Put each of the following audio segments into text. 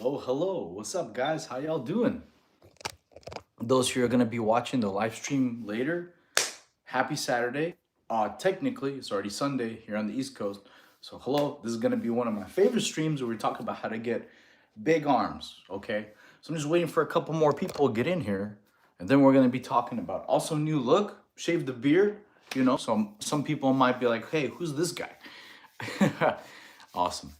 Hello, hello. What's up, guys? How y'all doing? Those who are gonna be watching the live stream later, happy Saturday. Technically, it's already Sunday here on the East Coast. So, hello. This is gonna be one of my favorite streams where we talk about how to get big arms. Okay. So I'm just waiting for a couple more people to get in here, and then we're gonna be talking about also new look, shave the beard. Some people might be like, "Hey, who's this guy?" Awesome.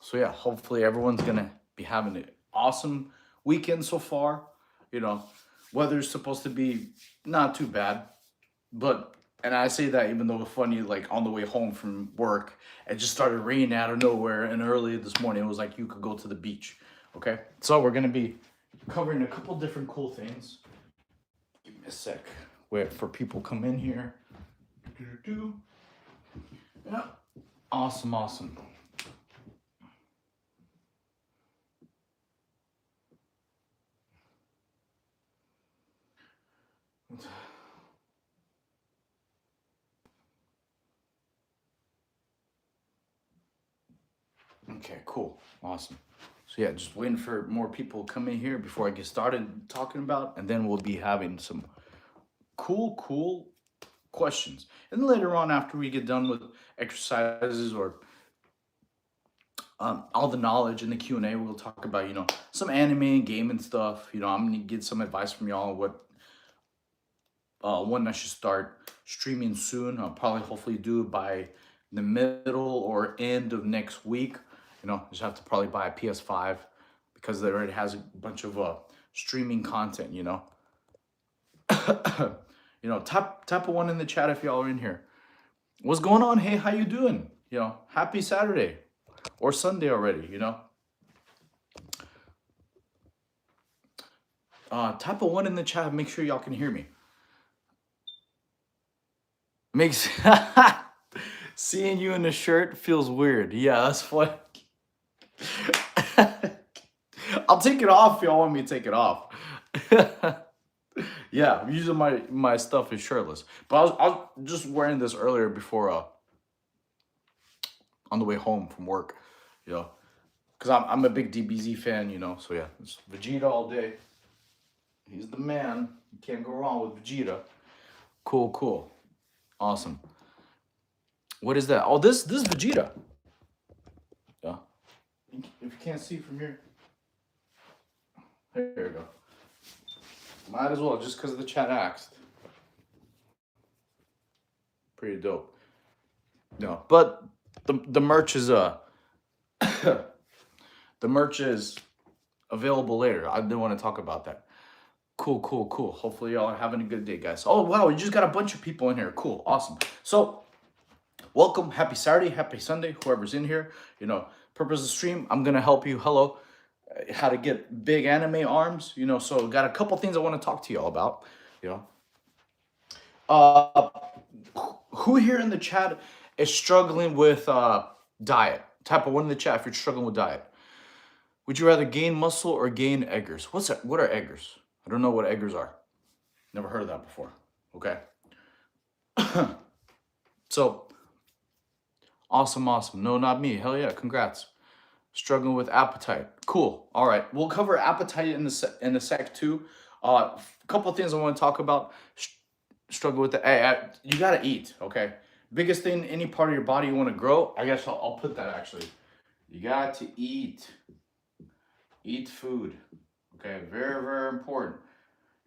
So yeah, hopefully everyone's gonna be having an awesome weekend so far. You know, weather's supposed to be not too bad, but and I say that even though it's funny, like on the way home from work, it just started raining out of nowhere, and early this morning it was like you could go to the beach. Okay, so we're gonna be covering a couple different cool things. Give me a sec. Wait for people come in here. Yeah, awesome, awesome. Okay, cool. Awesome. So yeah, just waiting for more people to come in here before I get started talking about, and then we'll be having some cool questions. And then later on, after we get done with exercises or all the knowledge in the Q&A, we'll talk about, some anime and game and stuff. I'm gonna get some advice from y'all what when I should start streaming soon. I'll probably hopefully do it by the middle or end of next week. Just have to probably buy a PS5 because it already has a bunch of streaming content. Tap a one in the chat if y'all are in here. What's going on? Hey, how you doing? Happy Saturday or Sunday already. Tap a one in the chat. Make sure y'all can hear me. Makes seeing you in the shirt feels weird. Yeah, that's funny. I'll take it off if y'all want me to take it off. Yeah, I'm using my stuff is shirtless. But I was just wearing this earlier before on the way home from work, because I'm a big DBZ fan, So yeah, it's Vegeta all day. He's the man. You can't go wrong with Vegeta. Cool. Awesome. What is that? Oh, this is Vegeta. Yeah. If you can't see from here. There you go. Might as well, just because the chat asked. Pretty dope. No, but the merch is the merch is available later. I didn't want to talk about that. Cool. Hopefully y'all are having a good day, guys. Oh wow, we just got a bunch of people in here. Cool, awesome. So welcome, happy Saturday, happy Sunday, whoever's in here. Purpose of the stream, I'm gonna help you. Hello, how to get big anime arms. So got a couple things I want to talk to y'all about. Uh, who here in the chat is struggling with diet? Type of one in the chat if you're struggling with diet. Would you rather gain muscle or gain eggers? What's that? What are eggers? I don't know what eggers are. Never heard of that before. Okay. So awesome. No, not me. Hell yeah, congrats. Struggling with appetite. Cool. All right, we'll cover appetite in the sec too. A couple of things I want to talk about. Struggle with you gotta eat. Okay. Biggest thing, any part of your body you want to grow. I guess I'll put that actually. You got to eat. Eat food. Okay, very important.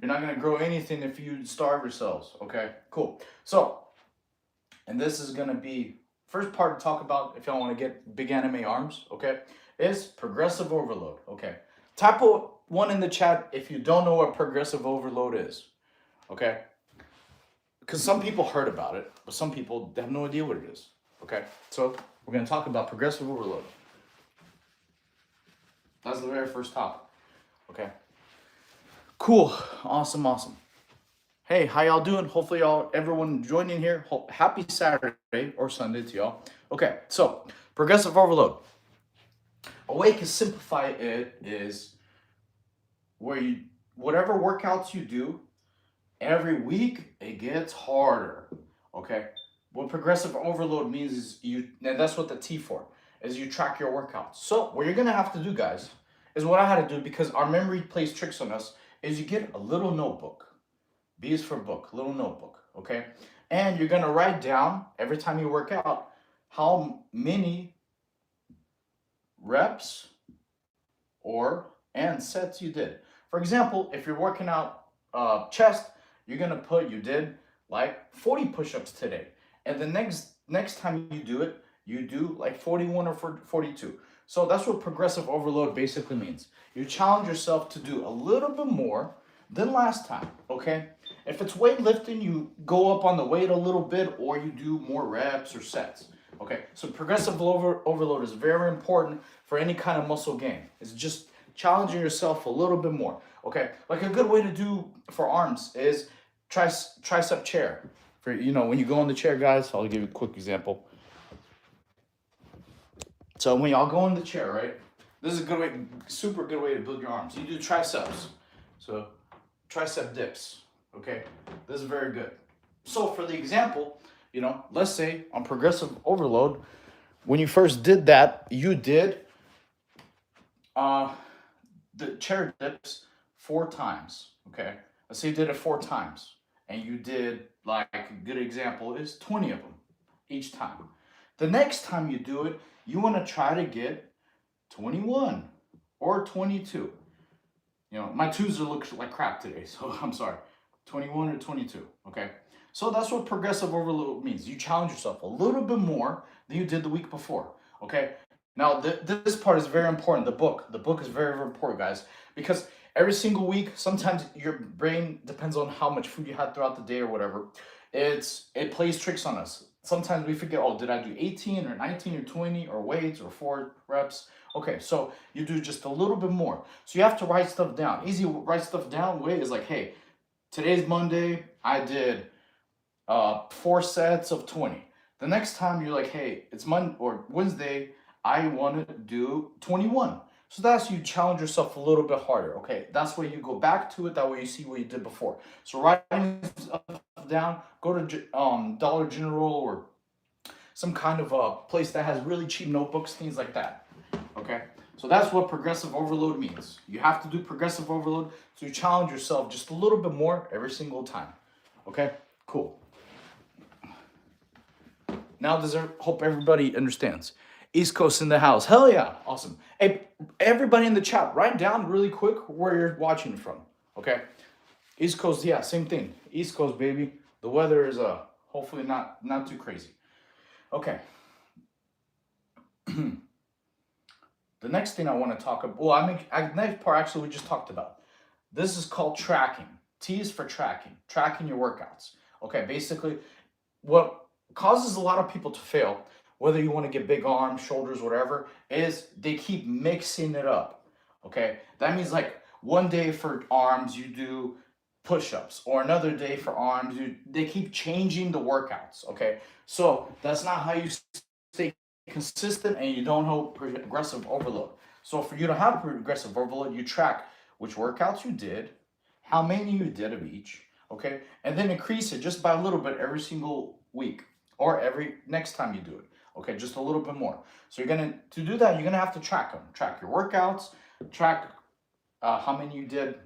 You're not gonna grow anything if you starve yourselves. Okay, cool. So, and this is gonna be first part to talk about if y'all want to get big anime arms. Okay, is progressive overload. Okay, type one in the chat if you don't know what progressive overload is. Okay, because some people heard about it, but some people have no idea what it is. Okay, so we're gonna talk about progressive overload. That's the very first topic. Okay. Cool. Awesome. Hey, how y'all doing? Hopefully everyone joining here. Happy Saturday or Sunday to y'all. Okay, so progressive overload. A way to simplify it is where whatever workouts you do, every week it gets harder. Okay. What progressive overload means is and that's what the T for is you track your workouts. So what you're gonna have to do, guys, is what I had to do because our memory plays tricks on us. Is you get a little notebook. B is for book, little notebook, okay? And you're gonna write down every time you work out how many reps or and sets you did. For example, if you're working out chest, you're gonna put you did like 40 push-ups today, and the next time you do it, you do like 41 or 42. So that's what progressive overload basically means. You challenge yourself to do a little bit more than last time. Okay, if it's weightlifting, you go up on the weight a little bit, or you do more reps or sets. Okay, so progressive overload is very important for any kind of muscle gain. It's just challenging yourself a little bit more. Okay, like a good way to do for arms is tricep chair. For when you go in the chair, guys, I'll give you a quick example. So when y'all go in the chair, right? This is a good way, super good way to build your arms. You do triceps. So tricep dips. Okay, this is very good. So for the example, let's say on progressive overload, when you first did that, you did the chair dips 4 times. Okay, let's say you did it 4 times, and you did, like, a good example is 20 of them each time. The next time you do it, you want to try to get 21 or 22. My twos look like crap today, so I'm sorry. 21 or 22, okay? So that's what progressive overload means. You challenge yourself a little bit more than you did the week before, okay? Now, this part is very important, the book. The book is very, very important, guys, because every single week, sometimes your brain, depends on how much food you had throughout the day or whatever, it plays tricks on us. Sometimes we forget, oh, did I do 18 or 19 or 20 or weights or 4 reps? Okay, so you do just a little bit more. So you have to write stuff down. Easy write stuff down way is like, hey, today's Monday, I did 4 sets of 20. The next time you're like, hey, it's Monday or Wednesday, I want to do 21. So that's, you challenge yourself a little bit harder. Okay, that's where you go back to it. That way you see what you did before. So writing stuff down, go to Dollar General or some kind of a place that has really cheap notebooks, things like that. Okay, so that's what progressive overload means. You have to do progressive overload, so you challenge yourself just a little bit more every single time. Okay, cool. Now, hope everybody understands. East Coast in the house. Hell yeah, awesome. Hey, everybody in the chat, write down really quick where you're watching from. Okay, East Coast, yeah, same thing. East Coast, baby. The weather is hopefully not too crazy. Okay. The next thing I want to talk about, next part actually we just talked about. This is called tracking. T is for tracking your workouts. Okay, basically, what causes a lot of people to fail, whether you want to get big arms, shoulders, whatever, is they keep mixing it up. Okay, that means like one day for arms you do push-ups, or another day for arms they keep changing the workouts. Okay, so that's not how you stay consistent, and you don't have progressive overload. So for you to have progressive overload, you track which workouts you did, how many you did of each, okay, and then increase it just by a little bit every single week or every next time you do it. Okay, just a little bit more. So to do that, you're gonna have to track them. Track your workouts, track how many you did.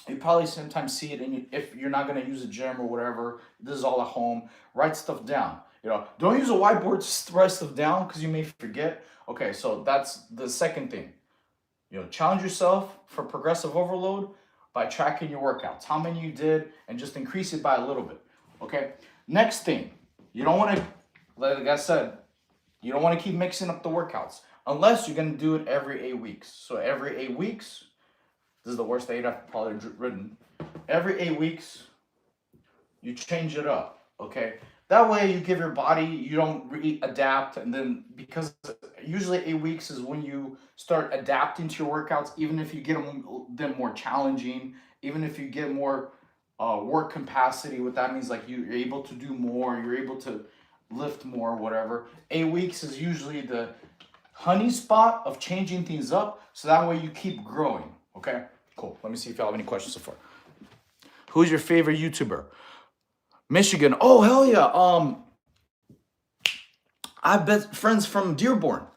You probably sometimes see it if you're not gonna use a gym or whatever. This is all at home. Write stuff down. Don't use a whiteboard to write stuff down because you may forget. Okay, so that's the second thing. Challenge yourself for progressive overload by tracking your workouts, how many you did, and just increase it by a little bit. Okay. Next thing, you don't want to, like I said, you don't want to keep mixing up the workouts unless you're going to do it every 8 weeks. So every 8 weeks, this is the worst date I've probably written. Every 8 weeks, you change it up. Okay. That way you give your body, you don't adapt, and then because usually 8 weeks is when you start adapting to your workouts, even if you get them more challenging, even if you get more work capacity, what that means, like you're able to do more, you're able to lift more, whatever. 8 weeks is usually the honey spot of changing things up, so that way you keep growing. Okay, cool. Let me see if y'all have any questions so far. Who's your favorite YouTuber? Michigan. Oh, hell yeah. I bet friends from Dearborn.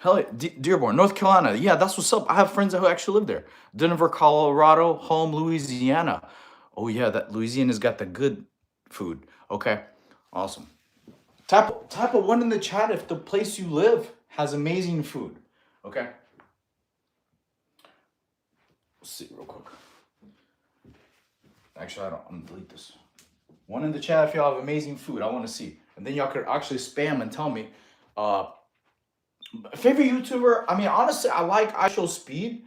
Hell, yeah, Dearborn, North Carolina. Yeah, that's what's up. I have friends who actually live there. Denver, Colorado, home, Louisiana. Oh yeah, that Louisiana's got the good food. Okay, awesome. Type of one in the chat if the place you live has amazing food. Okay, let's see real quick. Actually, I don't. I'm gonna delete this. One in the chat if y'all have amazing food. I want to see, and then y'all could actually spam and tell me. Uh, favorite YouTuber. I mean, honestly, I like I Show Speed.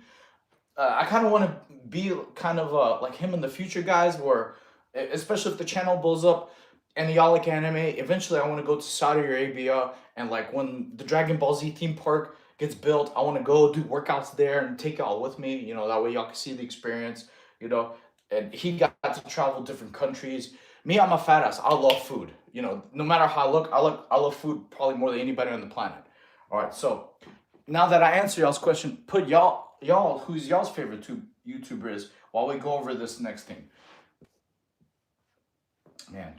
I kind of want to be kind of like him in the future, guys. Where, especially if the channel blows up, and y'all like anime, eventually I want to go to Saudi Arabia, and like when the Dragon Ball Z theme park gets built, I want to go do workouts there and take y'all with me. You know, that way y'all can see the experience. You know, and he got to travel different countries. Me, I'm a fat ass. I love food. You know, no matter how I love food probably more than anybody on the planet. All right, so now that I answer y'all's question, put y'all who's y'all's favorite YouTuber is while we go over this next thing. Man,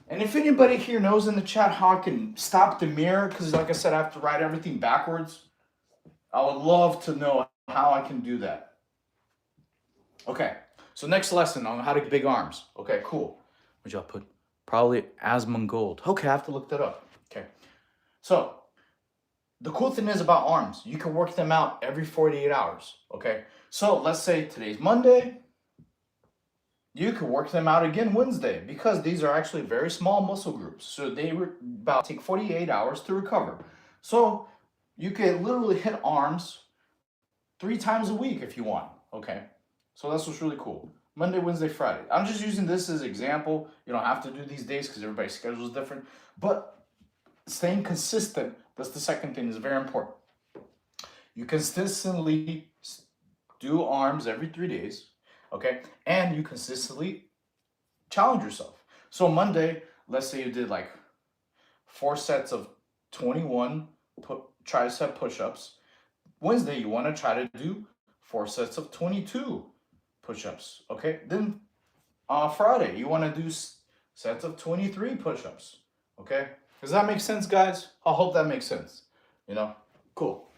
and if anybody here knows in the chat how I can stop the mirror, because like I said, I have to write everything backwards. I would love to know how I can do that. Okay, so next lesson on how to get big arms. Okay, cool. What'd y'all put? Probably Asmongold. Okay, I have to look that up. Okay, so the cool thing is about arms, you can work them out every 48 hours, okay? So let's say today's Monday, you can work them out again Wednesday because these are actually very small muscle groups. So they about take 48 hours to recover. So you can literally hit arms 3 times a week if you want, okay? So that's what's really cool. Monday, Wednesday, Friday. I'm just using this as an example. You don't have to do these days because everybody's schedule is different. But staying consistent, that's the second thing, is very important. You consistently do arms every 3 days, okay? And you consistently challenge yourself. So Monday, let's say you did like 4 sets of 21 tricep push-ups. Wednesday, you want to try to do 4 sets of 22 push-ups, okay? Then on Friday, you want to do sets of 23 push-ups, okay? Does that make sense, guys? I hope that makes sense. You know, cool.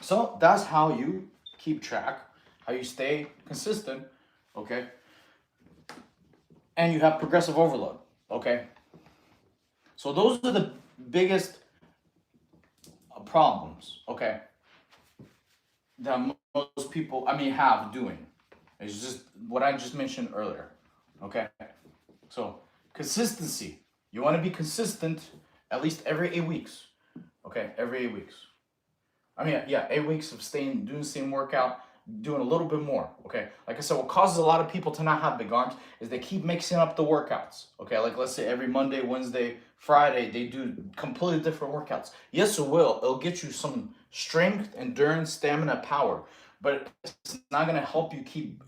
So that's how you keep track, how you stay consistent, okay? And you have progressive overload, okay? So those are the biggest problems, okay, that most people, have doing. It's just what I just mentioned earlier, okay? So consistency. You want to be consistent at least every 8 weeks, okay? Every 8 weeks. 8 weeks of doing the same workout, doing a little bit more, okay? Like I said, what causes a lot of people to not have big arms is they keep mixing up the workouts, okay? Like let's say every Monday, Wednesday, Friday, they do completely different workouts. Yes, it will. It'll get you some strength, endurance, stamina, power, but it's not gonna help you keep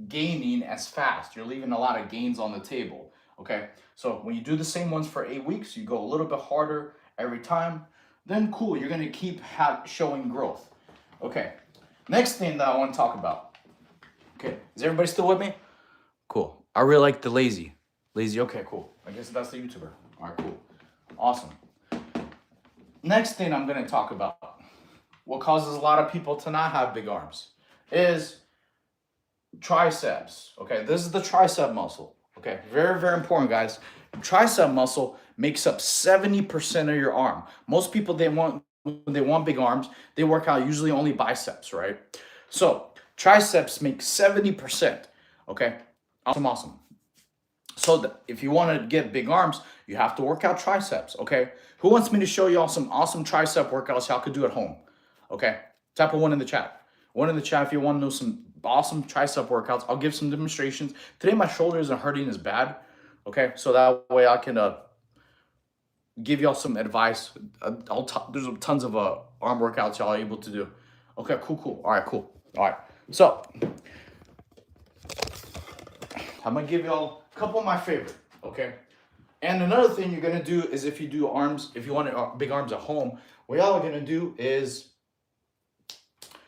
gaining as fast. You're leaving a lot of gains on the table, okay? So when you do the same ones for 8 weeks, you go a little bit harder every time, then cool, you're gonna keep showing growth. Okay, next thing that I want to talk about. Okay, is everybody still with me? Cool. I really like the lazy. Okay, cool. I guess that's the YouTuber. All right, cool. Awesome. Next thing I'm gonna talk about, what causes a lot of people to not have big arms, is triceps. Okay, this is the tricep muscle. Okay, very, very important, guys. Tricep muscle makes up 70% of your arm. Most people, when they want big arms, they work out usually only biceps, right? So triceps make 70%. Okay, awesome. So if you want to get big arms, you have to work out triceps. Okay, who wants me to show y'all some awesome tricep workouts y'all could do at home? Okay, type of one in the chat. One in the chat if you want to know some awesome tricep workouts. I'll give some demonstrations. Today my shoulder isn't hurting as bad. Okay, so that way I can give y'all some advice. There's tons of arm workouts y'all are able to do. Okay, cool. All right, cool. All right, so I'm gonna give y'all a couple of my favorite. Okay, and another thing you're gonna do is if you do arms, if you want big arms at home, what y'all are gonna do is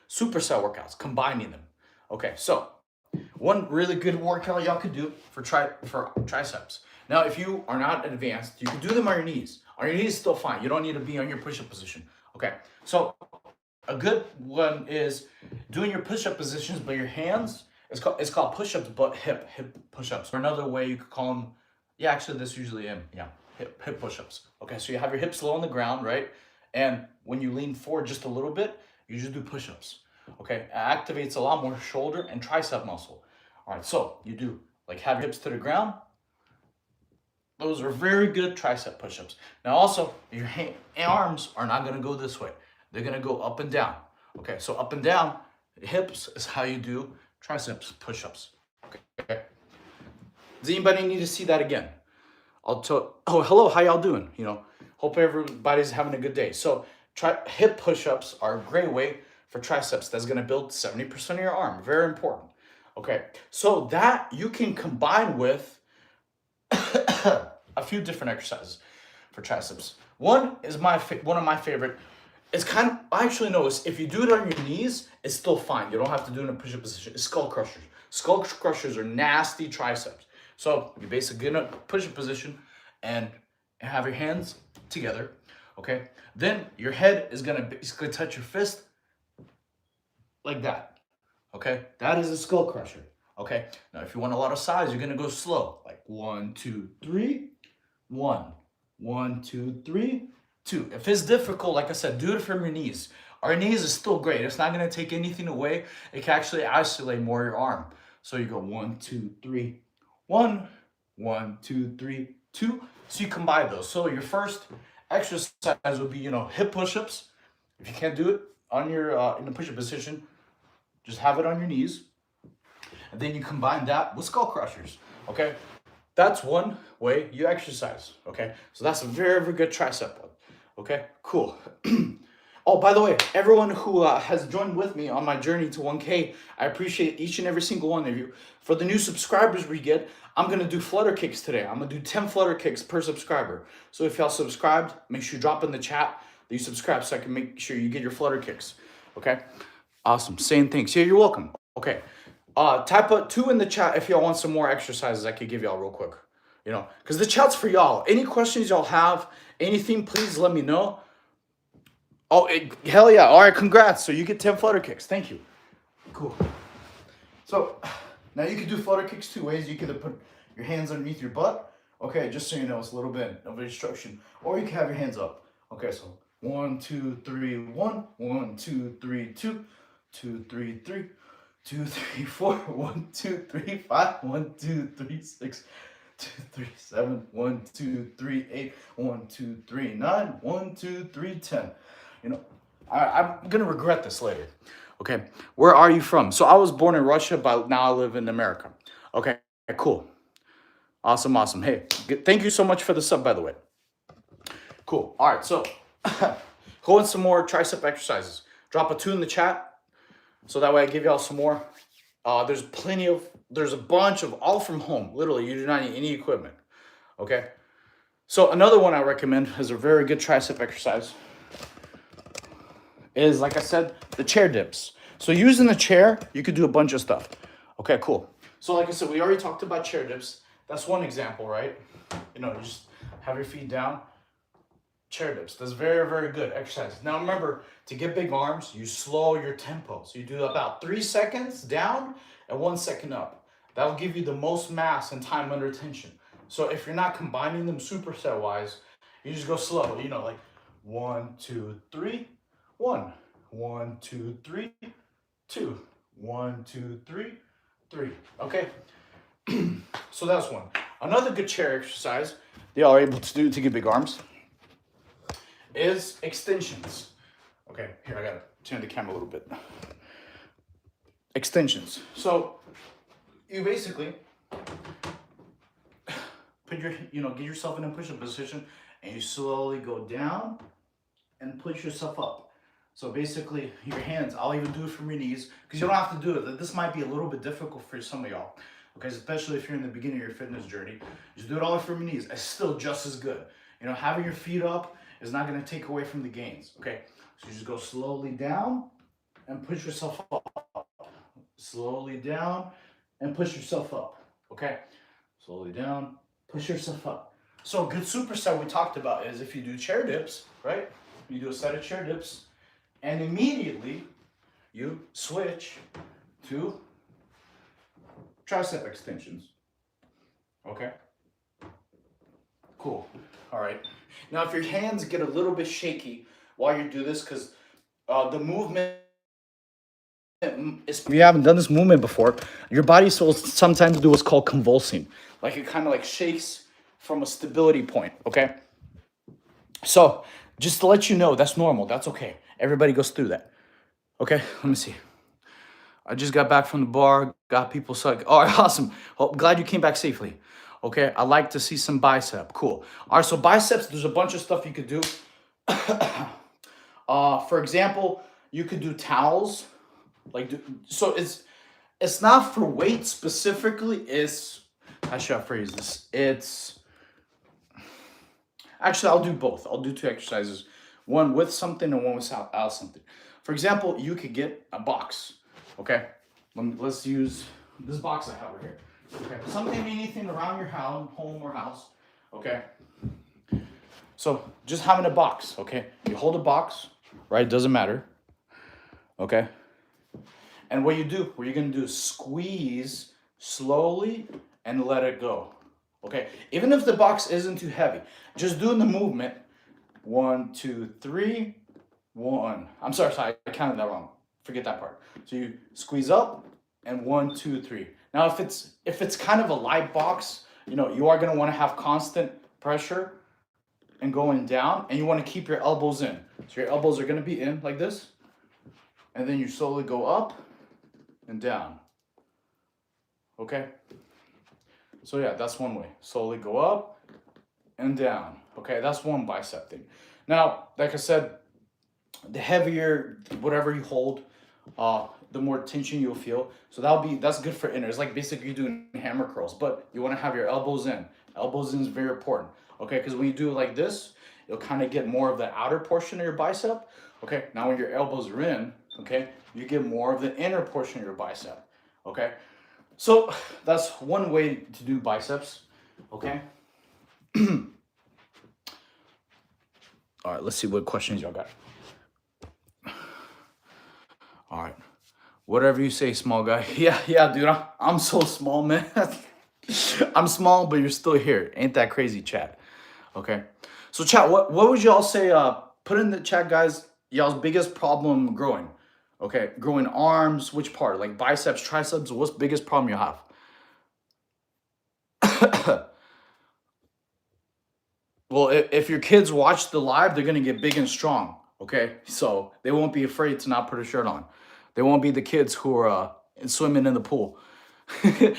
superset workouts, combining them. Okay, so one really good workout y'all could do for triceps. Now, if you are not advanced, you can do them on your knees. On your knees, still fine. You don't need to be on your push-up position. Okay, so a good one is doing your push-up positions, but your hands, it's called push-ups, but hip push-ups. Or another way you could call them, yeah, actually this usually am, yeah, hip push-ups. Okay, so you have your hips low on the ground, right? And when you lean forward just a little bit, you just do push-ups. Okay, it activates a lot more shoulder and tricep muscle. All right, so you do like have your hips to the ground. Those are very good tricep push-ups. Now also, your arms are not gonna go this way. They're gonna go up and down. Okay, so up and down, hips is how you do triceps push-ups. Okay. Does anybody need to see that again? I'll tell. Oh, hello, how y'all doing? Hope everybody's having a good day. So, hip push-ups are a great way for triceps. That's gonna build 70% of your arm. Very important. Okay, so that you can combine with a few different exercises for triceps. One is one of my favorite. It's kind of, I actually know, if you do it on your knees, it's still fine. You don't have to do it in a push-up position. It's skull crushers. Skull crushers are nasty triceps. So you basically get in a push-up position and have your hands together, okay? Then your head is gonna basically touch your fist like that, okay? That is a skull crusher, okay? Now, if you want a lot of size, you're gonna go slow, like 1, 2, 3, 1, 1, 2, 3, 2. If it's difficult, like I said, do it from your knees. Our knees is still great. It's not gonna take anything away. It can actually isolate more your arm. So you go 1, 2, 3, 1, 1, 2, 3, 2. So you combine those. So your first exercise would be, hip push-ups. If you can't do it on your in the push-up position, just have it on your knees. And then you combine that with skull crushers. Okay? That's one way you exercise. Okay? So that's a very, very good tricep one. Okay? Cool. Oh, by the way, everyone who has joined with me on my journey to 1K, I appreciate each and every single one of you. For the new subscribers we get, I'm going to do flutter kicks today. I'm going to do 10 flutter kicks per subscriber. So if y'all subscribed, make sure you drop in the chat that you subscribe so I can make sure you get your flutter kicks. Okay? Awesome. Saying thanks. Yeah, you're welcome. Okay. Type a 2 in the chat if y'all want some more exercises I could give y'all real quick. Because the chat's for y'all. Any questions y'all have, anything, please let me know. Oh, hell yeah. All right, congrats. So you get 10 flutter kicks. Thank you. Cool. So now you can do flutter kicks 2 ways. You can either put your hands underneath your butt. Okay, just so you know, it's a little bit of instruction. Or you can have your hands up. Okay, so 1, 2, 3, 1. 1, 2, 3, 2. 2, 3, 3. 2, 3, 4. 1, 2, 3, 5. 1, 2, 3, 6. 2, 3, 7. 1, 2, 3, 8. 1, 2, 3, 9. 1, 2, 3, 10. I'm gonna regret this later. Okay, where are you from? So I was born in Russia, but now I live in America. Okay, cool. Awesome. Hey, thank you so much for the sub, by the way. Cool. All right, so go in some more tricep exercises. Drop a 2 in the chat, so that way I give y'all some more. There's a bunch of all from home. Literally, you do not need any equipment. Okay. So another one I recommend is a very good tricep exercise. Is, like I said, the chair dips. So using the chair, you could do a bunch of stuff. Okay, cool. So like I said, we already talked about chair dips. That's one example, right? You just have your feet down. Chair dips. That's very, very good exercise. Now remember, to get big arms, you slow your tempo. So you do about 3 seconds down and 1 second up. That'll give you the most mass and time under tension. So if you're not combining them superset wise, you just go slow. Like 1, 2, 3. 1, 1, 2, 3, 2, 1, 2, 3, 3. Okay. So that's one. Another good chair exercise they are able to do to get big arms is extensions. Okay, here I gotta turn the camera a little bit. Extensions. So you basically put get yourself in a push-up position and you slowly go down and push yourself up. So basically, your hands, I'll even do it from your knees, because you don't have to do it. This might be a little bit difficult for some of y'all, okay? Especially if you're in the beginning of your fitness journey. Just do it all from your knees. It's still just as good. Having your feet up is not going to take away from the gains, okay? So you just go slowly down and push yourself up. Slowly down and push yourself up, okay? Slowly down, push yourself up. So a good superset we talked about is if you do chair dips, right? You do a set of chair dips, and immediately you switch to tricep extensions. Okay? Cool. All right. Now, if your hands get a little bit shaky while you do this, because the movement, if you haven't done this movement before, your body will sometimes do what's called convulsing. Like it kind of like shakes from a stability point. Okay? So, just to let you know, that's normal. That's okay. Everybody goes through that. Okay? Let me see. I just got back from the bar, got people suck. All right, awesome. Oh, glad you came back safely. Okay, I like to see some bicep. Cool. All right, so biceps, there's a bunch of stuff you could do. For example, you could do towels. So it's not for weight specifically. It's, how should I phrase this? It's actually, I'll do both. I'll do two exercises, one with something and one without something. For example, you could get a box. Okay, let's use this box I have right here. Okay, something, anything around your house, home or house. Okay, so just having a box. Okay, you hold a box, right? Doesn't matter. Okay, and what you're gonna do is squeeze slowly and let it go. Okay, even if the box isn't too heavy, just doing the movement. 1, 2, 3, 1. I'm sorry, I counted that wrong. Forget that part. So you squeeze up and 1, 2, 3. Now, if it's kind of a light box, you are gonna want to have constant pressure and going down, and you want to keep your elbows in. So your elbows are gonna be in like this, and then you slowly go up and down. Okay. So yeah, that's one way. Slowly go up and down. Okay, that's one bicep thing. Now, like I said, the heavier whatever you hold, the more tension you'll feel. So that's good for inner. It's like basically you're doing hammer curls, but you want to have your elbows in. Elbows in is very important. Okay, because when you do it like this, you'll kind of get more of the outer portion of your bicep. Okay, now when your elbows are in, okay, you get more of the inner portion of your bicep. Okay, so that's one way to do biceps. Okay. All right, let's see what questions y'all got. All right. Whatever you say, small guy. Yeah, dude. I'm so small, man. I'm small, but you're still here. Ain't that crazy, chat? Okay. So, chat, what would y'all say? Put in the chat, guys. Y'all's biggest problem growing. Okay, growing arms. Which part? Like biceps, triceps. What's biggest problem you have? Well, if your kids watch the live, they're gonna get big and strong. Okay, so they won't be afraid to not put a shirt on. They won't be the kids who are swimming in the pool.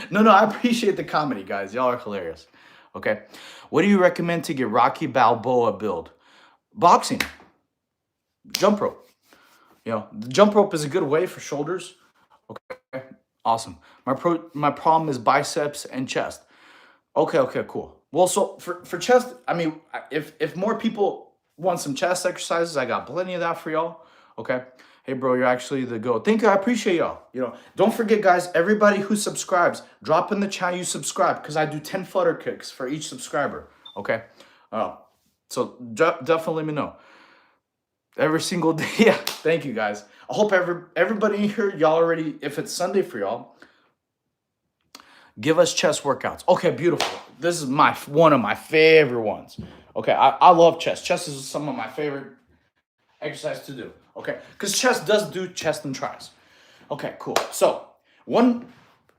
No, I appreciate the comedy, guys. Y'all are hilarious. Okay, what do you recommend to get Rocky Balboa build? Boxing, jump rope. The jump rope is a good way for shoulders. Okay, awesome. My problem is biceps and chest. Okay, cool. Well, so for chest, I mean, if more people want some chest exercises, I got plenty of that for y'all. Okay. Hey, bro, you're actually the GOAT. Thank you. I appreciate y'all. Don't forget, guys, everybody who subscribes, drop in the chat you subscribe, because I do 10 flutter kicks for each subscriber. Okay. So definitely let me know. Every single day. Yeah. Thank you, guys. I hope everybody in here, y'all already, if it's Sunday for y'all, give us chest workouts. Okay, beautiful. This is one of my favorite ones. Okay, I love chest. Chest is some of my favorite exercise to do. Okay, because chest does do chest and tris. Okay, cool. So one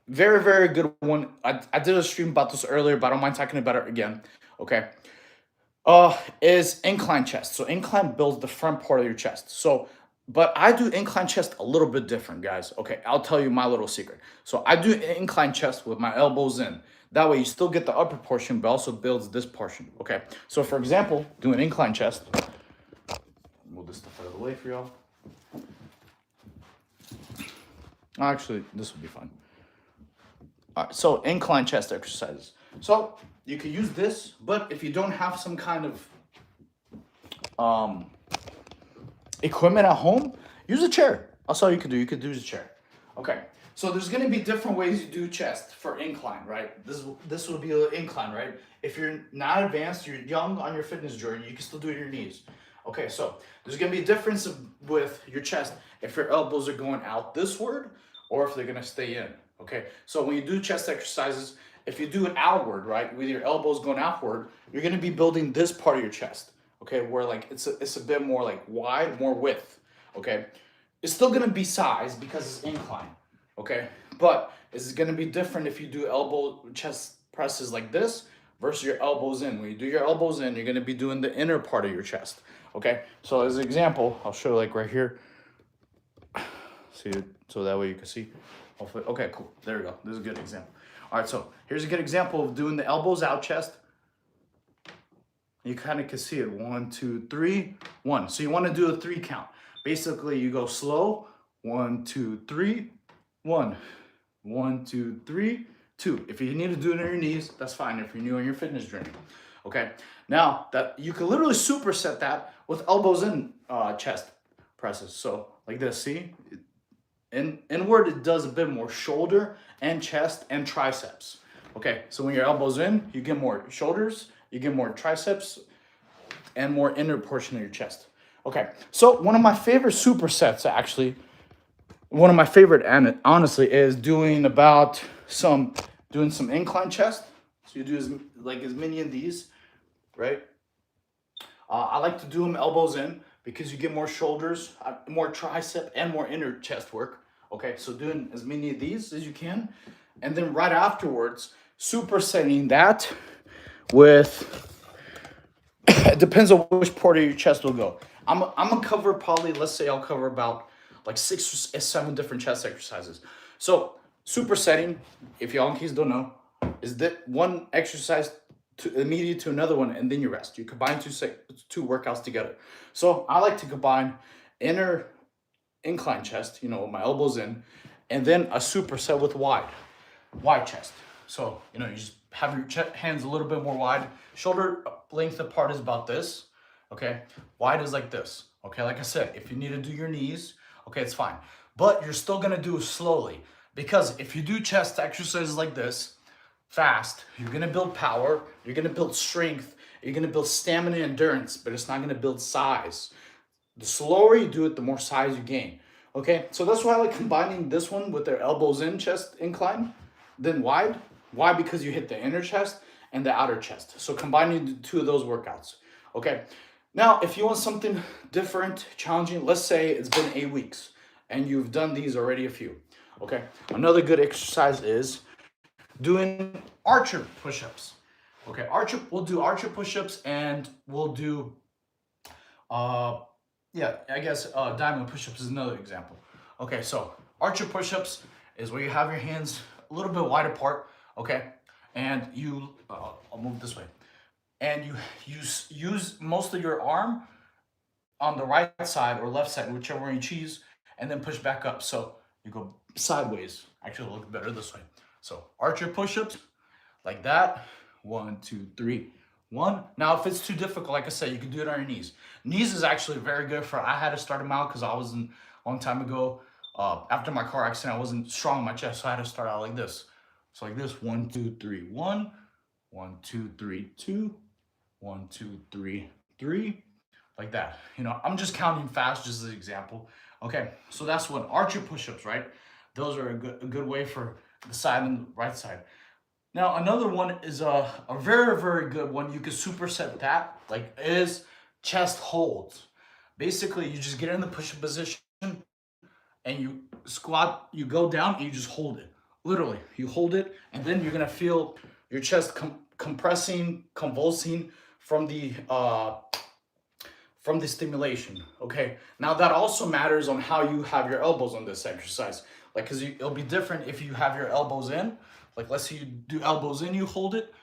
very, very good one. I did a stream about this earlier, but I don't mind talking about it again. Okay, is incline chest. So incline builds the front part of your chest. But I do incline chest a little bit different, guys. Okay, I'll tell you my little secret. So I do incline chest with my elbows in. That way you still get the upper portion, but also builds this portion. Okay, so for example, do an incline chest. Move this stuff out of the way for y'all. Actually, this will be fun. All right, so incline chest exercises. So you can use this, but if you don't have some kind of equipment at home, use a chair. That's all you can do. You could use a chair. Okay, so there's gonna be different ways you do chest for incline, right? This would be an incline, right? If you're not advanced, you're young on your fitness journey, you can still do it in your knees. Okay, so there's gonna be a difference with your chest if your elbows are going out thisward or if they're gonna stay in. Okay, so when you do chest exercises, if you do it outward, right, with your elbows going outward, you're gonna be building this part of your chest. Okay, where like it's a bit more like wide, more width. Okay, it's still gonna be size because it's incline, okay? But it's gonna be different if you do elbow chest presses like this versus your elbows in. When you do your elbows in, you're gonna be doing the inner part of your chest, okay? So as an example, I'll show you like right here. See it, so that way you can see. Hopefully, okay, cool, there we go. This is a good example. All right, so here's a good example of doing the elbows out chest. You kind of can see it, 1, 2, 3, 1. So you wanna do a 3 count. Basically, you go slow, 1, 2, 3, 1. 1, 2, 3, 2. If you need to do it on your knees, that's fine if you're new on your fitness journey. Okay, now that you can literally superset that with elbows in chest presses. So like this, see? Inward, it does a bit more shoulder and chest and triceps. Okay, so when your elbows in, you get more shoulders, you get more triceps, and more inner portion of your chest. Okay, so one of my favorite supersets, actually, one of my favorite, and honestly, is doing some incline chest. So you do as many of these, right? I like to do them elbows in because you get more shoulders, more tricep, and more inner chest work. Okay, so doing as many of these as you can, and then right afterwards, supersetting that with. It depends on which part of your chest will go. I'm gonna cover probably, let's say I'll cover about like 6 or 7 different chest exercises. So supersetting, if y'all in case don't know, is that one exercise to immediate to another one and then you rest. You combine two workouts together. So I like to combine inner incline chest, with my elbows in, and then a superset with wide chest. So, you just have your hands a little bit more wide. Shoulder length apart is about this, okay? Wide is like this, okay? Like I said, if you need to do your knees, okay, it's fine. But you're still gonna do it slowly because if you do chest exercises like this, fast, you're gonna build power, you're gonna build strength, you're gonna build stamina and endurance, but it's not gonna build size. The slower you do it, the more size you gain, okay? So that's why I like combining this one with their elbows in chest incline, then wide. Why? Because you hit the inner chest and the outer chest. So combining the 2 of those workouts. Okay. Now, if you want something different, challenging, let's say it's been 8 weeks and you've done these already a few. Okay. Another good exercise is doing archer push-ups. Okay. We'll do archer push-ups and we'll do, diamond push-ups is another example. Okay. So archer push-ups is where you have your hands a little bit wide apart. Okay, and I'll move this way, and you use most of your arm on the right side or left side, whichever one you choose, and then push back up. So you go sideways. Actually, look better this way. So archer push-ups like that. 1, 2, 3, 1. Now, if it's too difficult, like I said, you can do it on your knees. Knees is actually very good I had to start them out because I wasn't a long time ago. After my car accident, I wasn't strong in my chest, so I had to start out like this. So like this, 1, 2, 3, 1, 1, 2, 3, 2, 1, 2, 3, 3, like that. I'm just counting fast just as an example. Okay, so that's one. Archer push-ups, right? Those are a good way for the side and the right side. Now another one is a very, very good one. You can superset that, like is chest holds. Basically, you just get in the push-up position and you squat, you go down and you just hold it. Literally, you hold it, and then you're gonna feel your chest compressing, convulsing from the stimulation. Okay. Now that also matters on how you have your elbows on this exercise. Like, cause it'll be different if you have your elbows in. Like, let's say you do elbows in, you hold it,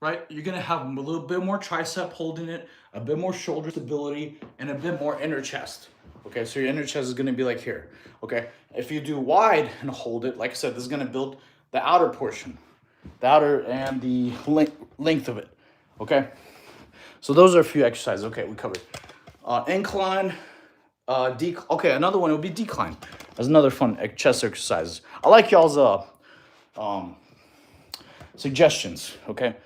right? You're gonna have a little bit more tricep holding it, a bit more shoulder stability, and a bit more inner chest. Okay, so your inner chest is gonna be like here. Okay, if you do wide and hold it, like I said, this is gonna build the outer portion, the outer and the length of it. Okay, so those are a few exercises. Okay, we covered incline, Okay, another one would be decline. That's another fun chest exercise. I like y'all's um suggestions. Okay,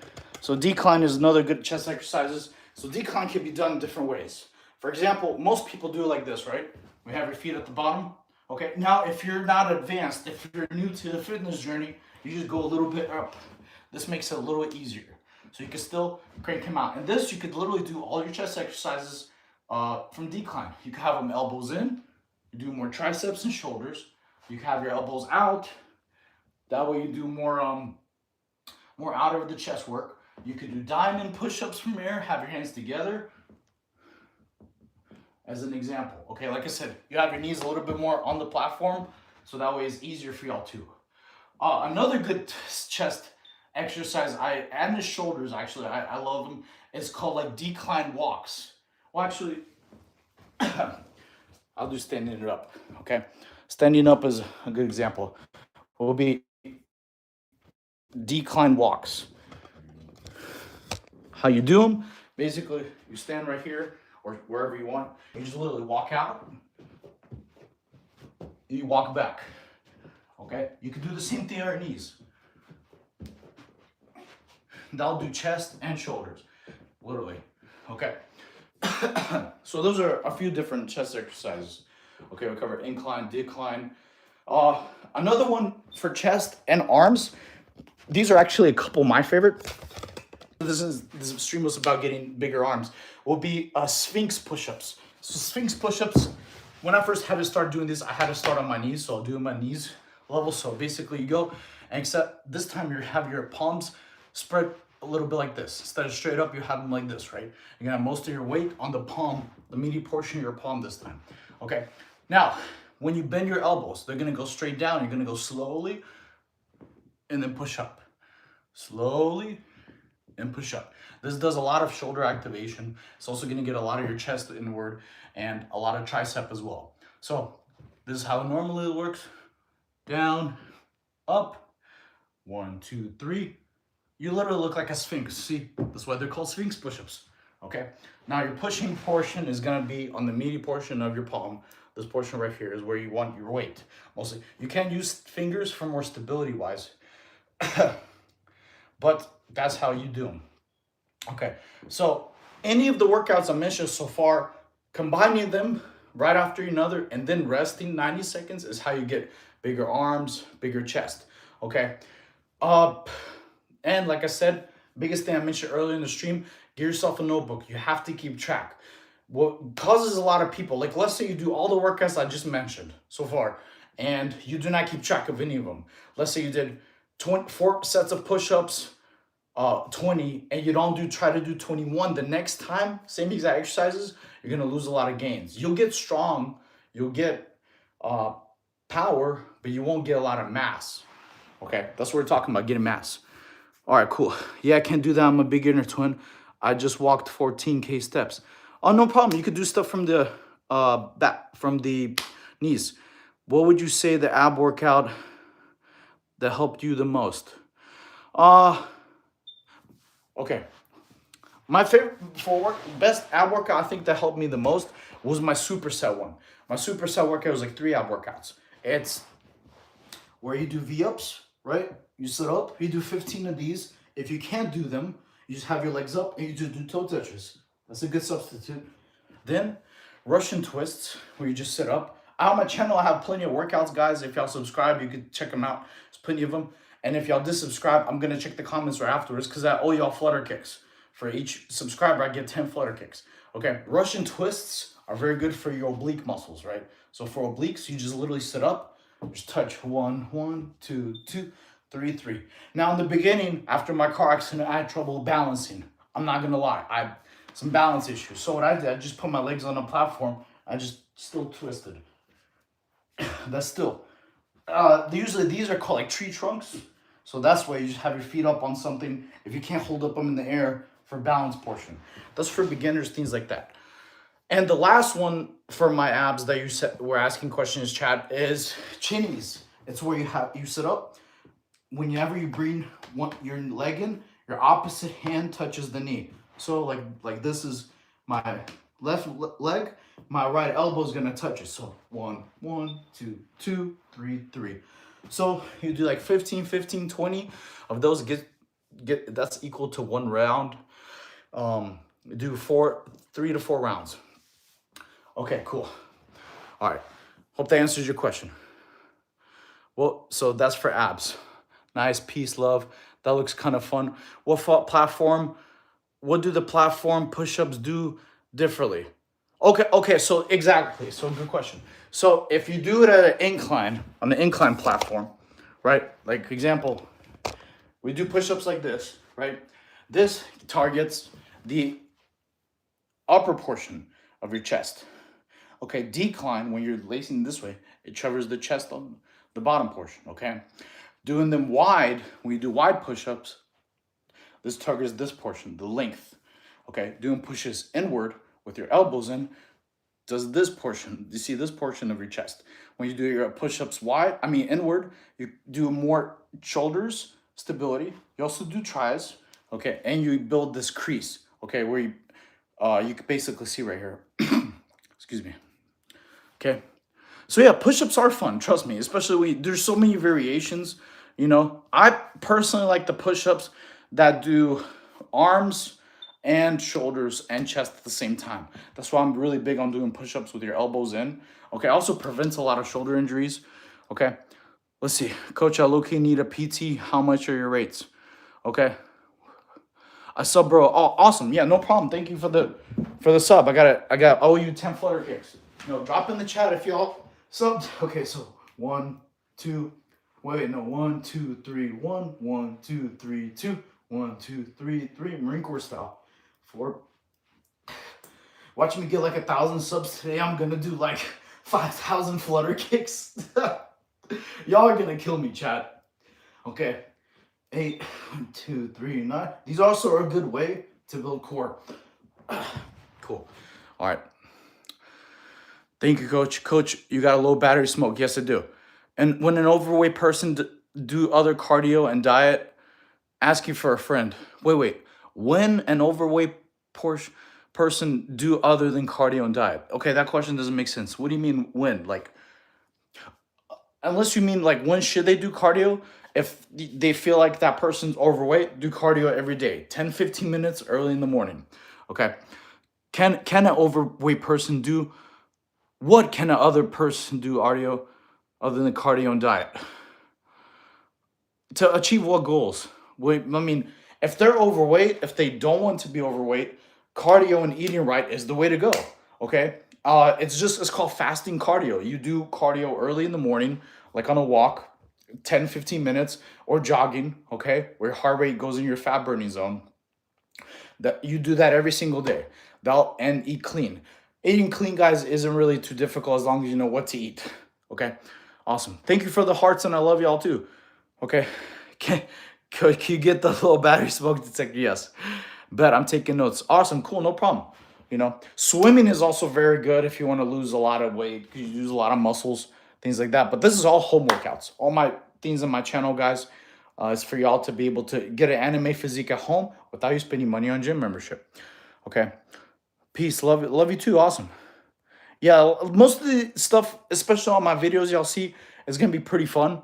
so decline is another good chest exercises. So decline can be done different ways. For example, most people do it like this, right? We have your feet at the bottom. Okay, now if you're not advanced, if you're new to the fitness journey, you just go a little bit up. This makes it a little easier. So you can still crank them out. And this, you could literally do all your chest exercises from decline. You can have them elbows in. You do more triceps and shoulders. You can have your elbows out. That way you do more out of the chest work. You could do diamond push-ups from there. Have your hands together. As an example, okay, like I said, you have your knees a little bit more on the platform, so that way it's easier for y'all too. Another good chest exercise, and the shoulders actually, I love them. It's called like decline walks. Well, actually, I'll do standing it up. Okay, standing up is a good example. It will be decline walks. How you do them? Basically, you stand right here or wherever you want. You just literally walk out. You walk back. Okay? You can do the same thing on your knees. That'll do chest and shoulders. Literally. Okay? So those are a few different chest exercises. Okay, we covered incline, decline. Another one for chest and arms. These are actually a couple of my favorite. This stream was about getting bigger arms. Will be Sphinx push-ups. So Sphinx push-ups, when I first had to start doing this, I had to start on my knees. So I'll do my knees level. So basically you go, and except this time you have your palms spread a little bit like this. Instead of straight up, you have them like this, right? You're gonna have most of your weight on the palm, the meaty portion of your palm this time. Okay, now, when you bend your elbows, they're gonna go straight down. You're gonna go slowly and then push up. Slowly and push up. This does a lot of shoulder activation. It's also gonna get a lot of your chest inward and a lot of tricep as well. So this is how it normally works. Down, up, 1, 2, 3. You literally look like a sphinx. See, that's why they're called sphinx push-ups. Okay, now your pushing portion is gonna be on the meaty portion of your palm. This portion right here is where you want your weight. Mostly, you can use fingers for more stability wise, but that's how you do them. Okay, so any of the workouts I mentioned so far, combining them right after another and then resting 90 seconds is how you get bigger arms, bigger chest. Okay, and like I said, biggest thing I mentioned earlier in the stream, get yourself a notebook. You have to keep track. What causes a lot of people, like let's say you do all the workouts I just mentioned so far, and you do not keep track of any of them. Let's say you did 4 sets of push-ups, 20, and you don't try to do 21. The next time, same exact exercises, you're gonna lose a lot of gains. You'll get strong, you'll get power, but you won't get a lot of mass. Okay, that's what we're talking about, getting mass. All right, cool. Yeah, I can't do that. I'm a beginner twin. I just walked 14K steps. Oh, no problem. You could do stuff from the back, from the knees. What would you say the ab workout that helped you the most? Okay. My favorite best ab workout I think that helped me the most was my superset one. My superset workout was like 3 ab workouts. It's where you do V-ups, right? You sit up, you do 15 of these. If you can't do them, you just have your legs up and you just do toe touches. That's a good substitute. Then Russian twists, where you just sit up. On my channel, I have plenty of workouts, guys. If y'all subscribe, you could check them out. There's plenty of them. And if y'all disubscribe, I'm gonna check the comments right afterwards because I owe y'all flutter kicks. For each subscriber, I get 10 flutter kicks. Okay, Russian twists are very good for your oblique muscles, right? So for obliques, you just literally sit up, just touch 1, 1, 2, 2, 3, 3. Now in the beginning, after my car accident, I had trouble balancing. I'm not gonna lie, I had some balance issues. So what I did, I just put my legs on a platform. I just still twisted. That's still. Usually these are called like tree trunks. So that's why you just have your feet up on something. If you can't hold up them in the air for balance portion. That's for beginners, things like that. And the last one for my abs that you said were asking questions, chat, is chinnies. It's where you sit up. Whenever you bring your leg in, your opposite hand touches the knee. So like this is my leg, my right elbow is gonna touch it. So 1, 2, 2, 3, 3. So you do like 15, 15, 20 of those. Get that's equal to 1 round. Do 3 to 4 rounds. Okay, cool. All right. Hope that answers your question. Well, so that's for abs. Nice, peace, love. That looks kind of fun. Platform? What do the platform push-ups do differently? Okay, so exactly. So good question. So if you do it at an incline, on the incline platform, right? Like example, we do push-ups like this, right? This targets the upper portion of your chest. Okay, decline, when you're lacing this way, it covers the chest on the bottom portion, okay? Doing them wide, when you do wide push-ups, this targets this portion, the length, okay? Doing pushes inward with your elbows in, does this portion, you see this portion of your chest. When you do your push-ups inward, you do more shoulders, stability. You also do tries, okay? And you build this crease, okay? Where you can basically see right here. Excuse me. Okay. So yeah, push-ups are fun, trust me, especially there's so many variations, I personally like the push-ups that do arms and shoulders and chest at the same time. That's why I'm really big on doing push-ups with your elbows in. Okay, also prevents a lot of shoulder injuries. Okay, let's see. Coach, I low-key need a PT. How much are your rates? Okay. A sub, bro. Oh, awesome. Yeah, no problem. Thank you for the sub. I owe you 10 flutter kicks. Drop in the chat if y'all subbed. Okay, so 1, 2, wait, no, 1, 2, 3, 1, 1, 2, 3, 2, 1, 2, 3, 3, Marine Corps style. 4. Watch me get like 1,000 subs today. I'm gonna do like 5,000 flutter kicks. Y'all are gonna kill me, chat. Okay. 8, 1, 2, 3, 9. These also are a good way to build core. Cool. All right. Thank you, Coach. Coach, you got a low battery smoke. Yes, I do. And when an overweight person do other cardio and diet, ask you for a friend. Wait. When an overweight person do other than cardio and diet? Okay, that question doesn't make sense. What do you mean when? Like, unless you mean like when should they do cardio? If they feel like that person's overweight, do cardio every day, 10, 15 minutes early in the morning. Okay. Can an overweight person do what can an other person do cardio other than cardio and diet? To achieve what goals? If they're overweight, if they don't want to be overweight, cardio and eating right is the way to go. Okay. It's called fasting cardio. You do cardio early in the morning, like on a walk, 10, 15 minutes, or jogging, okay, where your heart rate goes in your fat burning zone. That you do that every single day. And eat clean. Eating clean, guys, isn't really too difficult as long as you know what to eat. Okay, awesome. Thank you for the hearts, and I love y'all too. Okay, can you get the little battery smoke detector? Yes, bet. I'm taking notes. Awesome, cool, no problem. Swimming is also very good if you want to lose a lot of weight because you use a lot of muscles, things like that. But this is all home workouts. All my things on my channel, guys, is for y'all to be able to get an anime physique at home without you spending money on gym membership. Okay. Peace. Love you too. Awesome. Yeah, most of the stuff, especially on my videos y'all see, is going to be pretty fun.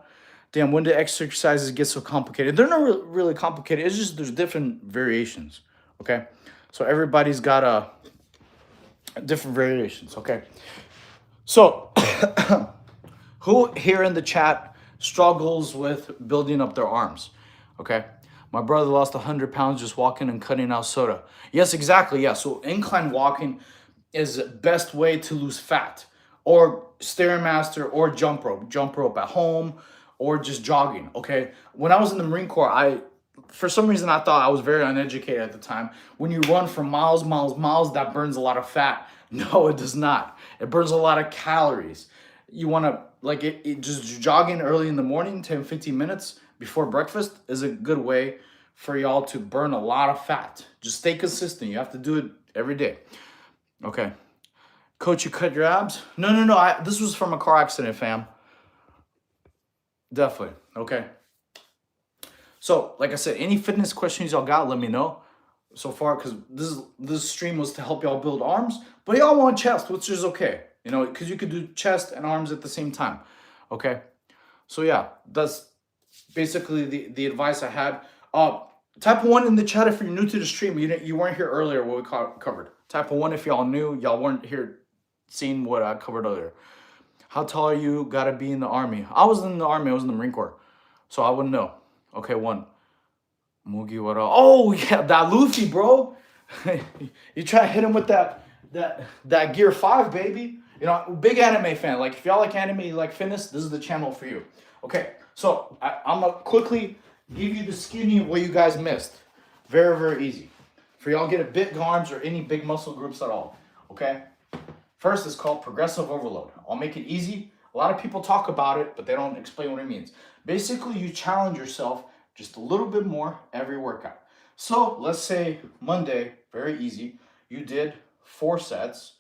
Damn, when do exercises get so complicated? They're not really complicated. It's just there's different variations. Okay. So everybody's got different variations. Okay. So who here in the chat struggles with building up their arms? Okay. My brother lost 100 pounds just walking and cutting out soda. Yes, exactly. Yeah. So incline walking is the best way to lose fat, or Stairmaster, or jump rope at home, or just jogging. Okay. When I was in the Marine Corps, for some reason, I thought I was very uneducated at the time. When you run for miles, that burns a lot of fat. No, it does not. It burns a lot of calories. You want to, just jogging early in the morning, 10, 15 minutes before breakfast is a good way for y'all to burn a lot of fat. Just stay consistent. You have to do it every day. Okay. Coach, you cut your abs? No. This was from a car accident, fam. Definitely. Okay. So, like I said, any fitness questions y'all got, let me know. so far, because this stream was to help y'all build arms, but y'all want chest, which is okay, you know, because you could do chest and arms at the same time. Okay, so yeah, that's basically the advice I had. Type of one in the chat if you're new to the stream. You weren't here earlier what we covered. Type of one if y'all new. Y'all weren't here seeing what I covered earlier. How tall are you? Gotta be in the army. I was in the army. I was in the Marine Corps, so I wouldn't know. Okay, one. Mugi, what up? Oh yeah, that Luffy, bro. You try to hit him with that Gear 5, baby. You know, big anime fan. Like, if y'all like anime, you like fitness, this is the channel for you. Okay, so I'm gonna quickly give you the skinny of what you guys missed. Very, very easy. For y'all get a big arms or any big muscle groups at all. Okay? First is called progressive overload. I'll make it easy. A lot of people talk about it, but they don't explain what it means. Basically, you challenge yourself just a little bit more every workout. So let's say Monday, very easy, you did 4 sets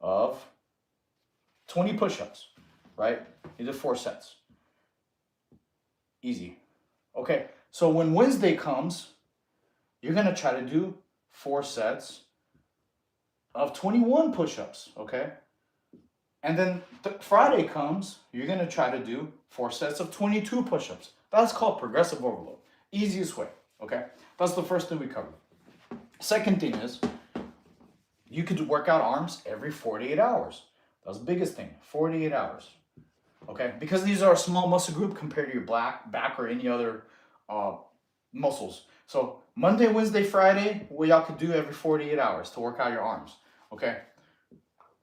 of 20 push-ups, right? You did 4 sets. Easy. Okay, so when Wednesday comes, you're gonna try to do 4 sets of 21 push-ups, okay? And then Friday comes, you're gonna try to do 4 sets of 22 push-ups. That's called progressive overload. Easiest way, okay? That's the first thing we covered. Second thing is, you could work out arms every 48 hours. That's the biggest thing, 48 hours, okay? Because these are a small muscle group compared to your back or any other muscles. So Monday, Wednesday, Friday, what y'all could do every 48 hours to work out your arms, okay?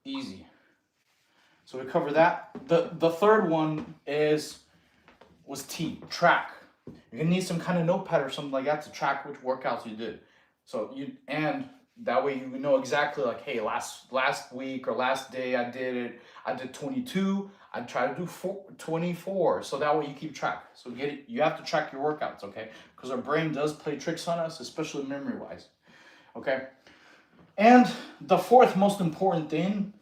Easy. So we cover that. The third one was track. You're gonna need some kind of notepad or something like that to track which workouts you did. So and that way you know exactly, like, hey, last week or last day I did 22. I try to do 24. So that way you keep track. So you have to track your workouts, okay? Because our brain does play tricks on us, especially memory wise. Okay. And the fourth most important thing,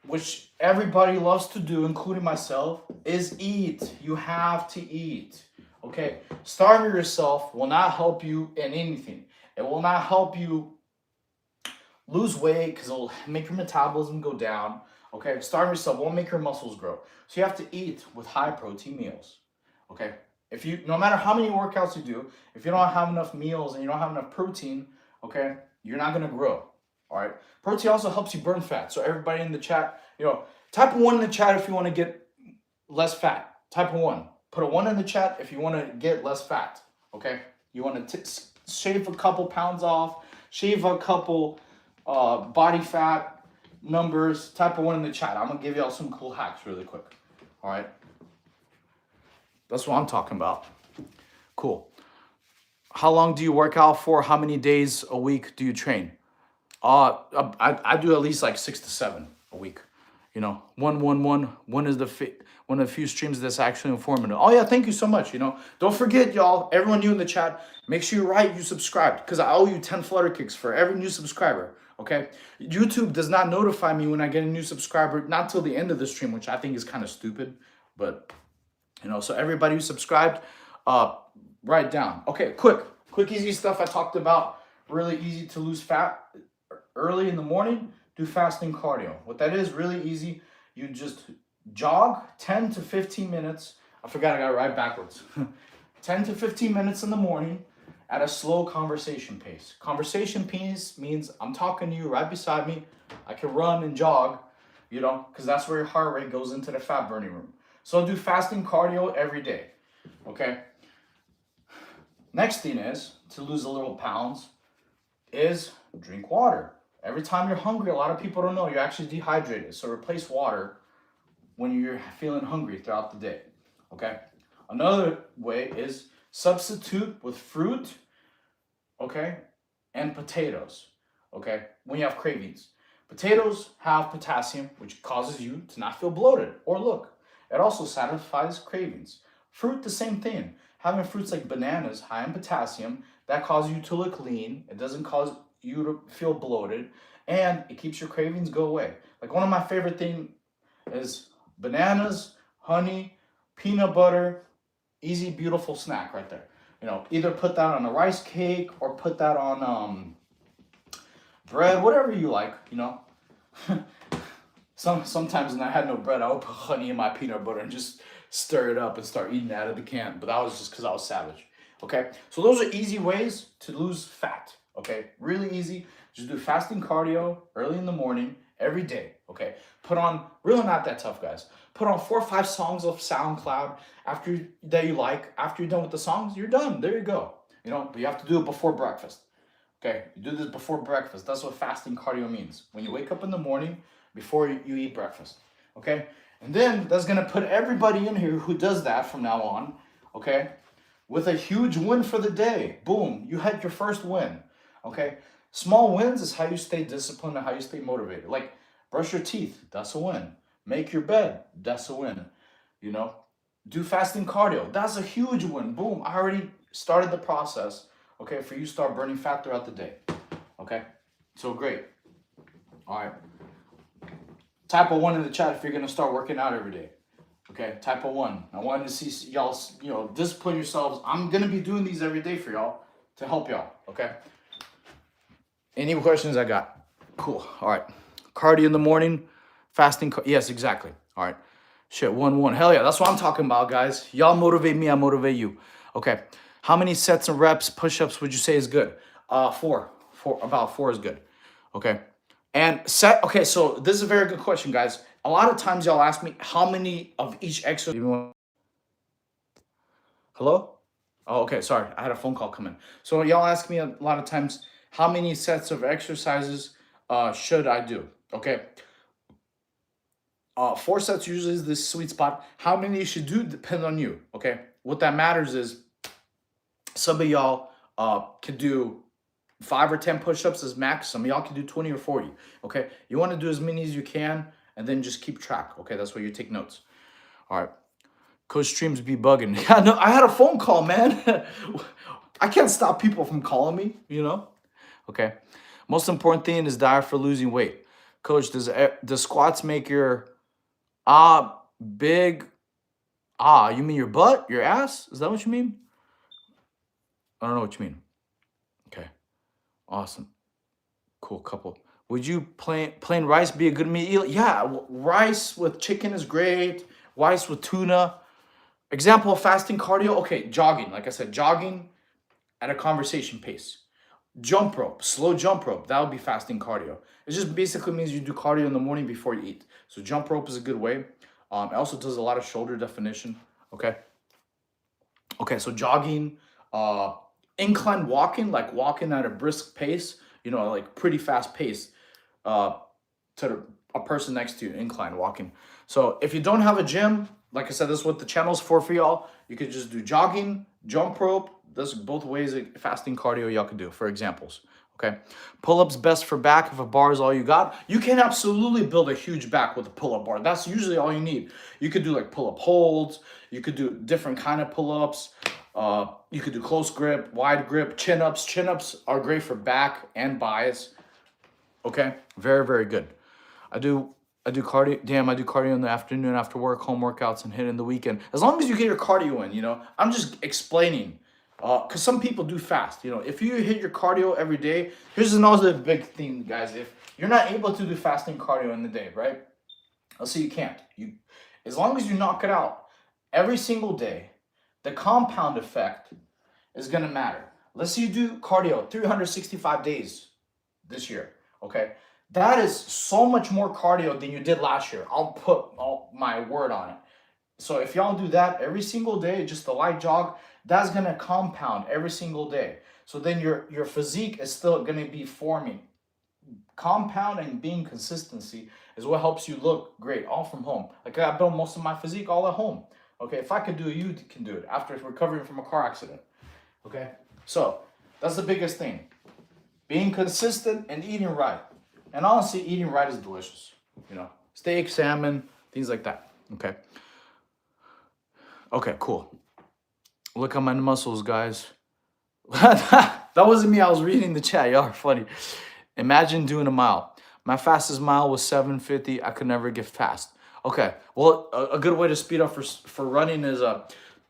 which everybody loves to do, including myself, is eat. You have to eat. Okay, starving yourself will not help you in anything. It will not help you lose weight because it'll make your metabolism go down. Okay, starving yourself won't make your muscles grow. So you have to eat with high protein meals. Okay, no matter how many workouts you do, if you don't have enough meals and you don't have enough protein, okay, you're not gonna grow. All right, protein also helps you burn fat. So everybody in the chat, type 1 in the chat if you want to get less fat. Type 1. Put a 1 in the chat if you want to get less fat, okay? You want to shave a couple pounds off, shave a couple body fat numbers. Type a 1 in the chat. I'm going to give y'all some cool hacks really quick, all right? That's what I'm talking about. Cool. How long do you work out for? How many days a week do you train? I do at least like 6 to 7 a week. One is one of the few streams that's actually informative. Oh yeah, thank you so much. Don't forget, y'all, everyone new in the chat, make sure you subscribed, because I owe you 10 flutter kicks for every new subscriber. Okay, YouTube does not notify me when I get a new subscriber, not till the end of the stream, which I think is kind of stupid. But so everybody who subscribed, write down. Okay, quick easy stuff I talked about. Really easy to lose fat early in the morning. Do fasting cardio. What that is, really easy. You just jog 10 to 15 minutes. I forgot I got it right backwards. 10 to 15 minutes in the morning at a slow conversation pace. Conversation pace means I'm talking to you right beside me. I can run and jog, because that's where your heart rate goes into the fat burning room. So do fasting cardio every day, okay? Next thing is, to lose a little pounds, is drink water. Every time you're hungry, a lot of people don't know you're actually dehydrated. So replace water when you're feeling hungry throughout the day, okay? Another way is substitute with fruit, okay, and potatoes, okay, when you have cravings. Potatoes have potassium, which causes you to not feel bloated or look. It also satisfies cravings. Fruit, the same thing. Having fruits like bananas, high in potassium, that cause you to look lean. It doesn't cause you to feel bloated, and it keeps your cravings go away. Like, one of my favorite things is bananas, honey, peanut butter. Easy, beautiful snack right there. You know, either put that on a rice cake or put that on bread, whatever you like, you know. Sometimes when I had no bread, I would put honey in my peanut butter and just stir it up and start eating it out of the can. But that was just because I was savage. Okay, so those are easy ways to lose fat. Okay, really easy. Just do fasting cardio early in the morning every day. Okay, put on, really not that tough, guys. Put on 4 or 5 songs of SoundCloud that you like. After you're done with the songs, you're done. There you go. You know, but you have to do it before breakfast. Okay, you do this before breakfast. That's what fasting cardio means. When you wake up in the morning before you eat breakfast. Okay, and then that's gonna put everybody in here who does that from now on. Okay, with a huge win for the day. Boom, you had your first win. Okay, small wins is how you stay disciplined and how you stay motivated. Like brush your teeth, that's a win. Make your bed, that's a win. You know, do fasting cardio, that's a huge win. Boom, I already started the process. Okay, for you to start burning fat throughout the day. Okay, so great. All right. Type a 1 in the chat if you're gonna start working out every day. Okay, type a 1. I wanted to see y'all, you know, discipline yourselves. I'm gonna be doing these every day for y'all to help y'all. Okay. Any questions I got? Cool. All right. Cardio in the morning, fasting. Yes, exactly. All right. Shit, 1-1. Hell yeah, that's what I'm talking about, guys. Y'all motivate me, I motivate you. Okay. How many sets and reps, push-ups would you say is good? 4. About 4 is good. Okay. And okay, so this is a very good question, guys. A lot of times y'all ask me how many of each exercise. Hello? Oh, okay, sorry. I had a phone call come in. So y'all ask me a lot of times how many sets of exercises should I do? Okay. 4 sets usually is the sweet spot. How many you should do depends on you. Okay. What that matters is some of y'all can do 5 or 10 push-ups as max. Some of y'all can do 20 or 40. Okay. You want to do as many as you can and then just keep track. Okay. That's where you take notes. All right. Coach Streams be bugging. Yeah, no, I had a phone call, man. I can't stop people from calling me, you know? Okay. Most important thing is diet for losing weight. Coach, does squats make your big you mean your butt, your ass? Is that what you mean? I don't know what you mean. Okay. Awesome. Cool couple. Would you plain rice be a good meal? Yeah, rice with chicken is great. Rice with tuna. Example of fasting cardio. Okay, jogging. Like I said, jogging at a conversation pace. Jump rope, slow jump rope. That would be fasting cardio. It just basically means you do cardio in the morning before you eat. So jump rope is a good way. It also does a lot of shoulder definition. Okay. Okay, so jogging, incline walking, like walking at a brisk pace, you know, like pretty fast pace, to a person next to you, incline walking. So if you don't have a gym, like I said, this is what the channel's for y'all. You could just do jogging, jump rope. There's both ways of fasting cardio y'all could do, for examples. Okay. Pull-ups best for back if a bar is all you got. You can absolutely build a huge back with a pull-up bar. That's usually all you need. You could do like pull-up holds. You could do different kind of pull-ups. You could do close grip, wide grip, chin-ups. Chin-ups are great for back and buys. Okay. Very, very good. I do cardio. Damn, I do cardio in the afternoon after work, home workouts, and hit in the weekend. As long as you get your cardio in, you know. I'm just explaining. Because some people do fast. You know, if you hit your cardio every day, here's another big thing, guys. If you're not able to do fasting cardio in the day, right? Let's say you can't. As long as you knock it out every single day, the compound effect is going to matter. Let's say you do cardio 365 days this year, okay? That is so much more cardio than you did last year. I'll put all my word on it. So if y'all do that every single day, just a light jog, that's going to compound every single day. So then your physique is still going to be forming. Compound and being consistency is what helps you look great, all from home. Like I built most of my physique all at home. Okay, if I could do it, you can do it after recovering from a car accident. Okay, so that's the biggest thing. Being consistent and eating right. And honestly, eating right is delicious. You know, steak, salmon, things like that. Okay. Okay, cool. Look at my muscles, guys. That wasn't me. I was reading the chat. Y'all are funny. Imagine doing a mile. My fastest mile was 7:50. I could never get fast. Okay. Well, a good way to speed up for running is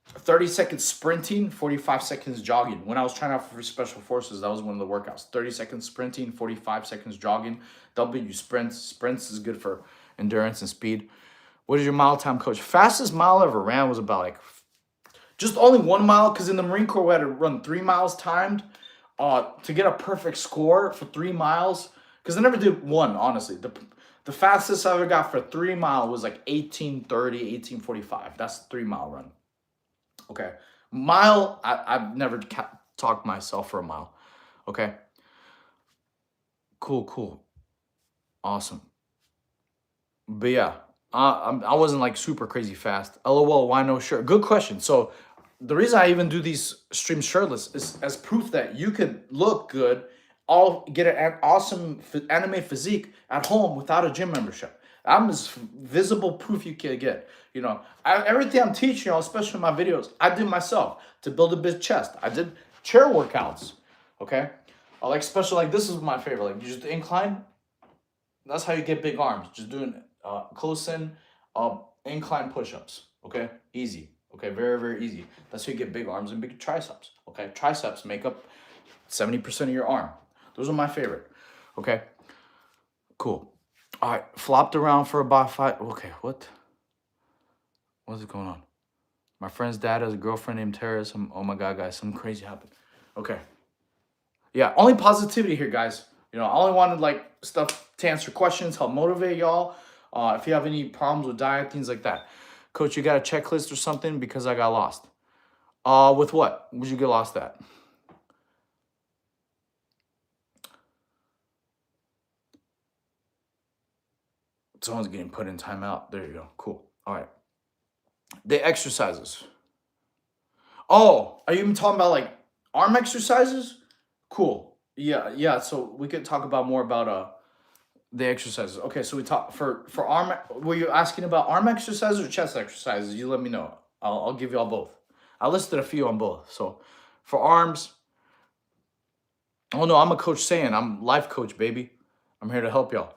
30 seconds sprinting, 45 seconds jogging. When I was trying out for special forces, that was one of the workouts. 30 seconds sprinting, 45 seconds jogging. W sprints. Sprints is good for endurance and speed. What is your mile time, coach? Fastest mile I ever ran was about like just only 1 mile, because in the Marine Corps we had to run 3 miles timed to get a perfect score for 3 miles. Because I never did one, honestly. The fastest I ever got for 3 mile was like 18:30, 18:45. That's a 3 mile run. Okay. Mile, I've never talked myself for a mile. Okay. Cool. Awesome. But yeah, I wasn't like super crazy fast. LOL, why no shirt? Good question. So the reason I even do these streams shirtless is as proof that you could look good, all get an awesome anime physique at home without a gym membership. I'm as visible proof you can get. You know, everything I'm teaching y'all, especially in my videos, I did myself to build a big chest. I did chair workouts. Okay, I like special, like this is my favorite. Like you just incline. That's how you get big arms. Just doing close in incline push-ups. Okay, easy. Okay, very easy. That's how you get big arms and big triceps. Okay, triceps make up 70% of your arm. Those are my favorite. Okay, cool. All right, flopped around for about 5. Okay, what? What's going on? My friend's dad has a girlfriend named Tara. Oh my God, guys, something crazy happened. Okay. Yeah, only positivity here, guys. You know, I only wanted like stuff to answer questions, help motivate y'all. If you have any problems with diet, things like that. Coach, you got a checklist or something? Because I got lost. With what? Would you get lost at? Someone's getting put in timeout. There you go. Cool. All right. The exercises. Oh, are you even talking about like arm exercises? Cool. Yeah. So we could talk about more about the exercises. Okay, so we talk for arm. Were you asking about arm exercises or chest exercises? You let me know. I'll give you all both. I listed a few on both. So for arms, oh no, I'm a coach saying I'm life coach, baby. I'm here to help y'all.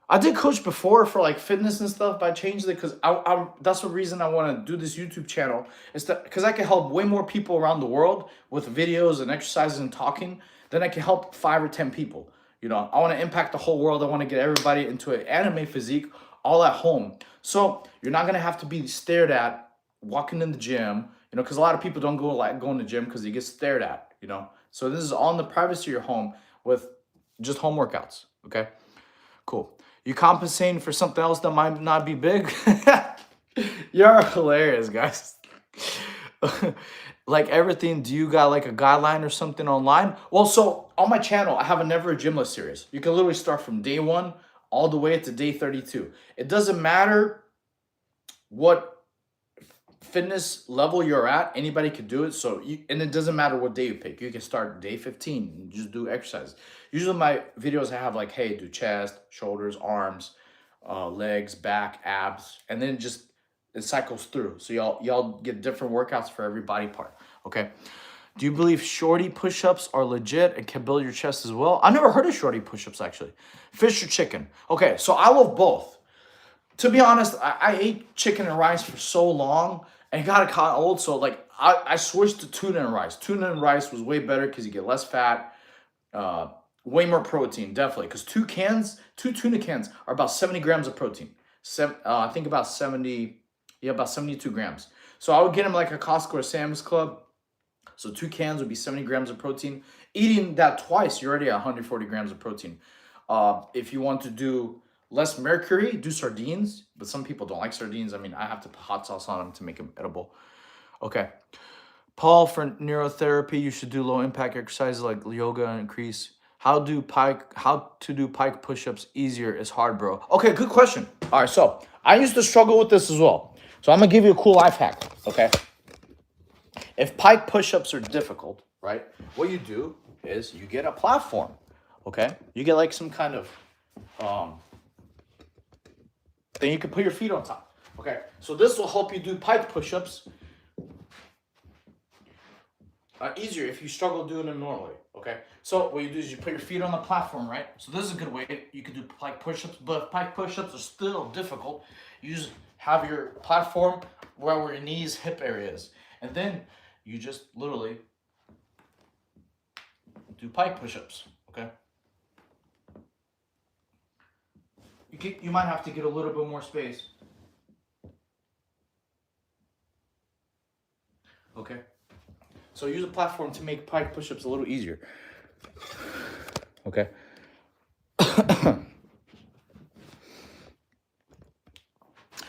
I did coach before for like fitness and stuff, but I changed it because I that's the reason I want to do this YouTube channel. Is that because I can help way more people around the world with videos and exercises and talking than I can help 5 or 10 people. You know, I want to impact the whole world. I want to get everybody into an anime physique all at home. So you're not gonna have to be stared at walking in the gym. You know, because a lot of people don't go in the gym because you get stared at. You know, so this is all in the privacy of your home with just home workouts. Okay, cool. You compensating for something else that might not be big? You're hilarious, guys. Like everything, do you got like a guideline or something online? Well, so on my channel, I have a Never a Gymless series. You can literally start from day 1 all the way to day 32. It doesn't matter what fitness level you're at, anybody could do it. So and it doesn't matter what day you pick. You can start day 15 and just do exercise. Usually my videos I have like, hey, do chest, shoulders, arms, legs, back, abs, and then it cycles through. So y'all get different workouts for every body part. Okay. Do you believe shorty push-ups are legit and can build your chest as well? I never heard of shorty push-ups actually. Fish or chicken? Okay, so I love both. To be honest, I ate chicken and rice for so long and it got kind of old. So like I switched to tuna and rice. Tuna and rice was way better because you get less fat, way more protein, definitely. Because two tuna cans are about 70 grams of protein. I think about 72 grams. So I would get them like a Costco or Sam's Club. So 2 cans would be 70 grams of protein. Eating that twice, you're already at 140 grams of protein. If you want to do less mercury, do sardines, but some people don't like sardines. I mean, I have to put hot sauce on them to make them edible. Okay. Paul, for neurotherapy, you should do low impact exercises like yoga and increase. How to do pike push-ups easier is hard, bro. Okay, good question. All right, so I used to struggle with this as well. So I'm gonna give you a cool life hack, okay? If pike push-ups are difficult, right? What you do is you get a platform, okay? You get like some kind of then you can put your feet on top. Okay, so this will help you do pike push-ups easier if you struggle doing them normally. Okay, so what you do is you put your feet on the platform, right? So this is a good way. You can do pike push-ups, but if pike push-ups are still difficult, you just have your platform where your knees, hip areas, And then you just literally do pike push-ups, okay? You might have to get a little bit more space. Okay? So use a platform to make pike push-ups a little easier. Okay?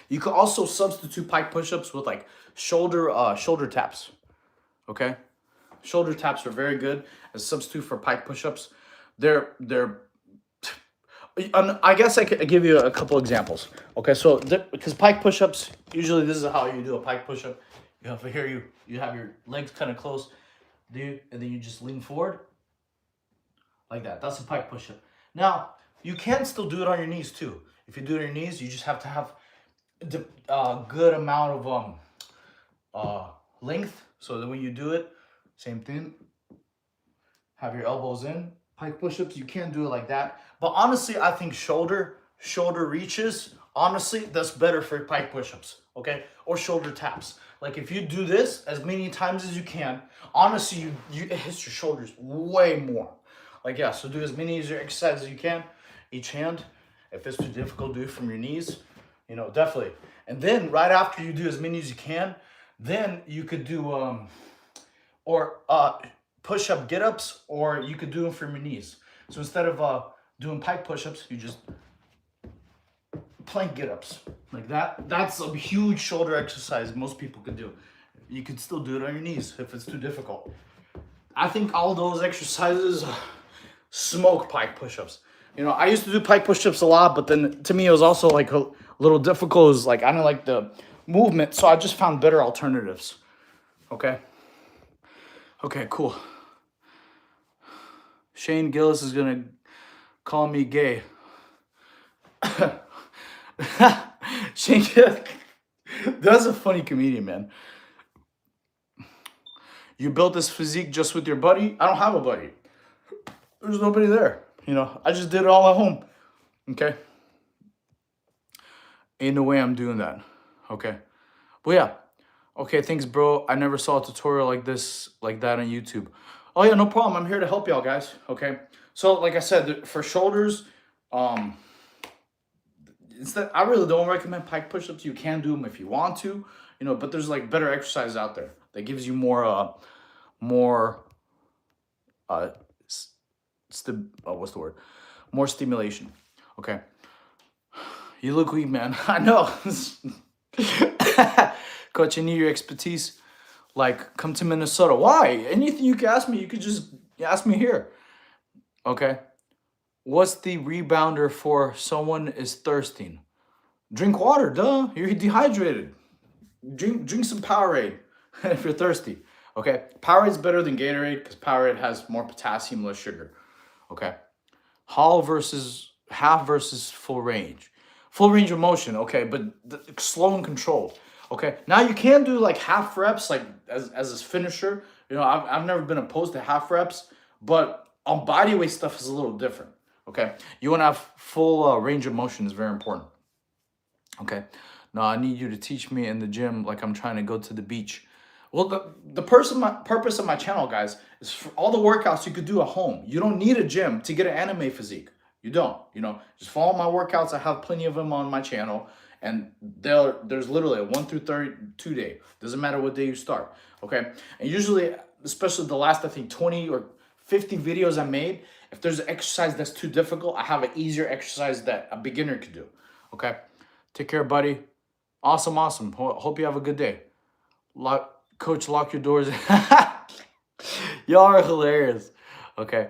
You could also substitute pike push-ups with like shoulder taps. Okay? Shoulder taps are very good as a substitute for pike push-ups. They're I guess I could give you a couple examples. Okay, so because pike push-ups, usually this is how you do a pike push-up. You have here you have your legs kind of close, and then you just lean forward like that. That's a pike push-up. Now you can still do it on your knees too. If you do it on your knees, you just have to have the good amount of length, so that when you do it, same thing. Have your elbows in. Pike push-ups, you can't do it like that. But honestly, I think shoulder reaches, honestly, that's better for pike push-ups, okay? Or shoulder taps. Like if you do this as many times as you can, honestly, it hits your shoulders way more. Like, yeah, so do as many exercises as you can, each hand. If it's too difficult, do it from your knees, definitely. And then right after you do as many as you can, then you could do, push-up get-ups, or you could do them from your knees. So instead of doing pike push-ups, you just plank get-ups like that. That's a huge shoulder exercise most people could do. You could still do it on your knees if it's too difficult. I think all those exercises smoke pike push-ups. I used to do pike push-ups a lot, but then to me it was also like a little difficult. It was like I didn't like the movement, so I just found better alternatives. Okay, cool. Shane Gillis is gonna call me gay. Shane Gillis, that's a funny comedian, man. You built this physique just with your buddy? I don't have a buddy. There's nobody there. I just did it all at home. Okay? Ain't no way I'm doing that. Okay? But yeah. Okay, thanks, bro. I never saw a tutorial like that on YouTube. Oh yeah, no problem. I'm here to help y'all, guys. Okay? So, like I said, for shoulders, I really don't recommend pike push-ups. You can do them if you want to, but there's like better exercises out there that gives you more more stimulation. Okay. You look weak, man. I know. Coach, I need your expertise. Like, come to Minnesota. Why? Anything you can ask me, you could just ask me here. Okay. What's the rebounder for someone is thirsting? Drink water, duh. You're dehydrated. Drink some Powerade if you're thirsty. Okay. Powerade's better than Gatorade because Powerade has more potassium, less sugar. Okay. Half versus full range. Full range of motion, okay, but slow and controlled. Okay, now you can do like half reps, like as a finisher. I've never been opposed to half reps, but on body weight stuff is a little different. Okay, you want to have full range of motion is very important. Okay, now I need you to teach me in the gym like I'm trying to go to the beach. Well, the purpose of my channel, guys, is for all the workouts you could do at home. You don't need a gym to get an anime physique. You don't. Just follow my workouts. I have plenty of them on my channel. And there's literally a 1 through 32 day. Doesn't matter what day you start. Okay. And usually, especially the last, I think, 20 or 50 videos I made, if there's an exercise that's too difficult, I have an easier exercise that a beginner could do. Okay. Take care, buddy. Awesome. Hope you have a good day. Coach, lock your doors. Y'all are hilarious. Okay.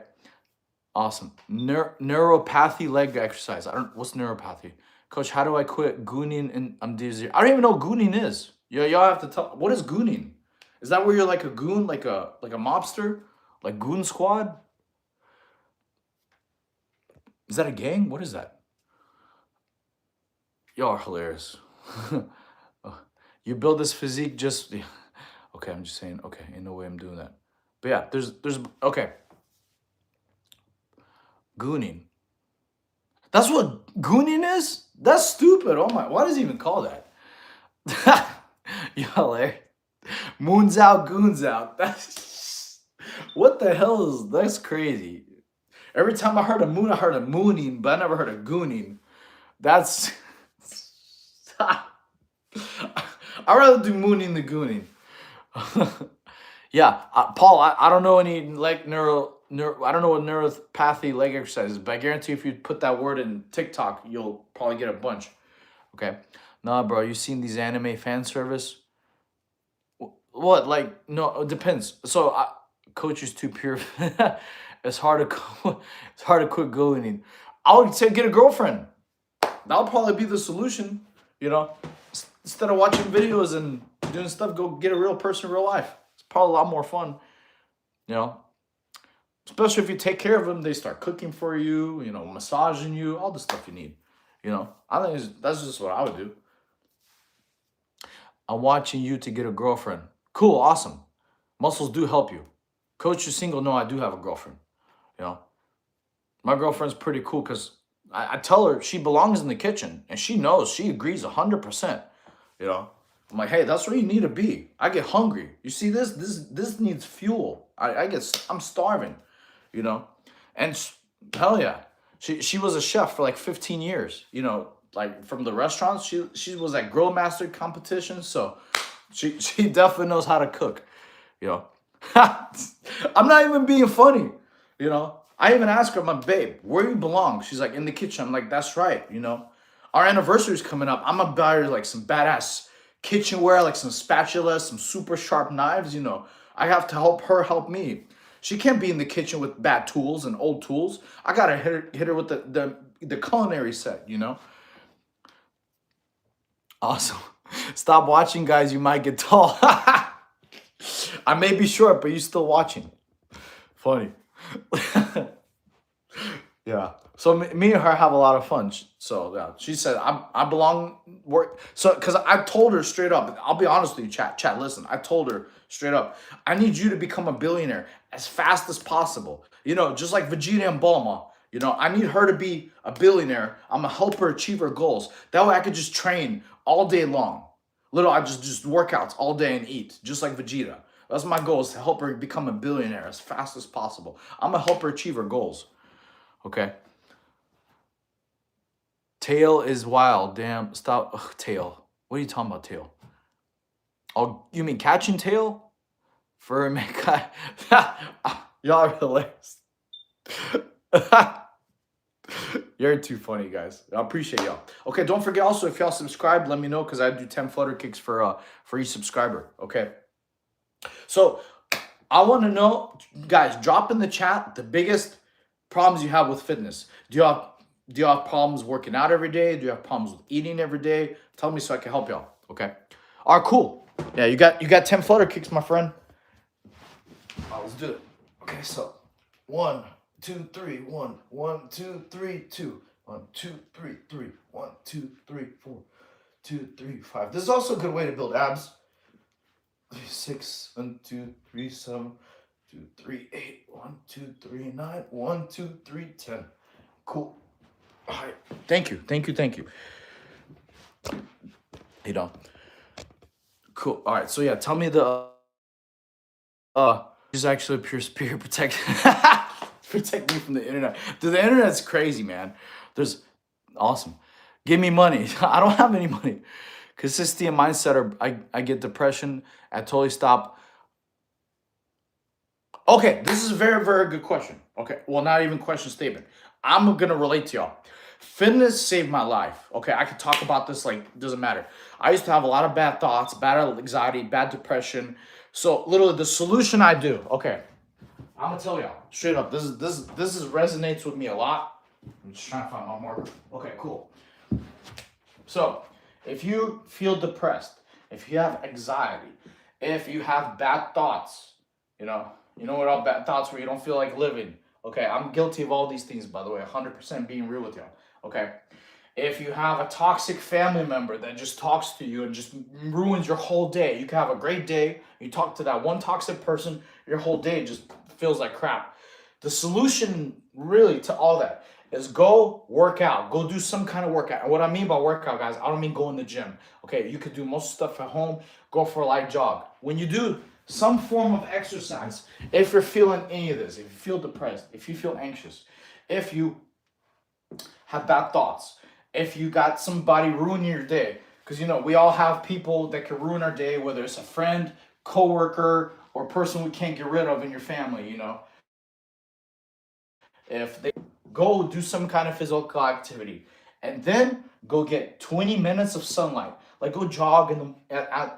Awesome. Neuropathy leg exercise. What's neuropathy? Coach, how do I quit gooning and I'm dizzy? I don't even know what gooning is. Y'all have to tell. What is gooning? Is that where you're like a goon, like a mobster? Like goon squad? Is that a gang? What is that? Y'all are hilarious. You build this physique just... Okay, I'm just saying, okay, ain't no way I'm doing that. But yeah, there's okay. Gooning. That's what gooning is? That's stupid. Oh my, why does he even call that? Y'all, Moons out, goons out. That's what the hell is that's crazy. Every time I heard a moon, I heard a mooning, but I never heard a gooning. That's I'd rather do mooning than gooning. Yeah, Paul, I don't know any like neuro, I don't know what neuropathy leg exercise is, but I guarantee if you put that word in TikTok, you'll probably get a bunch. Okay. Nah, bro, you seen these anime fan service? What? Like, no, it depends. So, coach is too pure. It's hard to it's hard to quit going. I would say get a girlfriend. That'll probably be the solution. You know, instead of watching videos and doing stuff, go get a real person in real life. It's probably a lot more fun. You know, especially if you take care of them, they start cooking for you. You know, massaging you, all the stuff you need. You know, I think that's just what I would do. I'm watching you to get a girlfriend. Cool, awesome. Muscles do help you. Coach, you single? No, I do have a girlfriend. You know, my girlfriend's pretty cool because I tell her she belongs in the kitchen and she knows, she agrees 100%. You know, I'm like, hey, that's where you need to be. I get hungry. You see this needs fuel. I'm starving, you know, and hell yeah. She was a chef for like 15 years, you know, like from the restaurants. She was at grill master competition, so she definitely knows how to cook, you know. I'm not even being funny, you know. I even asked her, my babe, where you belong? She's like, in the kitchen. I'm like, that's right, you know. Our anniversary's coming up. I'm gonna buy her like some badass kitchenware, like some spatulas, some super sharp knives, you know. I have to help her help me. She can't be in the kitchen with bad tools and old tools. I gotta hit her with the culinary set, you know. Awesome. Stop watching, guys. You might get tall. I may be short, but you still watching. Funny. Yeah. So me and her have a lot of fun. So yeah, she said I belong work. So because I told her straight up, I'll be honest with you, chat. Listen, I told her straight up, I need you to become a billionaire as fast as possible. You know, just like Vegeta and Bulma. You know, I need her to be a billionaire. I'm gonna help her achieve her goals. That way, I could just train all day long. I just workouts all day and eat, just like Vegeta. That's my goal, is to help her become a billionaire as fast as possible. I'm gonna help her achieve her goals. Okay. Tail is wild. Damn. Stop. Ugh, tail. What are you talking about, tail? Oh, you mean catching tail? For me, y'all are hilarious. You're too funny, guys. I appreciate y'all. Okay, don't forget also, if y'all subscribe, let me know, because I do 10 flutter kicks for each subscriber. Okay. So I want to know, guys, drop in the chat the biggest problems you have with fitness. Do you have problems working out every day? Do you have problems with eating every day? Tell me so I can help y'all. Okay. All right, cool. Yeah, you got 10 flutter kicks, my friend. Let's do it. Okay, so 1, 2, 3, 1, 1, 2, 3, 2, 1, 2, 3, 3, 1, 2, 3, 4, 2, 3, 5. This is also a good way to build abs. 6, 1, 2, 3, 7, 2, 3, 8, 1, 2, 3, 9, 1, 2, 3, 10. Cool. All right. Thank you. You know. Cool. All right. So yeah, tell me the is actually a pure spirit protect protect me from the internet. Dude, the internet's crazy, man. There's awesome. Give me money. I don't have any money. Consistency and mindset I get depression. I totally stop. Okay, this is a very, very good question. Okay, well, not even question, statement. I'm gonna relate to y'all. Fitness saved my life. Okay, I could talk about this like it doesn't matter. I used to have a lot of bad thoughts, bad anxiety, bad depression. So literally the solution I do. Okay, I'm gonna tell y'all straight up. This resonates with me a lot. I'm just trying to find my marker. Okay, cool. So if you feel depressed, if you have anxiety, if you have bad thoughts, you know what, all bad thoughts where you don't feel like living. Okay, I'm guilty of all these things, by the way, 100% being real with y'all. Okay, if you have a toxic family member that just talks to you and just ruins your whole day, you can have a great day. You talk to that one toxic person, your whole day just feels like crap. The solution really to all that is go work out. Go do some kind of workout. And what I mean by workout, guys, I don't mean go in the gym. Okay, you could do most stuff at home. Go for a light jog. When you do some form of exercise, if you're feeling any of this, if you feel depressed, if you feel anxious, if you have bad thoughts, if you got somebody ruining your day, because we all have people that can ruin our day, whether it's a friend, coworker, or person we can't get rid of in your family. If they go do some kind of physical activity and then go get 20 minutes of sunlight, like go jog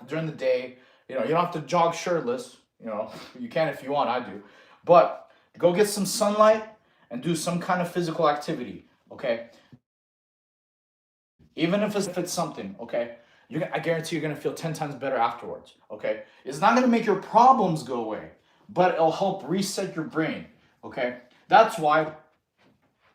during the day. You don't have to jog shirtless. You can if you want. I do, but go get some sunlight and do some kind of physical activity. Okay, even if it's something. Okay, I guarantee you're gonna feel 10 times better afterwards. Okay, it's not gonna make your problems go away, but it'll help reset your brain. Okay, that's why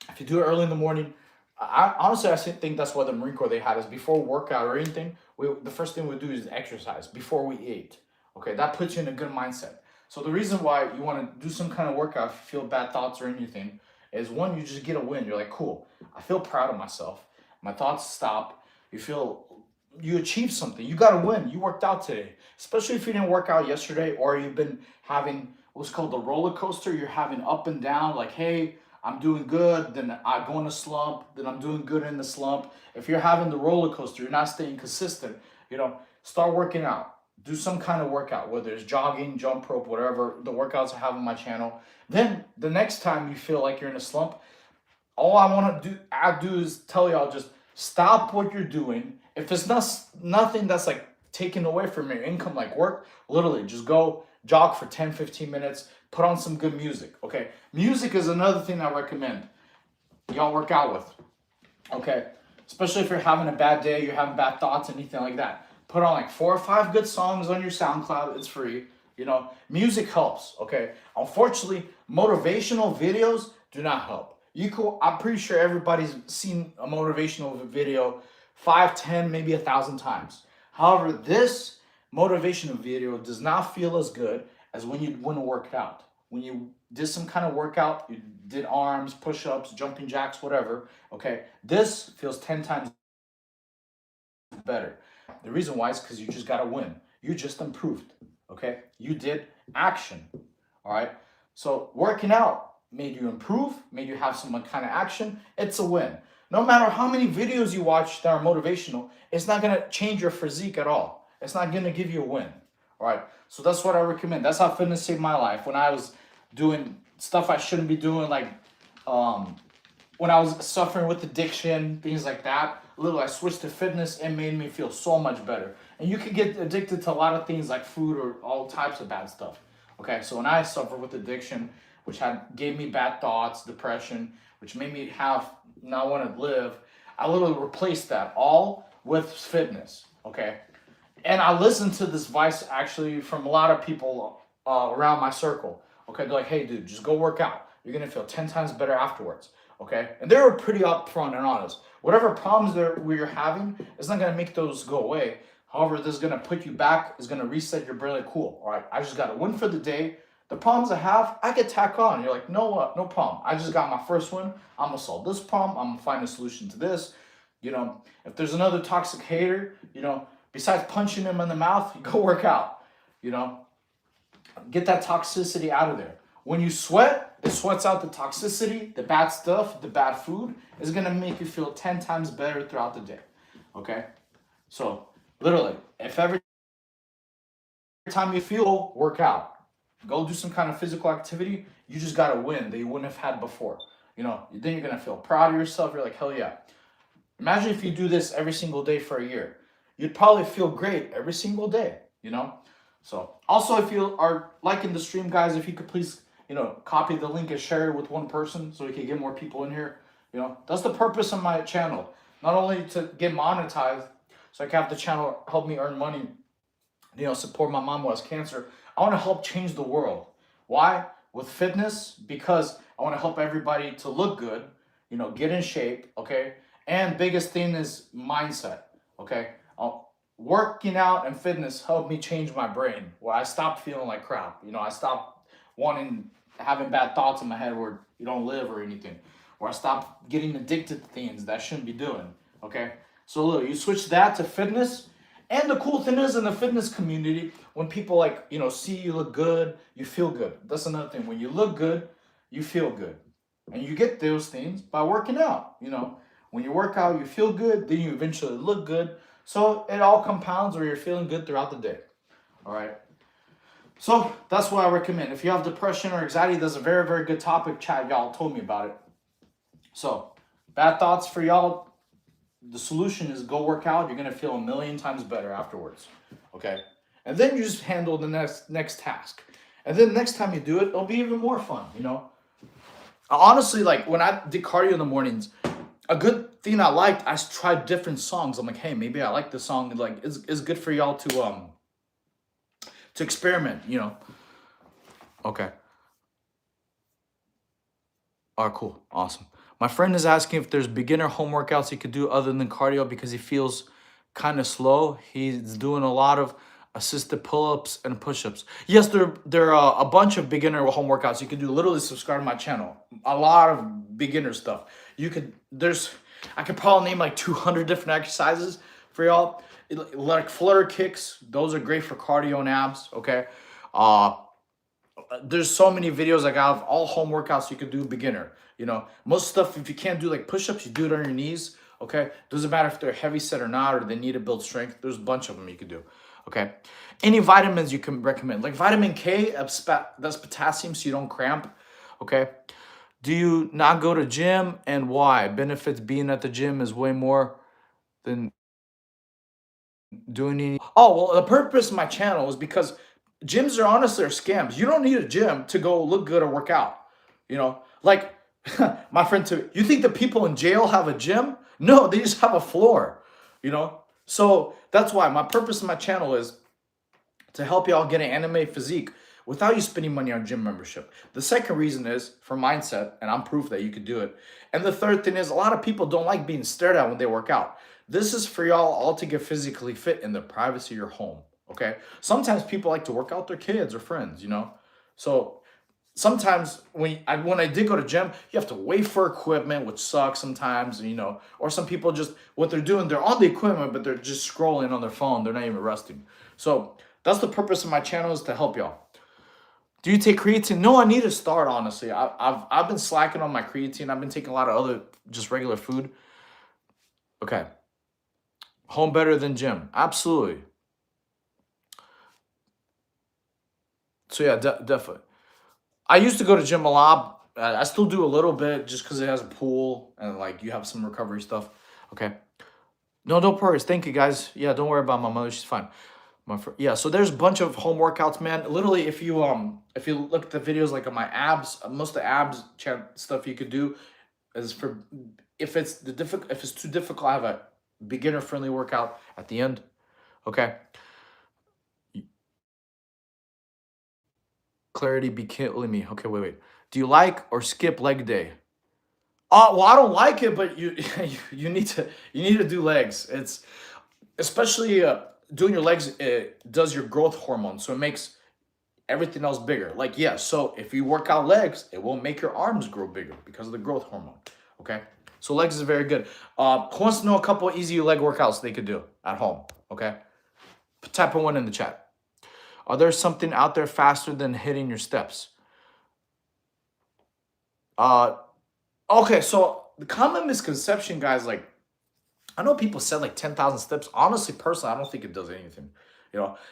if you do it early in the morning, I think that's why the Marine Corps they had us before workout or anything. The first thing we do is exercise before we eat. Okay, that puts you in a good mindset. So the reason why you want to do some kind of workout if you feel bad thoughts or anything is one, you just get a win. You're like, cool, I feel proud of myself. My thoughts stop. You achieved something. You got a win. You worked out today. Especially if you didn't work out yesterday or you've been having what's called the roller coaster. You're having up and down, like, hey, I'm doing good, then I go in a slump, then I'm doing good in the slump. If you're having the roller coaster, you're not staying consistent, start working out. Do some kind of workout, whether it's jogging, jump rope, whatever the workouts I have on my channel. Then the next time you feel like you're in a slump, all I do is tell y'all just stop what you're doing. If it's nothing that's like taken away from your income, like work, literally just go jog for 10, 15 minutes, put on some good music. Okay, music is another thing I recommend y'all work out with. Okay, especially if you're having a bad day, you're having bad thoughts, anything like that, put on like 4 or 5 good songs on your SoundCloud. It's free. Music helps. Okay, unfortunately motivational videos do not help. I'm pretty sure everybody's seen a motivational video 5, 10, maybe 1,000 times. However, this motivational video does not feel as good as when you want to work out. When you did some kind of workout, you did arms, push-ups, jumping jacks, whatever. Okay, this feels 10 times better. The reason why is because you just got to win. You just improved. Okay, you did action. All right, so working out made you improve, made you have some kind of action. It's a win. No matter how many videos you watch that are motivational, it's not going to change your physique at all. It's not going to give you a win. All right, so that's what I recommend. That's how fitness saved my life when I was doing stuff I shouldn't be doing, like when I was suffering with addiction, things like that. Literally, I switched to fitness and made me feel so much better. And you could get addicted to a lot of things like food or all types of bad stuff. Okay, so when I suffered with addiction, which gave me bad thoughts, depression, which made me not want to live, I literally replaced that all with fitness. Okay, and I listened to this advice actually from a lot of people around my circle. Okay, they're like, hey, dude, just go work out. You're gonna feel 10 times better afterwards. Okay, and they were pretty upfront and honest. Whatever problems you're having, it's not gonna make those go away. However, this is gonna put you back. It's gonna reset your brain. Like, cool. All right, I just got to win for the day. The problems I have, I could tack on. You're like, no problem. I just got my first one. I'm gonna solve this problem. I'm gonna find a solution to this. If there's another toxic hater, besides punching him in the mouth, you go work out. Get that toxicity out of there. When you sweat, it sweats out the toxicity, the bad stuff, the bad food. Is gonna make you feel 10 times better throughout the day. Okay? So literally, if every time you feel, work out. Go do some kind of physical activity. You just got to win that you wouldn't have had before. Then you're going to feel proud of yourself. You're like, hell yeah. Imagine if you do this every single day for a year. You'd probably feel great every single day, So also, if you are liking the stream, guys, if you could please, copy the link and share it with one person so we can get more people in here. That's the purpose of my channel. Not only to get monetized, so I can have the channel help me earn money, support my mom who has cancer. I want to help change the world. Why? With fitness, because I want to help everybody to look good, get in shape, okay? And biggest thing is mindset, okay? Working out and fitness helped me change my brain, where I stopped feeling like crap. I stopped having bad thoughts in my head where you don't live or anything. or I stop getting addicted to things that I shouldn't be doing. Okay, so look, you switch that to fitness. And the cool thing is, in the fitness community, when people like, see you look good, you feel good. That's another thing. When you look good, you feel good. And you get those things by working out. When you work out, you feel good, then you eventually look good. So it all compounds where you're feeling good throughout the day. All right. So that's what I recommend. If you have depression or anxiety, that's a very, very good topic. Chat, y'all told me about it. So, bad thoughts for y'all. The solution is go work out. You're gonna feel a million times better afterwards. Okay, and then you just handle the next task, and then next time you do it, it'll be even more fun. Honestly, like when I did cardio in the mornings, a good thing I liked, I tried different songs. I'm like, hey, maybe I like this song. Like, it's good for y'all to experiment. Okay. All right, cool. Awesome. My friend is asking if there's beginner home workouts he could do other than cardio because he feels kind of slow. He's doing a lot of assisted pull-ups and push-ups. Yes, there are a bunch of beginner home workouts you can do. Literally subscribe to my channel. A lot of beginner stuff. I could probably name like 200 different exercises for y'all. Like flutter kicks. Those are great for cardio and abs, okay? There's so many videos I got of all home workouts you could do beginner. Most stuff, if you can't do like push-ups, you do it on your knees. Okay, doesn't matter if they're heavy set or not, or they need to build strength. There's a bunch of them you could do. Okay, any vitamins you can recommend, like vitamin K, that's potassium, so you don't cramp. Okay, do you not go to gym, and why? Benefits being at the gym is way more than doing any. Oh well, the purpose of my channel is because gyms are honestly are scams. You don't need a gym to go look good or work out. Like my friend too. You think the people in jail have a gym? No, they just have a floor. So that's why my purpose of my channel is to help y'all get an anime physique without you spending money on gym membership. The second reason is for mindset, and I'm proof that you could do it. And the third thing is a lot of people don't like being stared at when they work out. This is for y'all all to get physically fit in the privacy of your home. Okay. Sometimes people like to work out with their kids or friends. So sometimes when I did go to gym, you have to wait for equipment, which sucks sometimes. Or some people just what they're doing, they're on the equipment, but they're just scrolling on their phone. They're not even resting. So that's the purpose of my channel, is to help y'all. Do you take creatine? No, I need to start, honestly. I've been slacking on my creatine. I've been taking a lot of other just regular food. Okay. Home better than gym. Absolutely. So yeah, definitely. I used to go to gym a lot. I still do a little bit just because it has a pool and like you have some recovery stuff. Okay. No, don't worry. Thank you guys. Yeah, don't worry about my mother. She's fine. Yeah, so there's a bunch of home workouts, man. Literally, if you look at the videos like on my abs, most of the abs stuff you could do is for if it's too difficult, I have a beginner friendly workout at the end. Okay. Clarity be killing me. Okay, wait. Do you like or skip leg day? Well, I don't like it, but you you need to do legs. It's especially doing your legs. It does your growth hormone, so it makes everything else bigger. Like, yeah, so if you work out legs, it will make your arms grow bigger because of the growth hormone. Okay, so legs is very good. Who wants to know a couple easy leg workouts they could do at home? Okay, type a one in the chat. Are there something out there faster than hitting your steps? Okay, so the common misconception, guys, like I know people said like 10,000 steps. Honestly, personally, I don't think it does anything.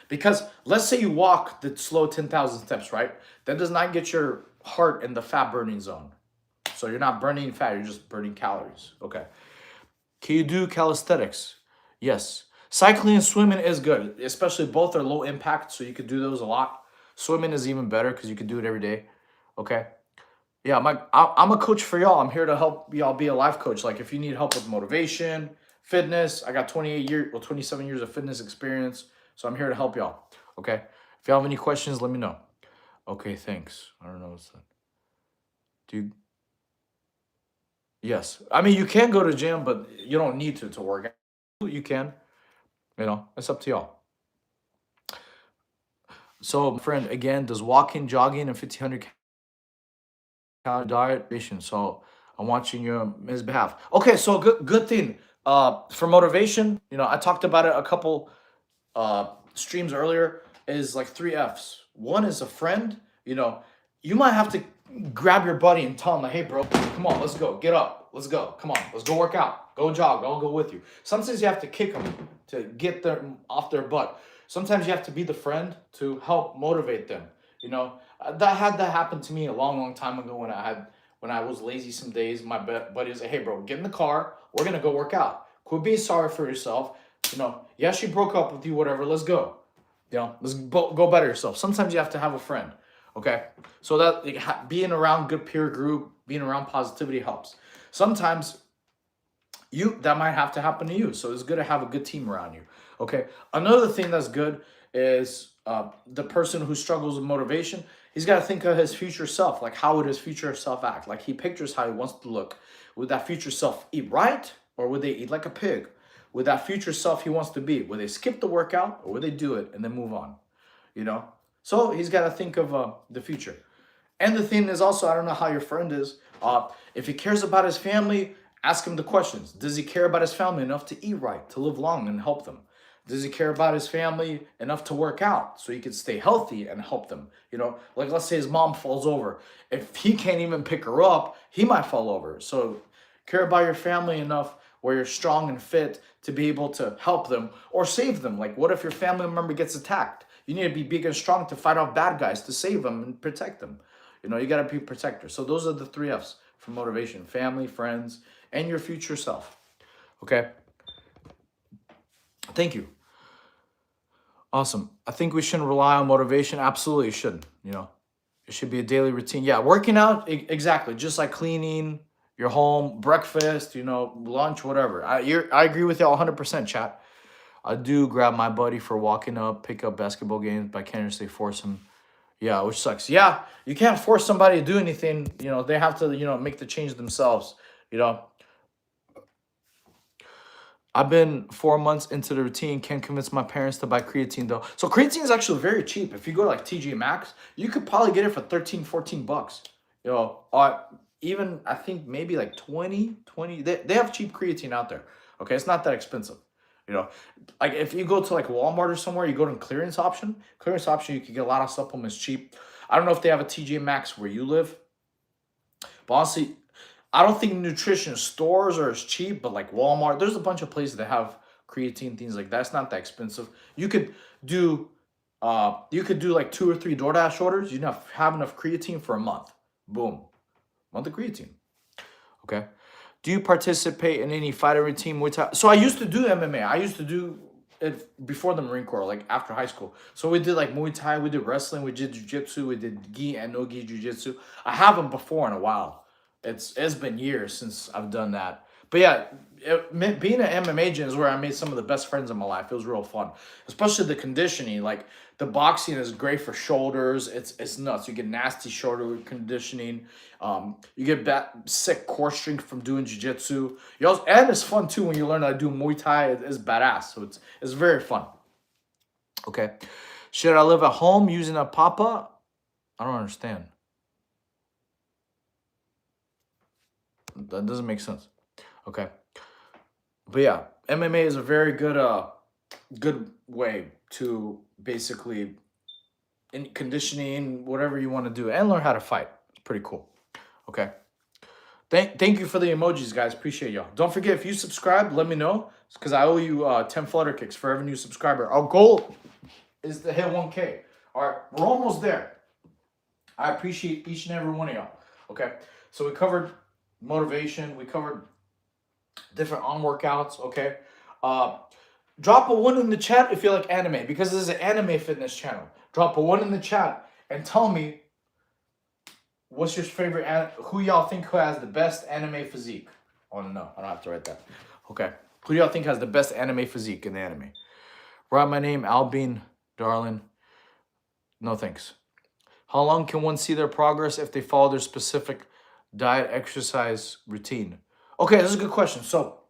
Because let's say you walk the slow 10,000 steps, right? That does not get your heart in the fat burning zone. So you're not burning fat, you're just burning calories. Okay. Can you do calisthenics? Yes. Cycling and swimming is good, especially both are low impact, so you could do those a lot. Swimming is even better because you could do it every day. Okay. Yeah, I'm a coach for y'all. I'm here to help y'all be a life coach. Like if you need help with motivation, fitness, I got 27 years of fitness experience. So I'm here to help y'all. Okay. If y'all have any questions, let me know. Okay, thanks. I don't know what's that. Dude. Yes. I mean, you can go to gym, but you don't need to work out. You can. It's up to y'all. So, friend, again, does walking, jogging, and 1,500 calorie diet. So, I'm watching you on his behalf. Okay, so good thing. For motivation, I talked about it a couple streams earlier, is like three F's. One is a friend. You might have to grab your buddy and tell him like, hey bro, come on, let's go. Get up. Let's go. Come on, let's go work out. Go jog. I'll go with you. Sometimes you have to kick them to get them off their butt. Sometimes you have to be the friend to help motivate them. That had that happen to me a long, long time ago when I was lazy some days. My buddy was like, hey bro, get in the car. We're gonna go work out. Quit being sorry for yourself. Yeah, she broke up with you, whatever. Let's go. Let's go better yourself. Sometimes you have to have a friend. Okay, so that like, being around good peer group, being around positivity helps. Sometimes that might have to happen to you. So it's good to have a good team around you. Okay. Another thing that's good is the person who struggles with motivation. He's got to think of his future self. Like, how would his future self act? Like, he pictures how he wants to look. Would that future self eat right, or would they eat like a pig? Would that future self he wants to be, would they skip the workout, or would they do it and then move on? So he's got to think of the future. And the thing is also, I don't know how your friend is. If he cares about his family, ask him the questions. Does he care about his family enough to eat right, to live long and help them? Does he care about his family enough to work out so he can stay healthy and help them? Like let's say his mom falls over. If he can't even pick her up, he might fall over. So care about your family enough where you're strong and fit to be able to help them or save them. Like, what if your family member gets attacked? You need to be big and strong to fight off bad guys, to save them and protect them. You got to be a protector. So those are the three F's for motivation: family, friends, and your future self. Okay. Thank you. Awesome. I think we shouldn't rely on motivation. Absolutely shouldn't. It should be a daily routine. Yeah, working out, exactly. Just like cleaning your home, breakfast, lunch, whatever. I agree with y'all 100%, chat. I do grab my buddy for walking up, pick up basketball games, but I can't necessarily force him. Yeah, which sucks. Yeah, you can't force somebody to do anything. They have to, make the change themselves. I've been 4 months into the routine. Can't convince my parents to buy creatine though. So creatine is actually very cheap. If you go to like TJ Maxx, you could probably get it for 13, 14 bucks. Even I think maybe like 20. They have cheap creatine out there. Okay, it's not that expensive. Like if you go to like Walmart or somewhere, you go to clearance option. Clearance option, you can get a lot of supplements cheap. I don't know if they have a TJ Maxx where you live, but honestly, I don't think nutrition stores are as cheap. But like Walmart, there's a bunch of places that have creatine, things like that. It's not that expensive. You could do like 2 or 3 DoorDash orders. You have enough creatine for a month. Boom, month of creatine. Okay. Do you participate in any fighting routine, Muay Thai? So I used to do MMA. I used to do it before the Marine Corps, like after high school. So we did like Muay Thai, we did wrestling, we did jiu-jitsu, we did gi and no gi jiu-jitsu. I haven't before in a while. It's been years since I've done that. But yeah, being an MMA gym is where I made some of the best friends in my life. It was real fun, especially the conditioning. Like the boxing is great for shoulders. It's nuts. You get nasty shoulder conditioning. You get sick core strength from doing jiu-jitsu. And it's fun too when you learn how to do Muay Thai. It's badass. So it's very fun. Okay. Should I live at home using a papa? I don't understand. That doesn't make sense. Okay. But yeah, MMA is a very good way to basically in conditioning, whatever you want to do, and learn how to fight. It's pretty cool. Okay. Thank you for the emojis, guys. Appreciate y'all. Don't forget, if you subscribe, let me know, because I owe you 10 flutter kicks for every new subscriber. Our goal is to hit 1K. All right, we're almost there. I appreciate each and every one of y'all. Okay, so we covered motivation. We covered different arm workouts. Okay, drop a 1 in the chat if you like anime, because this is an anime fitness channel. Drop a 1 in the chat and tell me what's your favorite, who y'all think who has the best anime physique. I want to know. I don't have to write that. Okay, who y'all think has the best anime physique in the anime? Write my name, Albin, darling. No thanks. How long can one see their progress if they follow their specific diet, exercise routine? Okay, this is a good question. So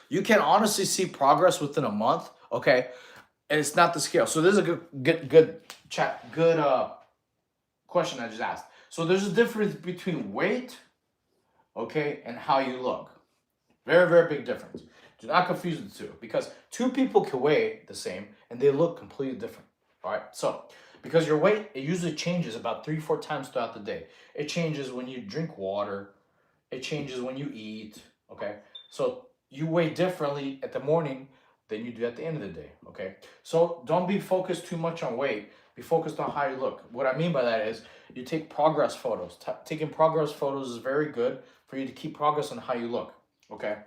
you can honestly see progress within a month. Okay, and it's not the scale. So this is a good question I just asked. So there's a difference between weight okay, and how you look. Very, very big difference. Do not confuse the two because two people can weigh the same and they look completely different. All right. So, because your weight, it usually changes about 3, 4 times throughout the day. It changes when you drink water, it changes when you eat. Okay. So, you weigh differently at the morning than you do at the end of the day. Okay. So, don't be focused too much on weight. Be focused on how you look. What I mean by that is you take progress photos. Taking progress photos is very good for you to keep progress on how you look. Okay,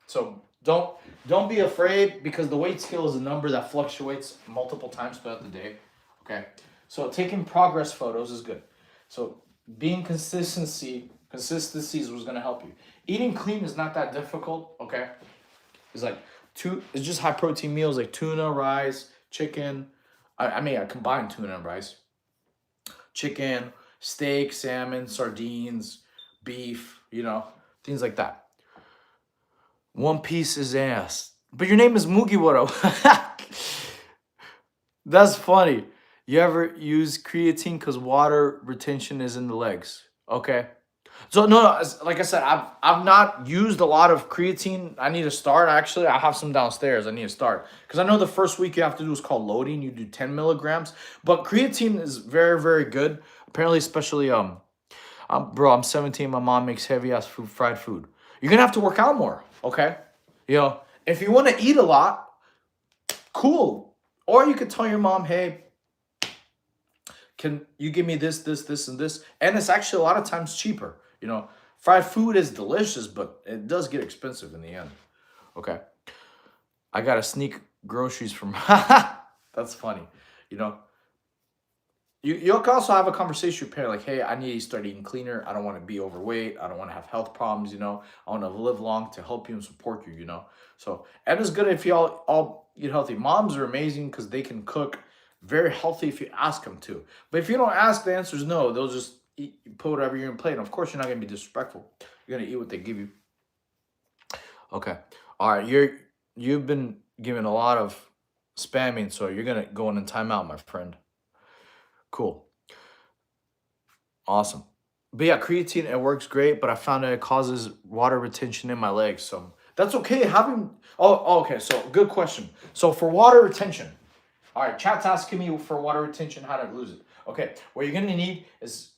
so don't be afraid because the weight scale is a number that fluctuates multiple times throughout the day. Okay, so taking progress photos is good. So being consistency is what's gonna help you. Eating clean is not that difficult. Okay, it's like it's just high protein meals like tuna, rice, chicken. I combine tuna and rice, chicken, steak, salmon, sardines, beef. Things like that. One Piece is ass. But your name is Mugiwara. That's funny. You ever use creatine because water retention is in the legs? Okay. So no, like I said, I've not used a lot of creatine. I need to start. Actually, I have some downstairs. I need to start because I know the first week you have to do is called loading. You do 10 mg, but creatine is very, very good. Apparently, especially bro, I'm 17. My mom makes heavy ass food, fried food. You're gonna have to work out more, okay? If you want to eat a lot, cool. Or you could tell your mom, hey, can you give me this, this, this, and this? And it's actually a lot of times cheaper. Fried food is delicious, but it does get expensive in the end. Okay. I gotta sneak groceries from. That's funny. You know, you can also have a conversation with your parent like, hey, I need to start eating cleaner. I don't want to be overweight. I don't want to have health problems. I want to live long to help you and support you. So, and it's good if you all eat healthy. Moms are amazing because they can cook very healthy if you ask them to. But if you don't ask, the answer is no. They'll just eat, put whatever you're in plate. And of course, you're not going to be disrespectful. You're going to eat what they give you. Okay. All right. You've been given a lot of spamming, so you're going to go in timeout, my friend. Cool. Awesome. But yeah, creatine, it works great, but I found that it causes water retention in my legs. So that's okay. Okay. So good question. So for water retention, all right, chat's asking me for water retention, how to lose it. Okay. What you're going to need is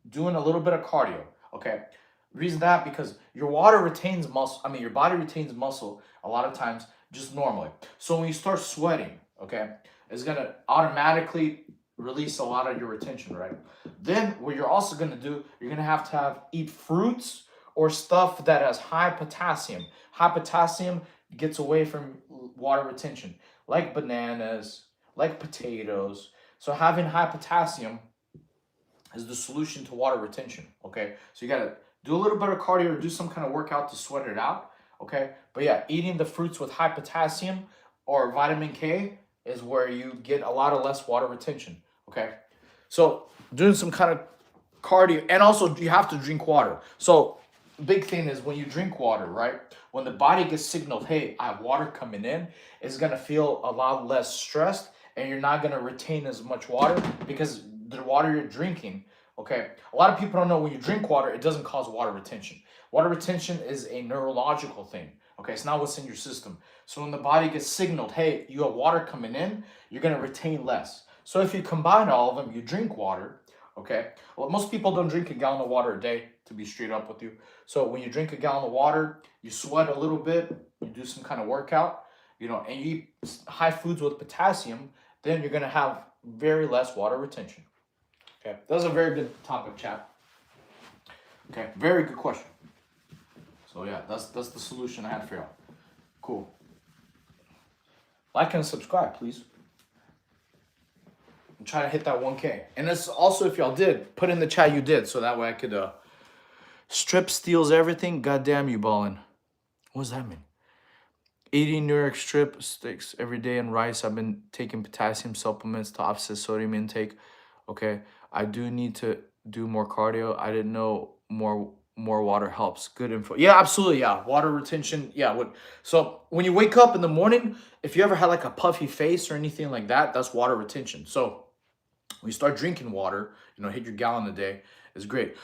doing a little bit of cardio. Okay. Reason that because your water retains muscle. Your body retains muscle a lot of times just normally. So when you start sweating, okay, it's going to automatically release a lot of your retention, right? Then what you're also going to do, you're going to have eat fruits or stuff that has high potassium. High potassium gets away from water retention, like bananas, like potatoes. So having high potassium is the solution to water retention, okay? So you got to do a little bit of cardio or do some kind of workout to sweat it out, okay? But yeah, eating the fruits with high potassium or vitamin K is where you get a lot of less water retention, okay? So doing some kind of cardio, and also you have to drink water. So big thing is when you drink water, right? When the body gets signaled, hey, I have water coming in, it's gonna feel a lot less stressed and you're not gonna retain as much water because the water you're drinking, okay? A lot of people don't know when you drink water, it doesn't cause water retention. Water retention is a neurological thing. Okay, it's not what's in your system. So when the body gets signaled, hey, you have water coming in, you're going to retain less. So if you combine all of them, you drink water, okay? Well, most people don't drink a gallon of water a day, to be straight up with you. So when you drink a gallon of water, you sweat a little bit, you do some kind of workout, and you eat high foods with potassium, then you're going to have very less water retention. Okay, that was a very good topic, chat. Okay, very good question. So yeah, that's the solution I had for y'all. Cool. Like and subscribe, please. I'm trying to hit that 1K. And that's also, if y'all did, put in the chat you did, so that way I could strip steals everything. Goddamn you, ballin'. What does that mean? Eating New York strip steaks every day and rice. I've been taking potassium supplements to offset sodium intake. Okay, I do need to do more cardio. I didn't know more water helps. Good info. Yeah, absolutely. Yeah, water retention. Yeah. So when you wake up in the morning, if you ever had like a puffy face or anything like that, that's water retention. So when you start drinking water, hit your gallon a day, is great.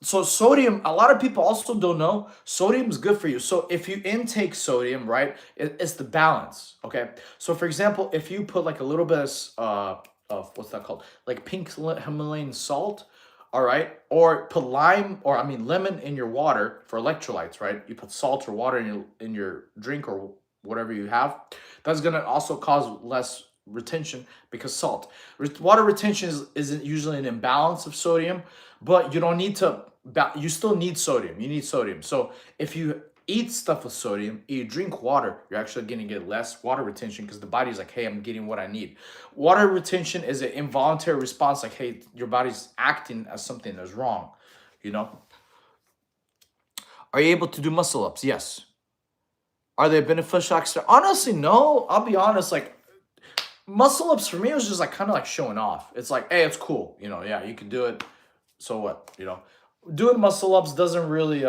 So sodium, a lot of people also don't know sodium is good for you. So if you intake sodium, right, it's the balance. Okay. So for example, if you put like a little bit of what's that called, like pink Himalayan salt, all right, or put lime or I mean lemon in your water for electrolytes, right? You put salt or water in your drink or whatever you have. That's gonna also cause less retention because salt. Water retention isn't usually an imbalance of sodium, but you don't need to. You still need sodium. You need sodium. So if you eat stuff with sodium, you drink water, you're actually going to get less water retention because the body's like, hey, I'm getting what I need. Water retention is an involuntary response, like, hey, your body's acting as something that's wrong. You know. Are you able to do muscle ups? Yes. Are they beneficial extra? Honestly, no. I'll be honest. Like muscle ups for me was just like kind of like showing off. It's like, hey, it's cool. You know, yeah, you can do it. So what? You know, doing muscle ups doesn't really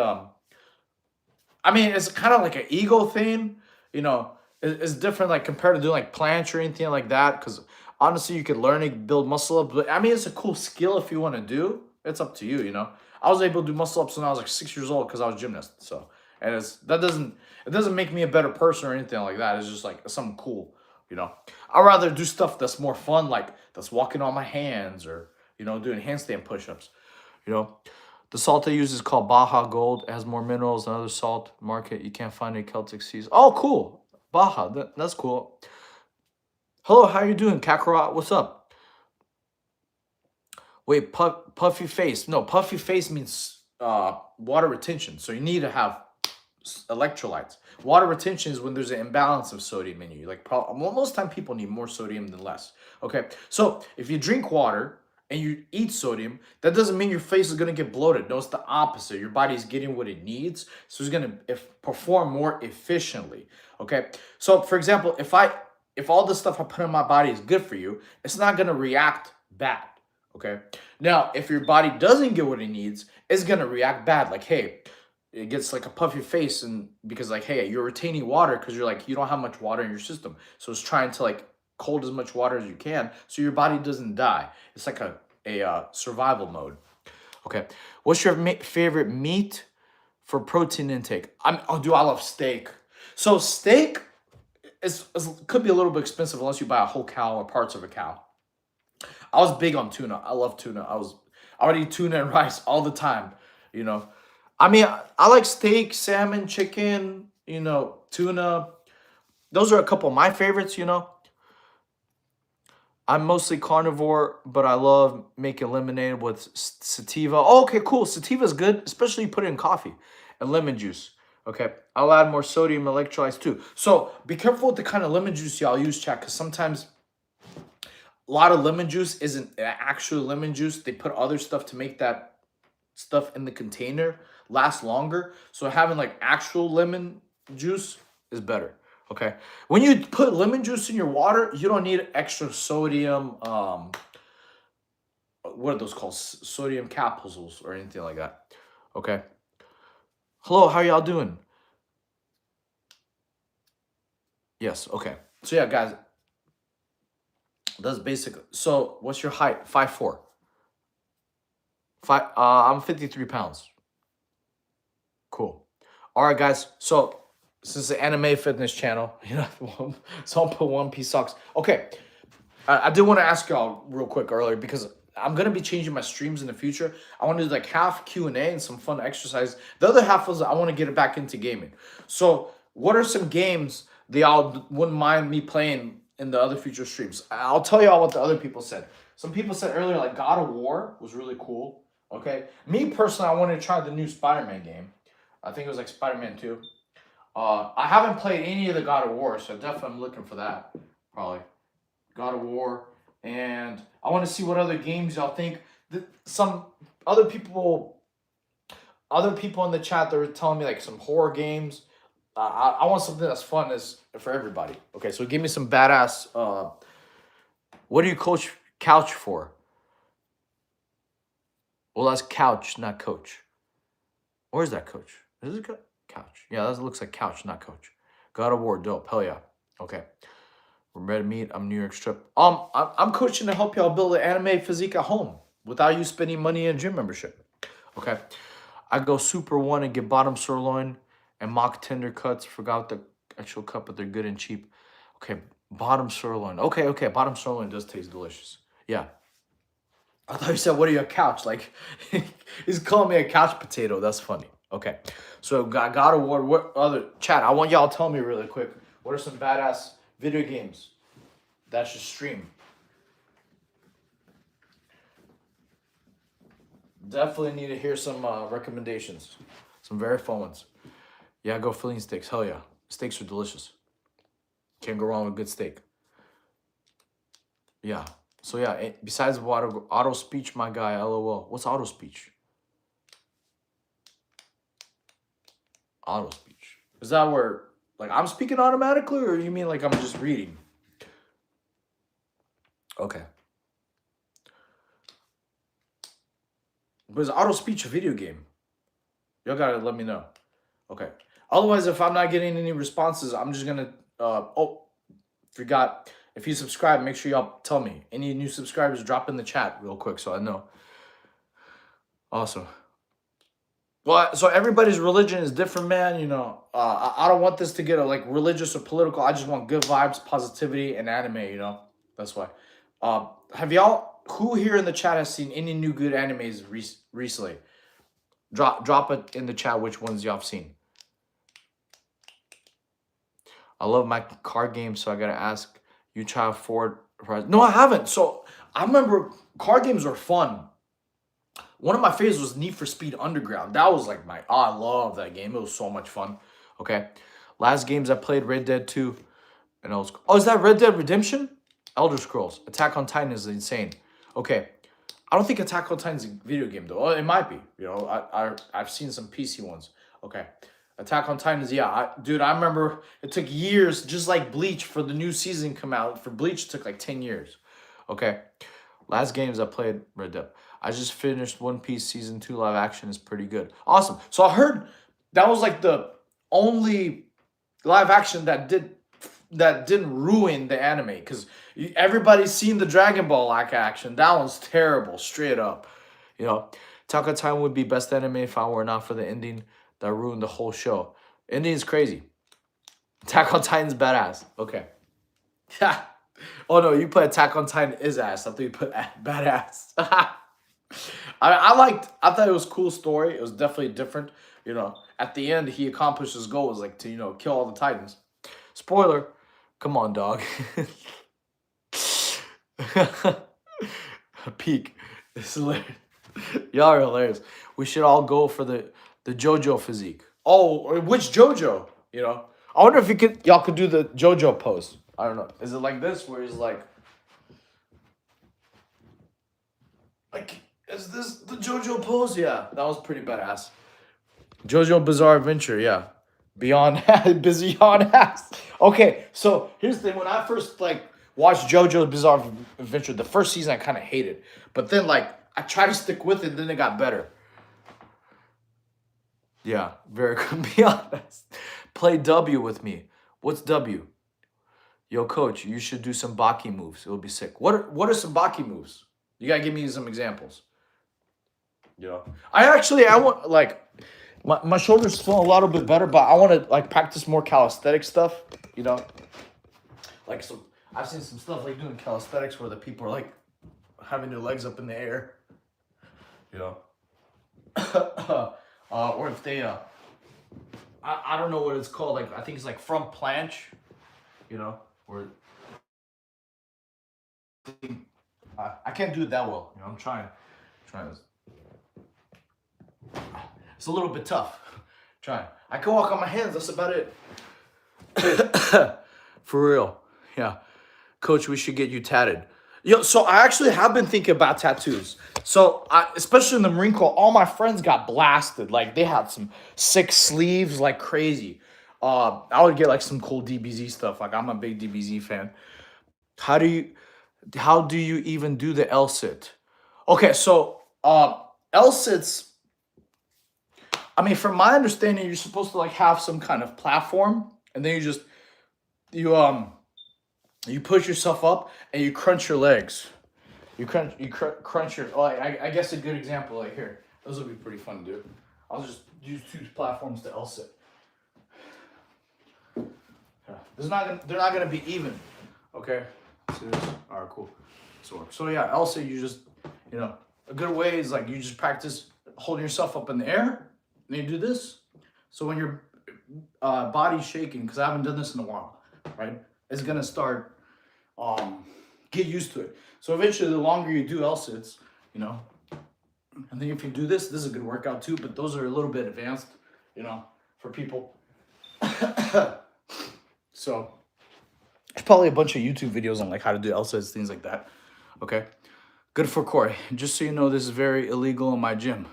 I mean, it's kind of like an ego thing, you know. It's different, like compared to doing like planche or anything like that. Because honestly, you could learn to build muscle up. But I mean, it's a cool skill if you want to do. It's up to you, you know. I was able to do muscle ups when I was like 6 years old because I was a gymnast. So, and it doesn't make me a better person or anything like that. It's just like something cool, you know. I'd rather do stuff that's more fun, like that's walking on my hands or you know doing handstand push-ups, you know. The salt they use is called Baja Gold. It has more minerals than other salt market. You can't find in Celtic seas. Oh, cool. Baja. That's cool. Hello, how you doing, Kakarot? What's up? Wait, puffy face. No, puffy face means water retention. So you need to have electrolytes. Water retention is when there's an imbalance of sodium in you. Like most time people need more sodium than less. Okay, so if you drink water and you eat sodium, that doesn't mean your face is going to get bloated. No, it's the opposite. Your body's getting what it needs, so it's going to perform more efficiently. Okay, so for example, if all the stuff I put in my body is good for you, it's not going to react bad. Okay, now if your body doesn't get what it needs, it's going to react bad. Like, hey, it gets like a puffy face and because like hey you're retaining water because you're like you don't have much water in your system, so it's trying to like hold as much water as you can so your body doesn't die. It's like a survival mode. Okay, what's your favorite meat for protein intake? I love steak. So steak could be a little bit expensive unless you buy a whole cow or parts of a cow. I was big on tuna. I love tuna. I would eat tuna and rice all the time, you know. I mean, I like steak, salmon, chicken, you know, tuna. Those are a couple of my favorites, you know. I'm mostly carnivore, but I love making lemonade with sativa. Oh, okay, cool. Sativa is good, especially you put it in coffee and lemon juice. Okay, I'll add more sodium electrolytes too. So be careful with the kind of lemon juice y'all use, chat, because sometimes a lot of lemon juice isn't actual lemon juice. They put other stuff to make that stuff in the container last longer. So having like actual lemon juice is better. Okay. When you put lemon juice in your water, you don't need extra sodium. What are those called? Sodium capsules or anything like that. Okay. Hello, how y'all doing? Yes. Okay. So yeah, guys, that's basic. So what's your height? 5'4". I'm 53 pounds. Cool. All right, guys. So since the anime fitness channel, you know, so I'll put One Piece socks. Okay. I did want to ask y'all real quick earlier because I'm gonna be changing my streams in the future. I want to do like half Q&A and some fun exercise. The other half was I want to get it back into gaming. So what are some games that y'all wouldn't mind me playing in the other future streams? I'll tell y'all what the other people said. Some people said earlier like God of War was really cool. Okay. Me personally, I wanted to try the new Spider-Man game. I think it was like Spider-Man 2. I haven't played any of the God of War, so definitely I'm looking for that. Probably God of War, and I want to see what other games y'all think. Some other people in the chat, they were telling me like some horror games. I want something that's fun as for everybody. Okay, so give me some badass. What do you couch for? Well, that's couch, not coach. Where's that coach? Is it couch? Yeah, that looks like couch, not coach. God of War, dope. Hell yeah. Okay. We're ready to meet. I'm New York Strip. I'm coaching to help y'all build an anime physique at home. without you spending money in a gym membership. Okay. I go Super One and get bottom sirloin and mock tender cuts. Forgot the actual cut, but they're good and cheap. Okay, bottom sirloin. Okay. Bottom sirloin does taste delicious. Yeah. I thought you said, what are you, a couch? Like, he's calling me a couch potato. That's funny. Okay. So, God Award. What other, chat, I want y'all to tell me really quick. What are some badass video games that should stream? Definitely need to hear some recommendations. Some very fun ones. Yeah, go fillet steaks. Hell yeah. Steaks are delicious. Can't go wrong with good steak. Yeah. So yeah, besides auto speech, my guy, LOL. What's auto speech? Auto speech. Is that where, like, I'm speaking automatically, or you mean like I'm just reading? Okay. But is auto speech a video game? Y'all gotta let me know. Okay. Otherwise, if I'm not getting any responses, I'm just gonna forgot. If you subscribe, make sure y'all tell me. Any new subscribers, drop in the chat real quick so I know. Awesome. Well, so everybody's religion is different, man. You know, I don't want this to get like religious or political. I just want good vibes, positivity, and anime. You know, that's why. Have y'all? Who here in the chat has seen any new good animes recently? Drop it in the chat. Which ones y'all have seen? I love my card games, so I gotta ask you. Try Ford. No, I haven't. So I remember card games were fun. One of my favorites was Need for Speed Underground. That was like I love that game. It was so much fun. Okay. Last games I played, Red Dead 2. And I was, is that Red Dead Redemption? Elder Scrolls. Attack on Titan is insane. Okay. I don't think Attack on Titan's a video game though. It might be. You know, I've seen some PC ones. Okay. Attack on Titan is, yeah. Dude, I remember it took years, just like Bleach, for the new season come out. For Bleach, it took like 10 years. Okay. Last games I played, Red Dead. I just finished One Piece Season 2 live action. Is pretty good. Awesome. So I heard that was like the only live action that didn't ruin the anime, because everybody's seen the Dragon Ball live action. That one's terrible, straight up. You know, Attack on Titan would be best anime if I were not for the ending that ruined the whole show. Ending's crazy. Attack on Titan's badass. Okay. Yeah. Oh no, you put Attack on Titan is ass. I thought you put badass. I thought it was a cool story. It was definitely different. You know, at the end, he accomplished his goal, was like to, you know, kill all the Titans. Spoiler. Come on, dog. Peak. It's hilarious. Y'all are hilarious. We should all go for the JoJo physique. Oh, which JoJo? You know, I wonder if y'all could do the JoJo pose. I don't know. Is it like this, where he's like, is this the JoJo pose? Yeah, that was pretty badass. JoJo Bizarre Adventure, yeah. Beyond ass. Okay, so here's the thing. When I first watched JoJo Bizarre Adventure, the first season I kind of hated, but then I tried to stick with it, then it got better. Yeah, very good. Be honest. Play W with me. What's W? Yo, coach, you should do some Baki moves. It'll be sick. What are some Baki moves? You gotta give me some examples. You know, I want my shoulders feel a little bit better, but I want to practice more calisthenics stuff. You know, I've seen some stuff doing calisthenics where the people are having their legs up in the air. You know, or if they I don't know what it's called. I think it's front planche. You know, or I can't do it that well. You know, I'm trying this. It's a little bit tough. Trying. I can walk on my hands. That's about it. For real. Yeah. Coach, we should get you tatted. Yo, so I actually have been thinking about tattoos. So, especially in the Marine Corps, all my friends got blasted. They had some sick sleeves like crazy. I would get some cool DBZ stuff. I'm a big DBZ fan. How do you even do the L-sit? Okay, so L-sits, I mean, from my understanding, you're supposed to have some kind of platform, and then you push yourself up and you crunch your legs. crunch your. Oh, I guess a good example like here. Those would be pretty fun to do. I'll just use two platforms to L sit. Yeah. They're not gonna be even. Okay. See this? All right, cool. So yeah, L sit. You just a good way is like you just practice holding yourself up in the air. And you do this. So when your body's shaking, because I haven't done this in a while, right? It's gonna start get used to it. So eventually, the longer you do L sits, and then if you do this is a good workout too. But those are a little bit advanced, for people. So there's probably a bunch of YouTube videos on like how to do L sits, things like that. Okay, good for Corey. Just so you know, this is very illegal in my gym.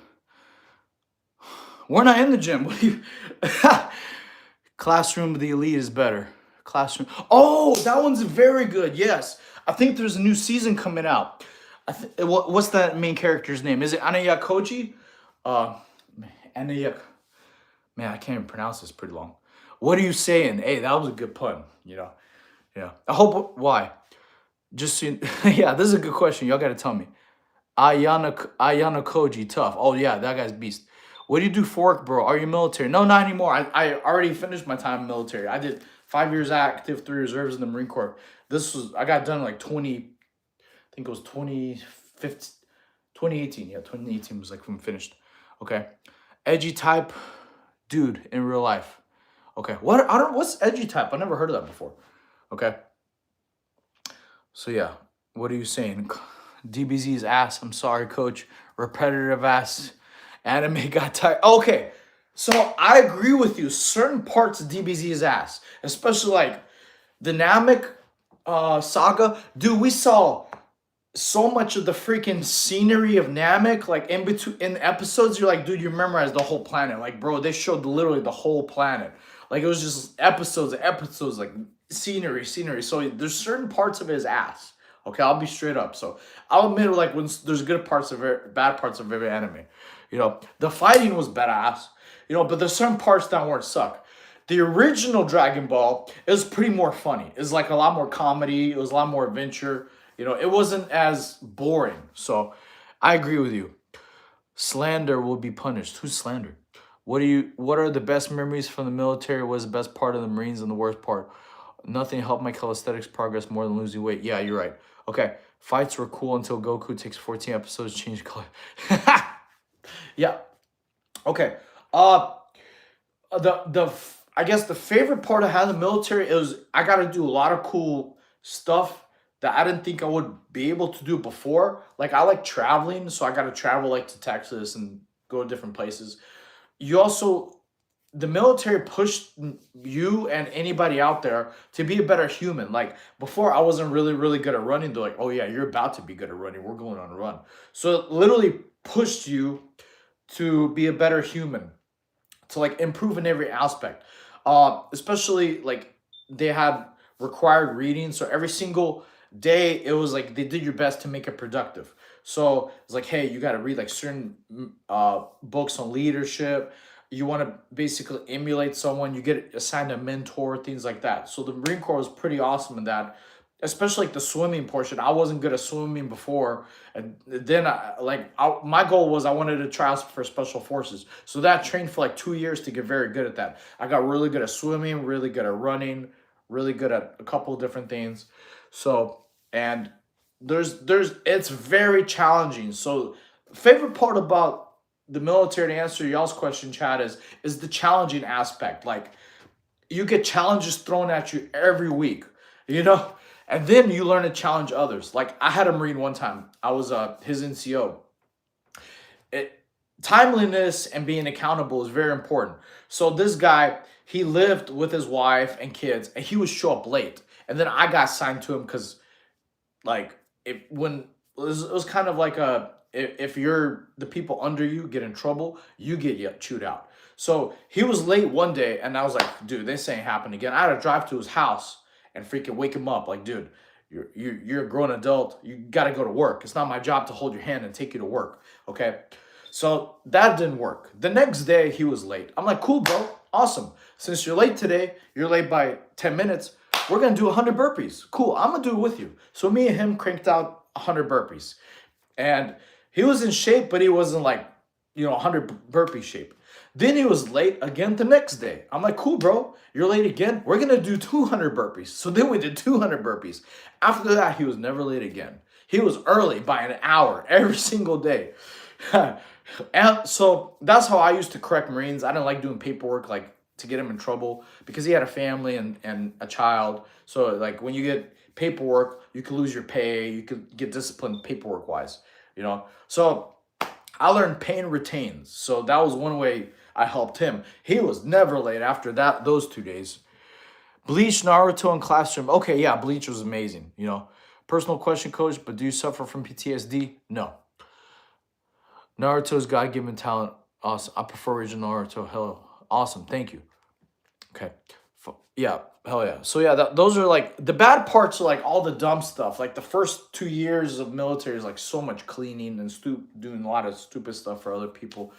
We're not in the gym. What do you? Classroom of the Elite is better. Classroom. Oh, that one's very good. Yes, I think there's a new season coming out. What's that main character's name? Is it Anaya Koji? Anaya. Man, I can't even pronounce this. Pretty long. What are you saying? Hey, that was a good pun. Yeah. I hope. Why? Just so yeah, this is a good question. Y'all got to tell me. Ayana Koji, tough. Oh yeah, that guy's beast. What do you do for work, bro? Are you military? No, not anymore. I already finished my time in military. I did 5 years active, 3 reserves in the Marine Corps. I got done like 20, I think it was 2018. Yeah, 2018 was like when finished. Okay. Edgy type dude in real life. Okay. What's edgy type? I never heard of that before. Okay. So yeah, what are you saying? DBZ's ass. I'm sorry, coach. Repetitive ass. Anime got tired. Okay, so I agree with you. Certain parts of DBZ's ass, especially like the Namek saga. Dude, we saw so much of the freaking scenery of Namek, like in the episodes. You're like, dude, you memorize the whole planet. Like, bro, they showed literally the whole planet. Like, it was just episodes, like scenery. So there's certain parts of his ass. Okay, I'll be straight up. So I'll admit, like, when there's good parts of it, bad parts of every anime. The fighting was badass. But there's certain parts that weren't suck. The original Dragon Ball is pretty more funny. It's like a lot more comedy. It was a lot more adventure. It wasn't as boring. So I agree with you. Slander will be punished. Who's slander? What are the best memories from the military? What was the best part of the Marines and the worst part? Nothing helped my calisthenics progress more than losing weight. Yeah, you're right. Okay. Fights were cool until Goku takes 14 episodes to change color. Yeah. Okay. I guess the favorite part I had in the military is I got to do a lot of cool stuff that I didn't think I would be able to do before. Like, I like traveling, so I got to travel like to Texas and go to different places. The military pushed you and anybody out there to be a better human. Like, before, I wasn't really, really good at running. They're like, oh yeah, you're about to be good at running. We're going on a run. So it literally pushed you to be a better human, to like improve in every aspect. Especially like they had required reading. So every single day it was like they did your best to make it productive. So it's like, hey, you got to read like certain books on leadership. You want to basically emulate someone, you get assigned a mentor, things like that. So the Marine Corps was pretty awesome in that, especially like the swimming portion. I wasn't good at swimming before, and then my goal was I wanted to try out for special forces. So that trained for like 2 years to get very good at that. I got really good at swimming, really good at running, really good at a couple of different things. So, and it's very challenging. So favorite part about the military, to answer y'all's question, Chad, is the challenging aspect. Like, you get challenges thrown at you every week, and then you learn to challenge others. Like, I had a Marine one time. I was his NCO. Timeliness and being accountable is very important. So this guy, he lived with his wife and kids, and he would show up late. And then I got assigned to him because, like, it was kind of like if you're the people under you get in trouble, you get chewed out. So he was late one day, and I was like, dude, this ain't happening again. I had to drive to his house and freaking wake him up. Like, dude, you're a grown adult. You got to go to work. It's not my job to hold your hand and take you to work. Okay. So that didn't work. The next day he was late. I'm like, cool, bro. Awesome. Since you're late today, you're late by 10 minutes. We're going to do 100 burpees. Cool. I'm going to do it with you. So me and him cranked out 100 burpees. And he was in shape, but he wasn't like, 100 burpee shape. Then he was late again the next day. I'm like, cool, bro. You're late again. We're going to do 200 burpees. So then we did 200 burpees. After that, he was never late again. He was early by an hour every single day. And so that's how I used to correct Marines. I didn't like doing paperwork like to get him in trouble because he had a family and a child. So like when you get paperwork, you could lose your pay. You could get disciplined paperwork wise, So I learned pain retains. So that was one way I helped him. He was never late after those 2 days. Bleach, Naruto, and Classroom. Okay, yeah, Bleach was amazing. Personal question, coach, but do you suffer from PTSD? No. Naruto's God-given talent. Awesome. I prefer original Naruto. Hello. Awesome. Thank you. Okay. Yeah. Hell yeah. So yeah, those are like the bad parts are like all the dumb stuff. Like the first 2 years of military is like so much cleaning and doing a lot of stupid stuff for other people.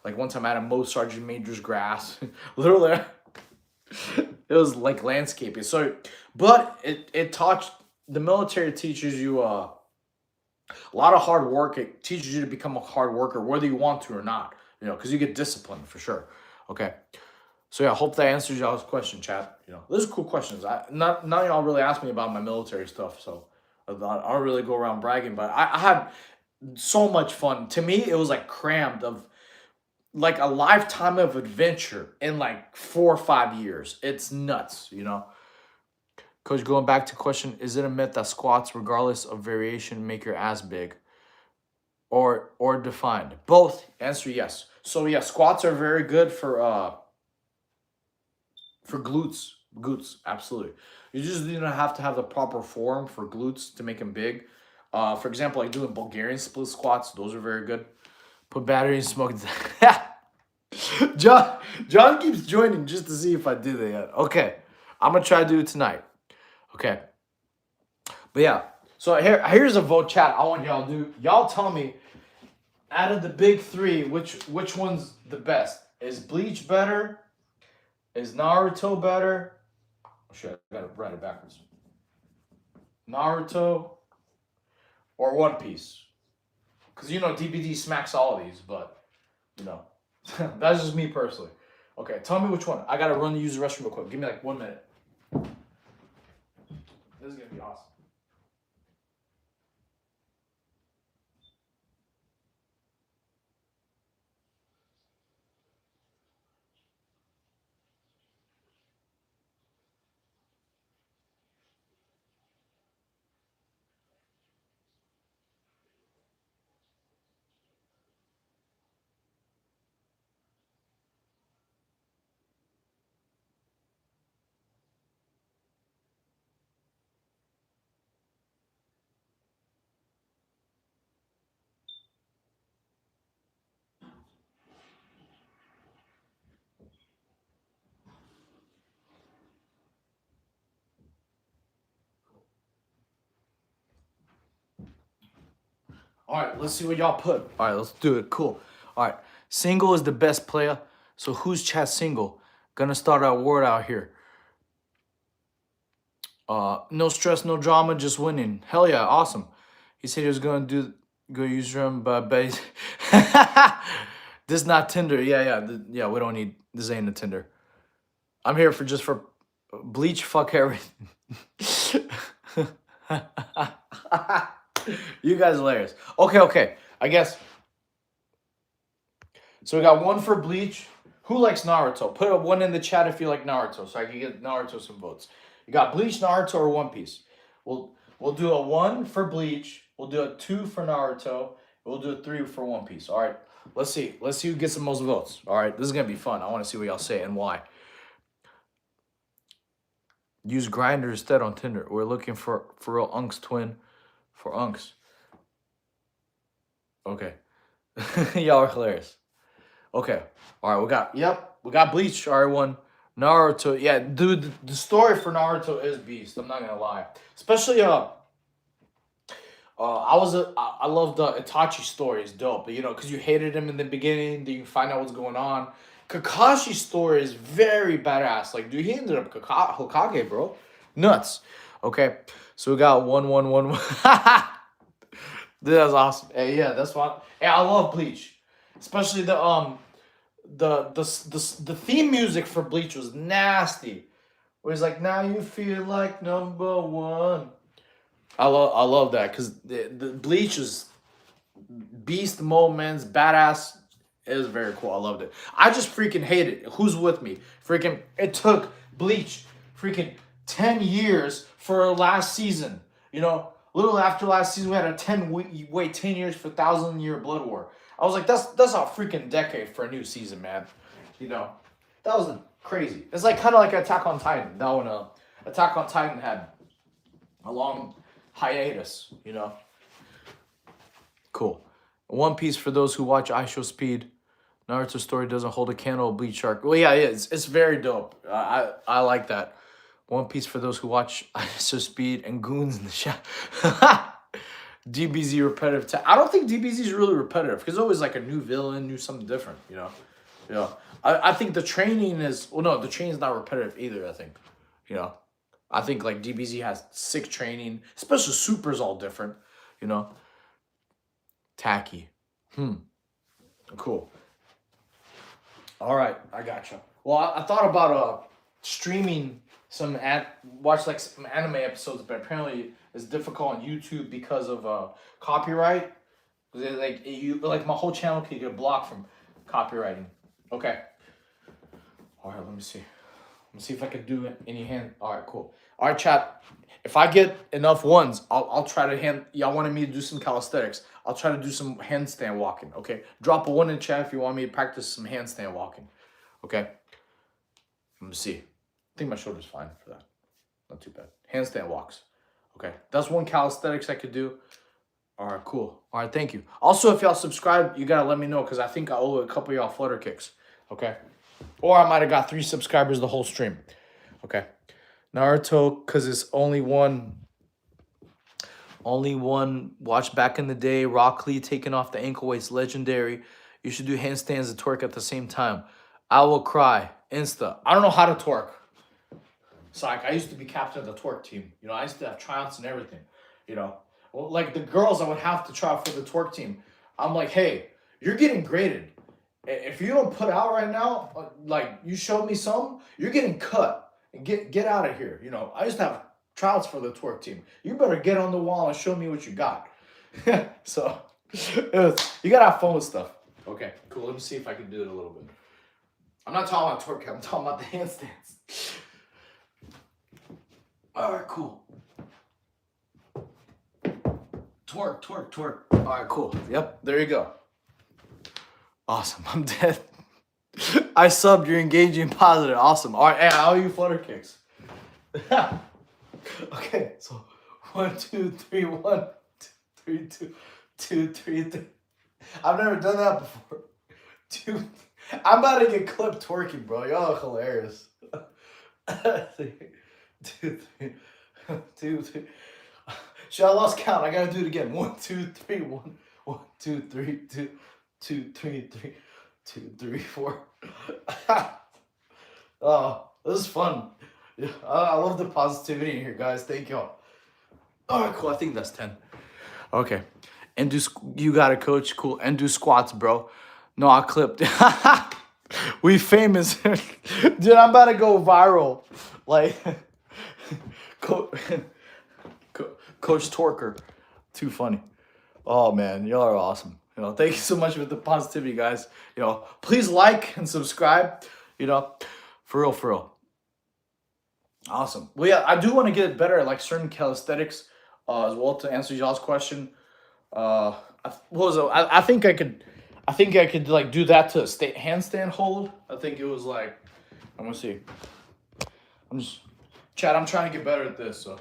Like one time I had a mow Sergeant Major's grass. Literally, it was like landscaping. So, but it taught the military teaches you a lot of hard work. It teaches you to become a hard worker, whether you want to or not. Because you get disciplined for sure. Okay. So yeah, hope that answers y'all's question, chat. Those are cool questions. None of y'all really asked me about my military stuff, so I don't really go around bragging. But I had so much fun. To me, it was like crammed of like a lifetime of adventure in like 4 or 5 years. It's nuts, Coach, going back to question, is it a myth that squats, regardless of variation, make your ass big? Or defined? Both. Answer yes. So yeah, squats are very good for glutes. Glutes, absolutely. You just have to have the proper form for glutes to make them big. For example, like doing Bulgarian split squats, those are very good. Put battery in smoke. John keeps joining just to see if I did it yet. Okay, I'm gonna try to do it tonight. Okay, but yeah. So here's a vote, chat. I want y'all to do. Y'all tell me, out of the big three, which one's the best? Is Bleach better? Is Naruto better? Oh, shit, I gotta write it backwards. Naruto or One Piece? Because DBD smacks all of these, but that's just me personally. Okay, tell me which one. I gotta run to use the restroom real quick. Give me like 1 minute. This is gonna be awesome. All right, let's see what y'all put. All right, let's do it. Cool. All right, single is the best player. So who's chat single? Gonna start our word out here. No stress, no drama, just winning. Hell yeah, awesome. He said he was gonna go use room, but this is not Tinder. Yeah. We don't need this. Ain't a Tinder. I'm here for Bleach. Fuck everything. You guys are hilarious. Okay. I guess. So we got one for Bleach. Who likes Naruto? Put a 1 in the chat if you like Naruto, so I can get Naruto some votes. You got Bleach, Naruto, or One Piece? We'll do a 1 for Bleach. We'll do a 2 for Naruto. We'll do a 3 for One Piece. All right. Let's see who gets the most votes. All right. This is gonna be fun. I want to see what y'all say and why. Use Grindr instead on Tinder. We're looking for real Unks twin. For Unks. Okay. Y'all are hilarious. Okay. All right, we got Bleach, R1. Naruto. Yeah, dude, the story for Naruto is beast. I'm not gonna lie. Especially I love the Itachi story. It's dope. But because you hated him in the beginning, then you find out what's going on. Kakashi's story is very badass. Like, dude, he ended up Hokage, bro. Nuts. Okay. So we got 1. Dude, that's awesome. Hey, yeah, that's why. Hey, I love Bleach, especially the theme music for Bleach was nasty. Where it's like, now you feel like number one. I love that because the Bleach is beast moments, badass. It was very cool. I loved it. I just freaking hate it. Who's with me? Freaking, it took Bleach freaking 10 years for last season. You know, a little after last season, we had a 10 years for 1,000 Year Blood War. I was like, that's a freaking decade for a new season, man. You know, that was crazy. It's like kind of like Attack on Titan. That one, Attack on Titan had a long hiatus. You know, cool. One Piece for those who watch I Show Speed. Naruto's story doesn't hold a candle to Bleach Arc. Well, yeah, it's very dope. I like that. One Piece for those who watch ISO Speed and Goons in the Shadow. DBZ repetitive. I don't think DBZ is really repetitive because it's always like a new villain, new something different, you know? Yeah. I think the training is, well, no, the training's not repetitive either, I think. You know? I think like DBZ has sick training, especially Super's all different, you know? Tacky. Cool. All right, I gotcha. Well, I thought about streaming watch like some anime episodes, but apparently it's difficult on YouTube because of copyright. Like my whole channel could get blocked from copywriting. Okay. All right, let me see. Let me see if I can do any hand. All right, cool. All right, chat. If I get enough ones, I'll try to y'all wanted me to do some calisthenics. I'll try to do some handstand walking, okay? Drop a 1 in chat if you want me to practice some handstand walking, okay? Let me see. I think my shoulder's fine for that. Not too bad. Handstand walks, okay? That's one calisthenics I could do. All right, cool. All right, thank you. Also, if y'all subscribe, you got to let me know because I think I owe a couple of y'all flutter kicks, okay? Or I might have got 3 subscribers the whole stream, okay? Naruto, because it's only one watch back in the day. Rock Lee taking off the ankle weights, legendary. You should do handstands and twerk at the same time. I will cry. Insta. I don't know how to twerk. Psych. I used to be captain of the twerk team. You know, I used to have tryouts and everything. You know, well, like the girls I would have to try out for the twerk team. I'm like, hey, you're getting graded. If you don't put out right now, like you showed me some, you're getting cut. Get out of here. You know, I used to have tryouts for the twerk team. You better get on the wall and show me what you got. So, you gotta have fun with stuff. Okay, cool. Let me see if I can do it a little bit. I'm not talking about twerk, I'm talking about the handstands. All right, cool. Twerk. All right, cool. Yep, there you go. Awesome. I'm dead. I subbed. You're engaging positive. Awesome. All right, hey, how are you flutter kicks? Okay, so 1, 2, 3, 1, 2, 3, 2, 2, 3, 3. I've never done that before. 2. I'm about to get clipped twerking, bro. Y'all are hilarious. 2, 3, 2, 3. Shit, I lost count. I gotta do it again. 1, 2, 3, 1, 1, 2, 3, 2, 2, 3, 3, 2, 3, 4. Oh, this is fun. Yeah, I love the positivity in here, guys. Thank y'all. All right, cool. I think that's 10. Okay. And you got it, coach. Cool. And do squats, bro. No, I clipped. We famous. Dude, I'm about to go viral. Like, Coach Torker. Too funny. Oh, man. Y'all are awesome. You know, thank you so much for the positivity, guys. You know, please like and subscribe. You know, for real. Awesome. Well, yeah, I do want to get better at like certain calisthenics as well to answer y'all's question. What was it? I think I could like do that to a handstand hold. I think it was like, I'm gonna see. Chad, I'm trying to get better at this. So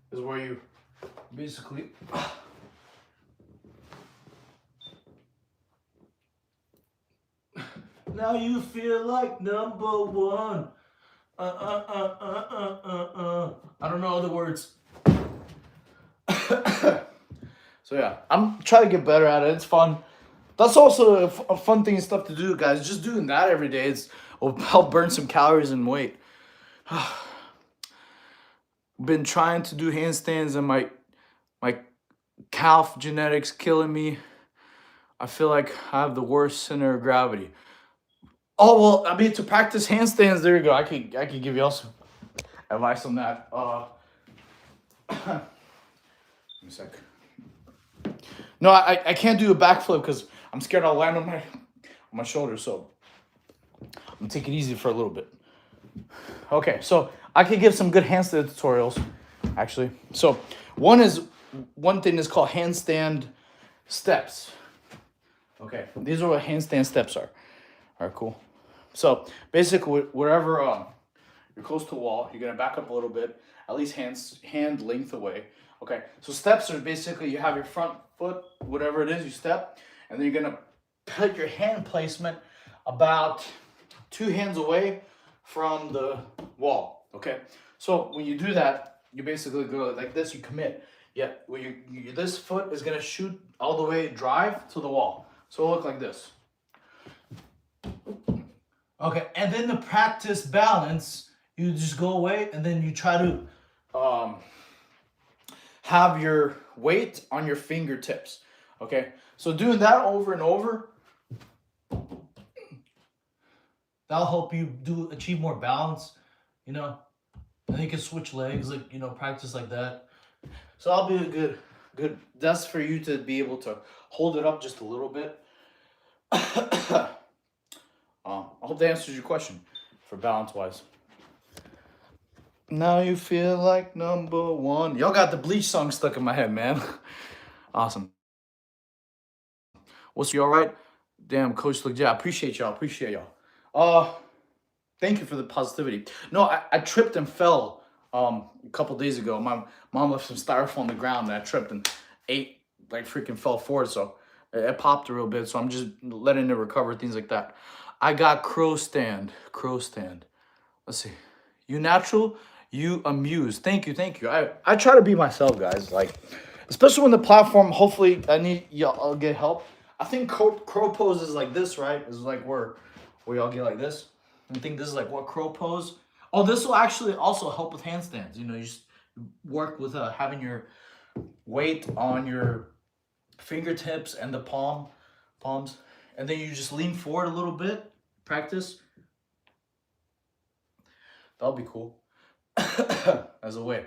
this is where you basically. Now you feel like number one. I don't know the words. So yeah, I'm trying to get better at it. It's fun. That's also a fun thing and stuff to do, guys. Just doing that every day will help burn some calories and weight. Been trying to do handstands and my calf genetics killing me. I feel like I have the worst center of gravity. Oh well, I mean to practice handstands. There you go. I could give you also advice on that. Give me a sec. No, I can't do a backflip because I'm scared I'll land on my shoulder. So I'm gonna take it easy for a little bit. Okay, so I could give some good handstand tutorials, actually. So one thing is called handstand steps. Okay, these are what handstand steps are. All right, cool. So basically, wherever you're close to a wall, you're gonna back up a little bit, at least hand length away. Okay, so steps are basically you have your front foot, whatever it is, you step, and then you're gonna put your hand placement about 2 hands away from the wall. Okay, so when you do that, you basically go like this. You commit. Yeah, when this foot is gonna shoot all the way drive to the wall. So it'll look like this. Okay, and then to practice balance, you just go away and then you try to have your weight on your fingertips. Okay, so doing that over and over, that'll help you achieve more balance, you know. And then you can switch legs, like practice like that. So that'll be a good. That's for you to be able to hold it up just a little bit. I hope that answers your question for balance wise. Now you feel like number one. Y'all got the Bleach song stuck in my head, man. Awesome. What's you all right? Damn, Coach Look, yeah, I appreciate y'all. Appreciate y'all. Thank you for the positivity. No, I tripped and fell a couple days ago. My mom left some styrofoam on the ground and I tripped and ate like freaking fell forward. So it popped a real bit. So I'm just letting it recover, things like that. I got crow stand. Crow stand. Let's see. You natural, you amused. Thank you, thank you. I try to be myself, guys. Like, especially when the platform, hopefully I need y'all I'll get help. I think crow pose is like this, right? Is like where y'all get like this. I think this is like what crow pose. Oh, this will actually also help with handstands. You just work with having your weight on your fingertips and the palms, and then you just lean forward a little bit. Practice. That'll be cool. As a way.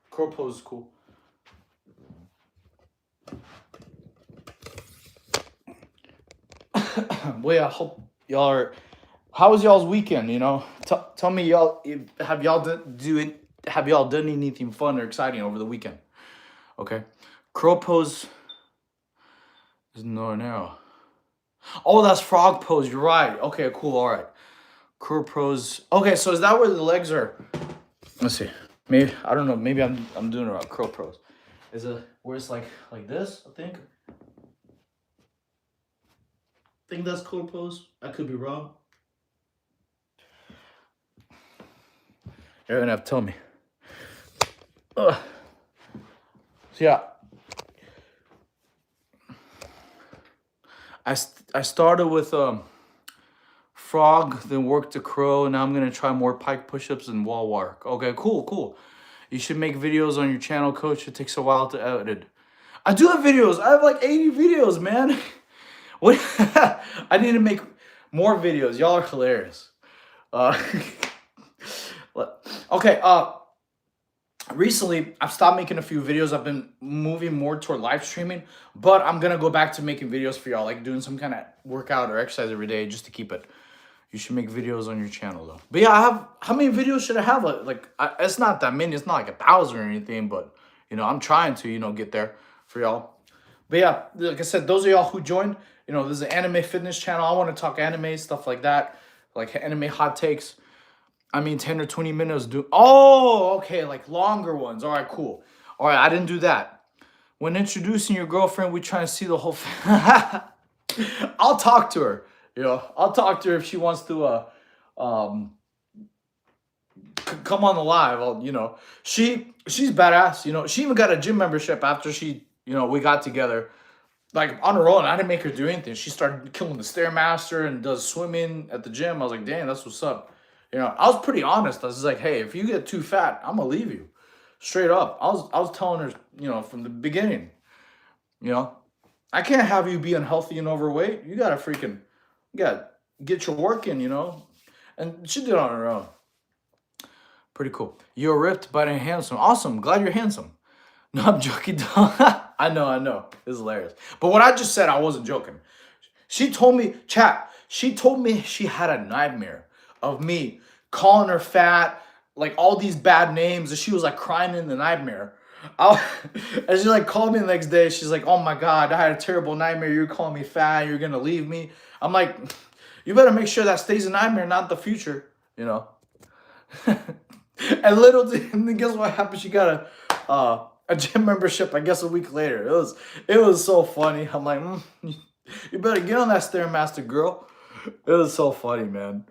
Crow pose is cool. Well, I hope y'all are. How was y'all's weekend? Tell me y'all. Have y'all done anything fun or exciting over the weekend? Okay, crow pose is no arrow. Oh, that's frog pose. You're right. Okay, cool. All right. Crow pose. Okay, so is that where the legs are? Let's see. Maybe I don't know. Maybe I'm doing it wrong. Crow pose. Is it where it's like this? I think. Think that's crow pose. I could be wrong. You're gonna have to tell me. So yeah. I started with frog, then worked to crow, and now I'm gonna try more pike push-ups and wall work. Okay, cool. You should make videos on your channel, coach. It takes a while to edit. I do have videos. I have like 80 videos, man. What? I need to make more videos. Y'all are hilarious. Okay. Recently, I've stopped making a few videos. I've been moving more toward live streaming, but I'm gonna go back to making videos for y'all, like doing some kind of workout or exercise every day just to keep it. You should make videos on your channel though. But yeah, how many videos should I have? It's not that many. It's not like 1,000 or anything, but I'm trying to get there for y'all. But yeah, like I said, those of y'all who joined, this is an anime fitness channel. I want to talk anime, stuff like that, like anime hot takes. 10 or 20 minutes. Oh, okay, like longer ones. All right, cool. All right, I didn't do that. When introducing your girlfriend, we try to see the whole. I'll talk to her. I'll talk to her if she wants to. Come on the live. She's badass. She even got a gym membership after we got together. Like on her own, I didn't make her do anything. She started killing the Stairmaster and does swimming at the gym. I was like, dang, that's what's up. I was pretty honest. I was like, hey, if you get too fat, I'm gonna leave you. Straight up. I was telling her, from the beginning. You know, I can't have you be unhealthy and overweight. You gotta freaking, you gotta get your work in. You know, and she did it on her own. Pretty cool. You're ripped but and handsome. Awesome. Glad you're handsome. No, I'm joking. I know, I know. It's hilarious. But what I just said, I wasn't joking. She told me, chat, she told me she had a nightmare of me calling her fat, like all these bad names, and she was like crying in the nightmare. I, and she like called me the next day. She's like, "Oh my God, I had a terrible nightmare. You're calling me fat. You're gonna leave me." I'm like, "You better make sure that stays a nightmare, not the future." You know. And little did, guess what happened? She got a gym membership. I guess a week later. It was so funny. I'm like, you better get on that stairmaster, girl. It was so funny, man.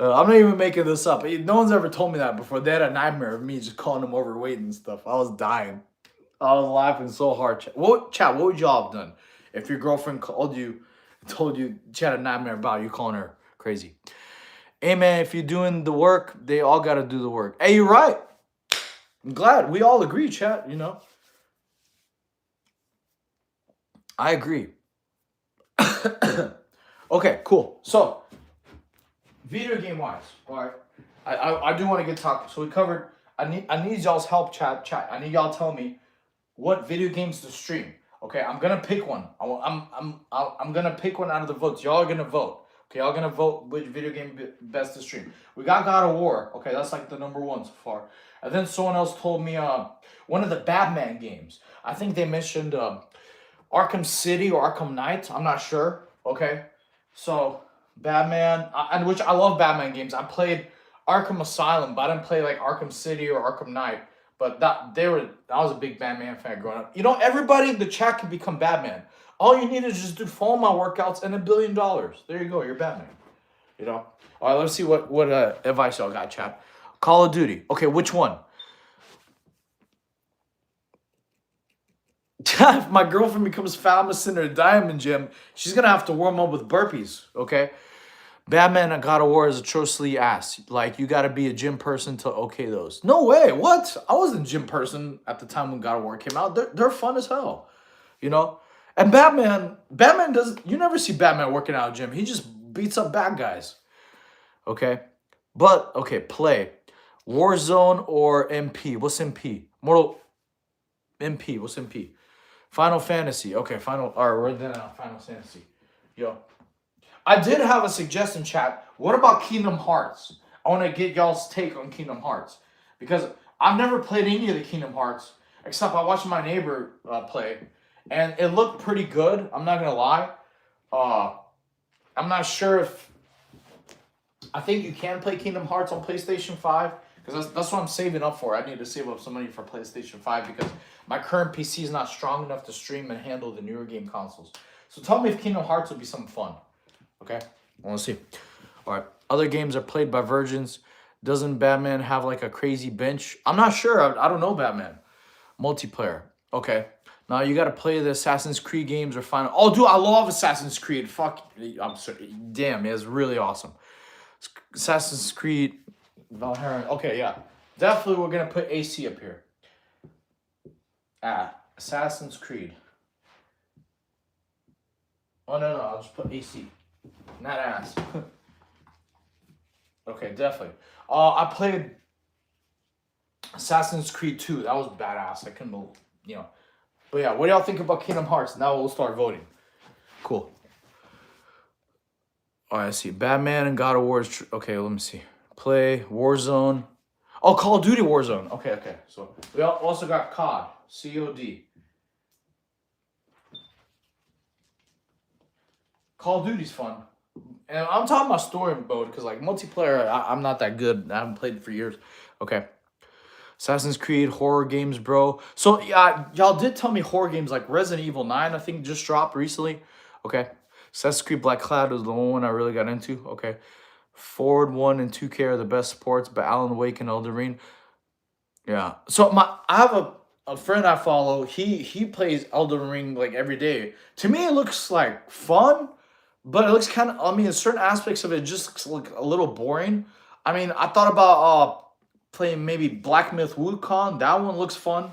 I'm not even making this up. No one's ever told me that before. They had a nightmare of me just calling them overweight and stuff. I was dying. I was laughing so hard. Chat, what would y'all have done if your girlfriend told you she had a nightmare about you calling her crazy? Hey man, if you're doing the work, they all got to do the work. Hey, you're right. I'm glad we all agree, chat. You know, I agree. Okay, cool. So, video game wise, all right. I do want to get talking. So we covered. I need y'all's help, chat. I need y'all tell me what video games to stream. Okay, I'm gonna pick one. I'm gonna pick one out of the votes. Y'all are gonna vote. Okay, y'all gonna vote which video game best to stream. We got God of War. Okay, that's like the number one so far. And then someone else told me one of the Batman games. I think they mentioned Arkham City or Arkham Knight. I'm not sure. Okay, so Batman, and which I love Batman games. I played Arkham Asylum, but I didn't play like Arkham City or Arkham Knight. But I was a big Batman fan growing up. You know, everybody in the chat can become Batman. All you need is just to follow my workouts and $1 billion. There you go, you're Batman. You know. All right, let's see what advice y'all got, chat. Call of Duty. Okay, which one? If my girlfriend becomes famous in her diamond gym, she's gonna have to warm up with burpees. Okay. Batman and God of War is atrociously ass. Like, you gotta be a gym person to okay those. No way. What? I wasn't a gym person at the time when God of War came out. They're fun as hell. You know? And Batman does, you never see Batman working out at a gym. He just beats up bad guys. Okay? But, okay, play. Warzone or MP? What's MP? Mortal MP. What's MP? Final Fantasy. Okay, all right, we're then Final Fantasy. Yo. I did have a suggestion, chat. What about Kingdom Hearts? I want to get y'all's take on Kingdom Hearts. Because I've never played any of the Kingdom Hearts, except I watched my neighbor play. And it looked pretty good. I'm not going to lie. I'm not sure if... I think you can play Kingdom Hearts on PlayStation 5. Because that's what I'm saving up for. I need to save up some money for PlayStation 5. Because my current PC is not strong enough to stream and handle the newer game consoles. So tell me if Kingdom Hearts would be something fun. Okay, I want to see. All right, other games are played by virgins. Doesn't Batman have like a crazy bench? I'm not sure. I don't know Batman. Multiplayer. Okay, now you got to play the Assassin's Creed games or Final. Oh, dude, I love Assassin's Creed. Fuck, I'm sorry. Damn, it's really awesome. Assassin's Creed Valhalla. Okay, yeah, definitely we're gonna put AC up here. Assassin's Creed. Oh no, I'll just put AC. Not ass. Okay, definitely. I played Assassin's Creed 2. That was badass. I couldn't believe, you know. But yeah, what do y'all think about Kingdom Hearts? Now we'll start voting. Cool. All right, I see. Batman and God of War. Okay, let me see. Play Warzone. Oh, Call of Duty Warzone. Okay. So we also got COD. COD. Call of Duty's fun. And I'm talking about story mode because, like, multiplayer, I'm not that good. I haven't played it for years. Okay. Assassin's Creed, horror games, bro. So, yeah, y'all did tell me horror games like Resident Evil 9, I think, just dropped recently. Okay. Assassin's Creed Black Cloud was the one I really got into. Okay. Forward 1 and 2K are the best sports, but Alan Wake and Elden Ring. Yeah. So, I have a friend I follow. He plays Elden Ring, like, every day. To me, it looks, like, fun. But it looks kind of, I mean, in certain aspects of it just look a little boring. I mean, I thought about playing maybe Black Myth Wukong. That one looks fun.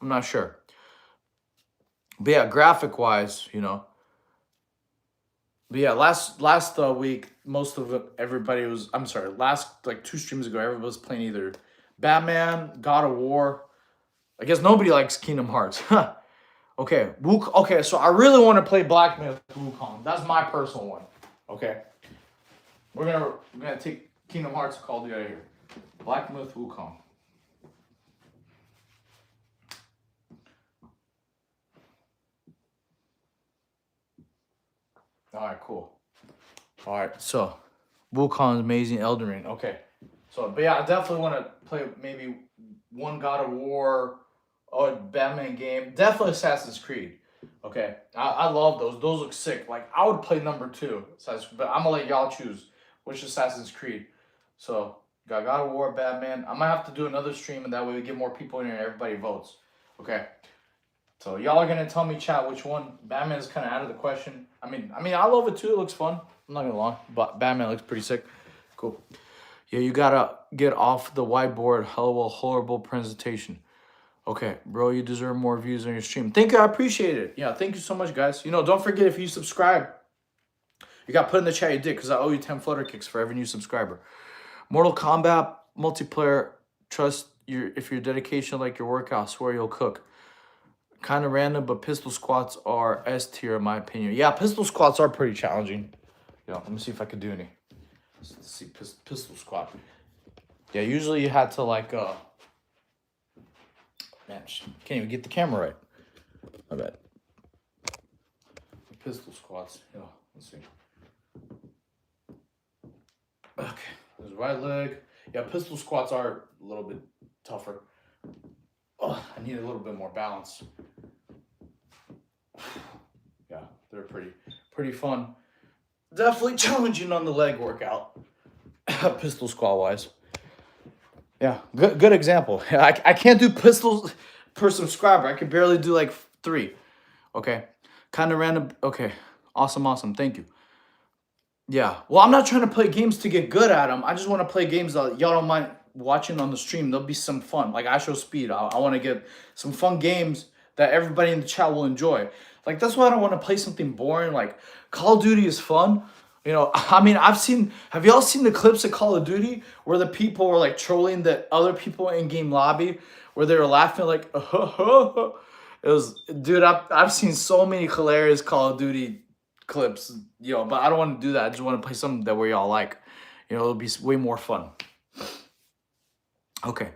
I'm not sure. But yeah, graphic wise, you know. But yeah, last week, most of everybody was. I'm sorry, last like 2 streams ago, everybody was playing either Batman, God of War. I guess nobody likes Kingdom Hearts. Okay, okay, so I really want to play Black Myth Wukong. That's my personal one. Okay, we're gonna take Kingdom Hearts and Call of Duty out of here. Black Myth Wukong. All right, cool. All right, so Wukong's amazing. Elden Ring. Okay, so but yeah, I definitely want to play maybe one God of War or Batman game. Definitely Assassin's Creed. Okay, I love those. Those look sick. Like I would play number two, but I'm gonna let y'all choose which Assassin's Creed. So got God of War, Batman. I might have to do another stream, and that way we get more people in here and everybody votes. Okay. So y'all are gonna tell me, chat, which one. Batman is kind of out of the question. I love it too. It looks fun. I'm not gonna lie, but Batman looks pretty sick. Cool. Yeah, you gotta get off the whiteboard. Hello, horrible presentation. Okay, bro, you deserve more views on your stream. Thank you, I appreciate it. Yeah, thank you so much, guys. You know, don't forget if you subscribe, you got put in the chat you did, because I owe you 10 flutter kicks for every new subscriber. Mortal Kombat multiplayer. Trust your if your dedication like your workout. I swear you'll cook. Kind of random, but pistol squats are S tier in my opinion. Yeah, pistol squats are pretty challenging. Yeah, let me see if I could do any. Let's see, pistol squat. Yeah, usually you had to like man, can't even get the camera right. I bet. Pistol squats. Yeah, let's see. Okay, there's right leg. Yeah, pistol squats are a little bit tougher. Oh, I need a little bit more balance. Yeah, they're pretty fun. Definitely challenging on the leg workout. Pistol squat wise. Yeah, good example. I can't do pistols per subscriber. I can barely do like 3. Okay, kind of random. Okay, awesome. Thank you. Yeah, well, I'm not trying to play games to get good at them. I just want to play games that y'all don't mind watching on the stream. There'll be some fun, like I Show Speed. I want to get some fun games that everybody in the chat will enjoy. Like that's why I don't want to play something boring. Like Call of Duty is fun. You know, have y'all seen the clips of Call of Duty where the people were like trolling the other people in game lobby, where they were laughing like, it was, dude. I've seen so many hilarious Call of Duty clips, you know, but I don't want to do that. I just want to play something that we all like. You know, it'll be way more fun. Okay,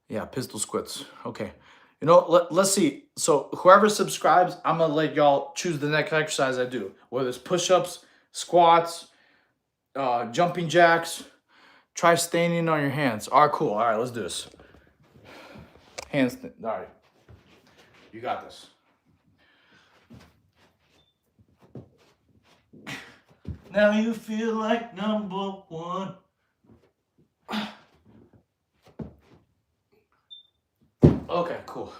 yeah, pistol squats. Okay, you know, let's see. So whoever subscribes, I'm gonna let y'all choose the next exercise I do, whether it's push-ups, squats, jumping jacks. Try standing on your hands. All right, cool. All right, let's do this. Hands. All right, you got this. Now you feel like number one. Okay, cool.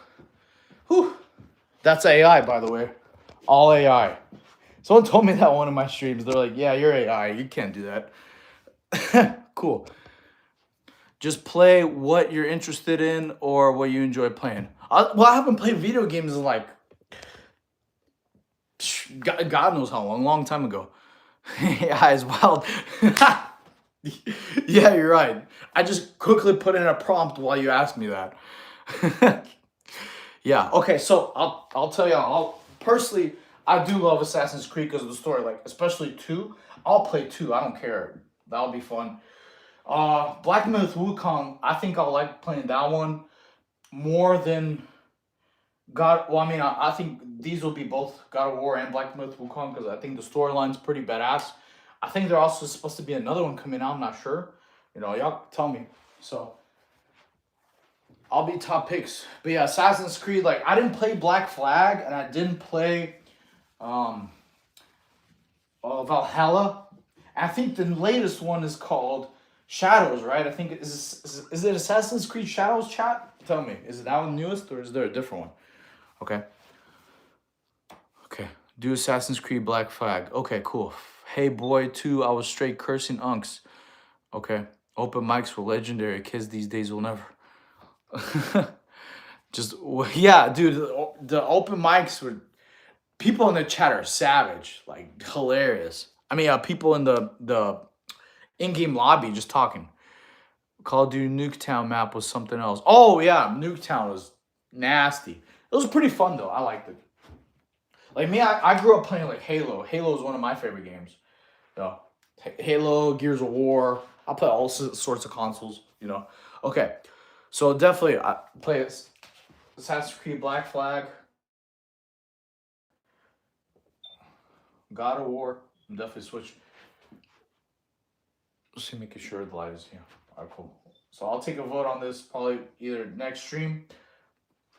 Whew. That's AI, by the way. All AI. Someone told me that one of my streams. They're like, yeah, you're AI. You can't do that. Cool. Just play what you're interested in or what you enjoy playing. I haven't played video games in like, God knows how long time ago. Yeah, it's wild. Yeah, you're right. I just quickly put in a prompt while you asked me that. Yeah. Okay. So I'll tell y'all. Personally, I do love Assassin's Creed because of the story. Like especially 2. I'll play 2. I don't care. That'll be fun. Black Myth Wukong. I think I'll like playing that one more than God. Well, I think these will be both God of War and Black Myth Wukong because I think the storyline's pretty badass. I think there's also supposed to be another one coming out. I'm not sure. You know, y'all tell me. So I'll be top picks. But yeah, Assassin's Creed, like I didn't play Black Flag and I didn't play Valhalla. I think the latest one is called Shadows, right? I think is it Assassin's Creed Shadows, chat? Tell me, is it that one newest or is there a different one? Okay. Okay. Do Assassin's Creed Black Flag. Okay, cool. Hey boy 2, I was straight cursing unks. Okay. Open mics were legendary. Kids these days will never. Just yeah, dude. The open mics were People in the chat are savage, like hilarious. I mean, people in the in-game lobby just talking. Call of Duty Nuketown map was something else. Oh yeah, Nuketown was nasty. It was pretty fun though. I liked it. Like me, I grew up playing like Halo. Halo is one of my favorite games. You know, Halo, Gears of War. I play all sorts of consoles. You know. Okay, so definitely I play Assassin's Creed Black Flag, God of War. I'm definitely switch. Let's see, making sure the light is here. All right, cool. So I'll take a vote on this probably either next stream.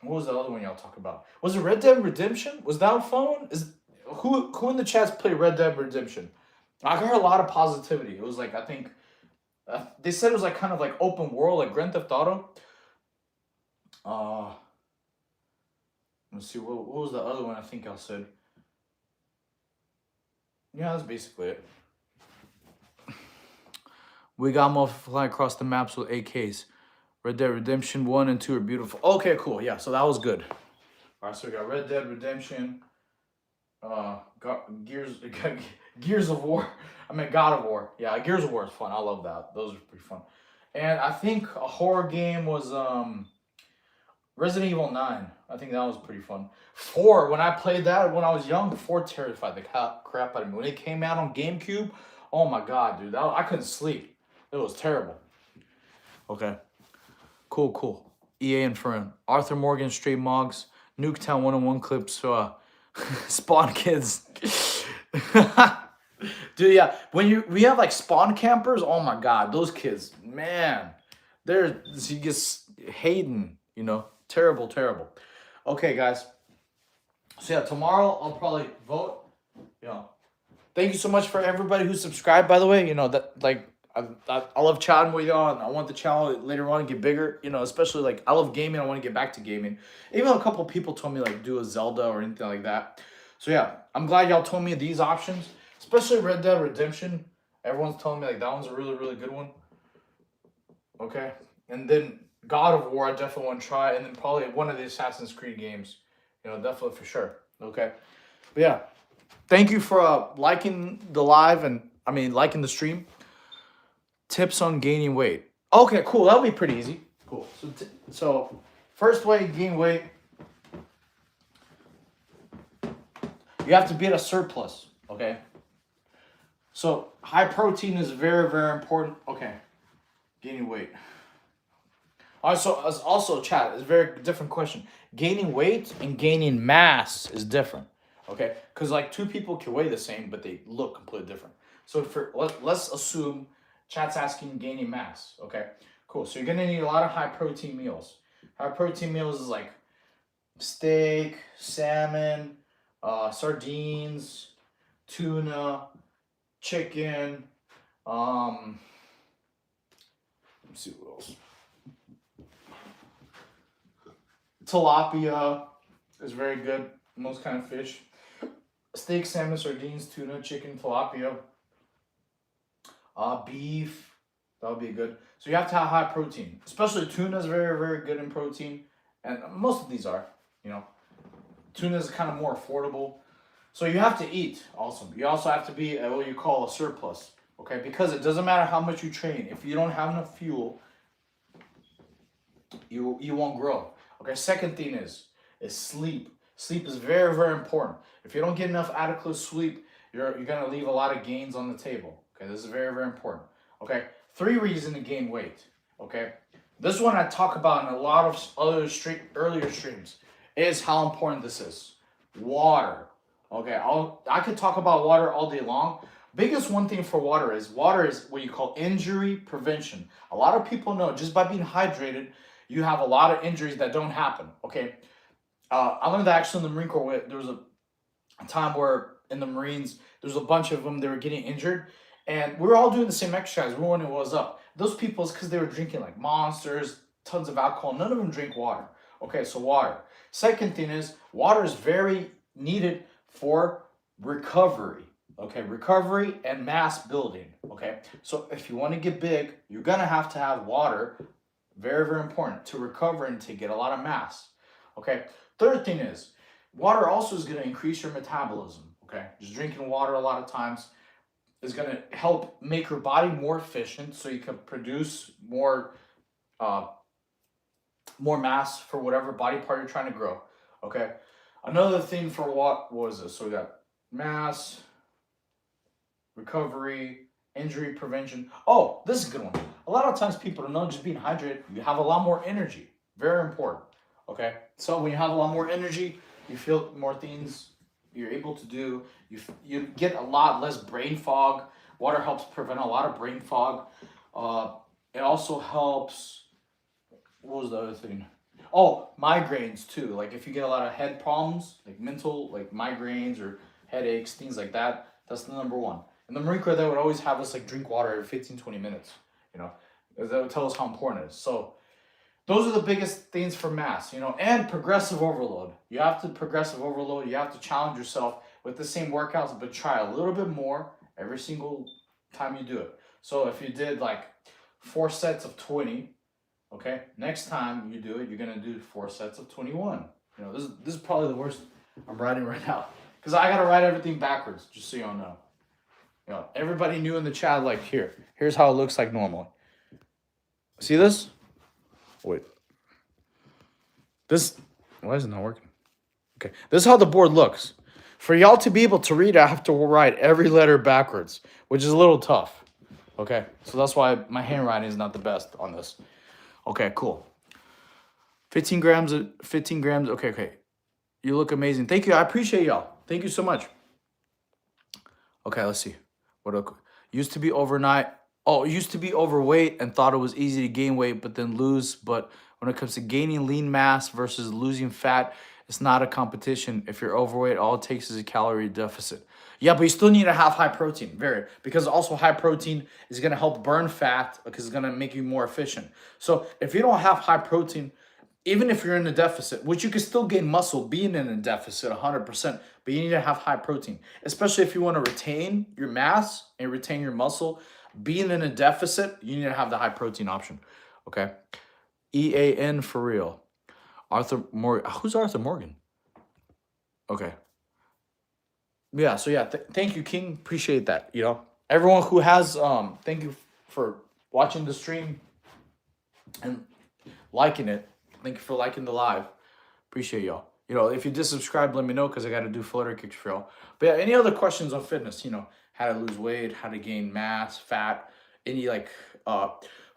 What was the other one y'all talk about? Was it Red Dead Redemption? Was that a phone? Is who in the chats play Red Dead Redemption? I heard a lot of positivity. It was like I think they said it was like kind of like open world, like Grand Theft Auto. Uh, let's see what was the other one? I think I said. Yeah, that's basically it. We got more flying across the maps with AKs. Red Dead Redemption 1 and 2 are beautiful. Okay, cool. Yeah, so that was good. All right, so we got Red Dead Redemption, got Gears of War. I mean, God of War. Yeah, Gears of War is fun. I love that. Those are pretty fun. And I think a horror game was Resident Evil 9. I think that was pretty fun. 4, when I played that when I was young, 4 terrified the crap out of me. When it came out on GameCube, oh my god, dude. I couldn't sleep. It was terrible. Okay. Cool. EA and Fern. Arthur Morgan, Straight Mogs, Nuketown 101 clips, Spawn Kids. Dude, yeah. When we have like spawn campers, oh my god, those kids, man. You just hating, you know. Terrible. Okay, guys. So yeah, tomorrow I'll probably vote. You know. Thank you so much for everybody who subscribed, by the way. You know, that like I love chatting with y'all, and I want the channel later on to get bigger. You know, especially like I love gaming. I want to get back to gaming. Even a couple people told me like do a Zelda or anything like that. So yeah, I'm glad y'all told me these options, especially Red Dead Redemption. Everyone's telling me like that one's a really good one. Okay, and then God of War I definitely want to try, and then probably one of the Assassin's Creed games. You know, definitely for sure. Okay, but yeah, thank you for liking the live and liking the stream. Tips on gaining weight. Okay, cool. That'll be pretty easy. Cool. So first way to gain weight, you have to be at a surplus. Okay. So high protein is very important. Okay. Gaining weight. All right. So also chat. It's a very different question. Gaining weight and gaining mass is different. Okay. Because like two people can weigh the same, but they look completely different. So let's assume. Chat's asking gaining mass. Okay, cool. So you're gonna need a lot of high protein meals. High protein meals is like steak, salmon, sardines, tuna, chicken. Let's see what else. Tilapia is very good. Most kind of fish. Steak, salmon, sardines, tuna, chicken, tilapia. Beef, that would be good. So you have to have high protein. Especially tuna is very good in protein. And most of these are, you know. Tuna is kind of more affordable. So you have to eat also. You also have to be at what you call a surplus. Okay, because it doesn't matter how much you train. If you don't have enough fuel, you won't grow. Okay, second thing is sleep. Sleep is very important. If you don't get enough adequate sleep, you're gonna leave a lot of gains on the table. Okay, this is very important. Okay, 3 reasons to gain weight. Okay, this one I talk about in a lot of other earlier streams is how important this is. Water. Okay, I could talk about water all day long. Biggest one thing for water is what you call injury prevention. A lot of people know just by being hydrated, you have a lot of injuries that don't happen. Okay, I learned that actually in the Marine Corps. There was a time where in the Marines, there was a bunch of them, they were getting injured. And we were all doing the same exercise. We were wondering what was up. Those people is because they were drinking like Monsters, tons of alcohol. None of them drink water. Okay, so water. Second thing is water is very needed for recovery. Okay, recovery and mass building. Okay, so if you want to get big, you're going to have water. Very important to recover and to get a lot of mass. Okay, third thing is Water also is going to increase your metabolism. Okay, just drinking water a lot of times is going to help make your body more efficient, so you can produce uh, more mass for whatever body part you're trying to grow. Okay, another thing for what was this? So we got mass, recovery, injury prevention. Oh, this is a good one. A lot of times people don't know, just being hydrated, you have a lot more energy. Very important. Okay, so when you have a lot more energy, you feel more things you're able to do. You get a lot less brain fog. Water helps prevent a lot of brain fog. Uh, it also helps. What was the other thing? Oh, migraines too. Like if you get a lot of head problems, like mental, like migraines or headaches, things like that, that's the number one. And the Marine Corps, they would always have us like drink water every 15, 20 minutes, you know, because that would tell us how important it is. So those are the biggest things for mass, you know, and progressive overload. You have to progressive overload. You have to challenge yourself with the same workouts, but try a little bit more every single time you do it. So if you did like 4 sets of 20, okay, next time you do it, you're gonna do 4 sets of 21. You know, this is probably the worst I'm writing right now because I gotta write everything backwards, just so y'all know. You know, everybody new in the chat, like here's how it looks like normally. See this? Wait, this why is it not working? Okay, this is how the board looks. For y'all to be able to read, I have to write every letter backwards, which is a little tough. Okay, so that's why my handwriting is not the best on this. Okay, cool. 15 grams. Okay. You look amazing. Thank you. I appreciate y'all. Thank you so much. Okay, let's see. Used to be overnight. Oh, used to be overweight and thought it was easy to gain weight, but then lose. But when it comes to gaining lean mass versus losing fat, it's not a competition. If you're overweight, all it takes is a calorie deficit. Yeah, but you still need to have high protein, because also high protein is going to help burn fat because it's going to make you more efficient. So if you don't have high protein, even if you're in a deficit, which you can still gain muscle being in a deficit 100%, but you need to have high protein, especially if you want to retain your mass and retain your muscle. Being in a deficit, you need to have the high protein option. Okay. EAN for real. Arthur Morgan. Who's Arthur Morgan? Okay. Yeah. So yeah, thank you, King. Appreciate that. You know, everyone who has thank you for watching the stream and liking it. Thank you for liking the live. Appreciate y'all. You know, if you did subscribe, let me know because I got to do flutter kicks for y'all. But yeah, any other questions on fitness? You know, how to lose weight, how to gain mass, fat. Any like,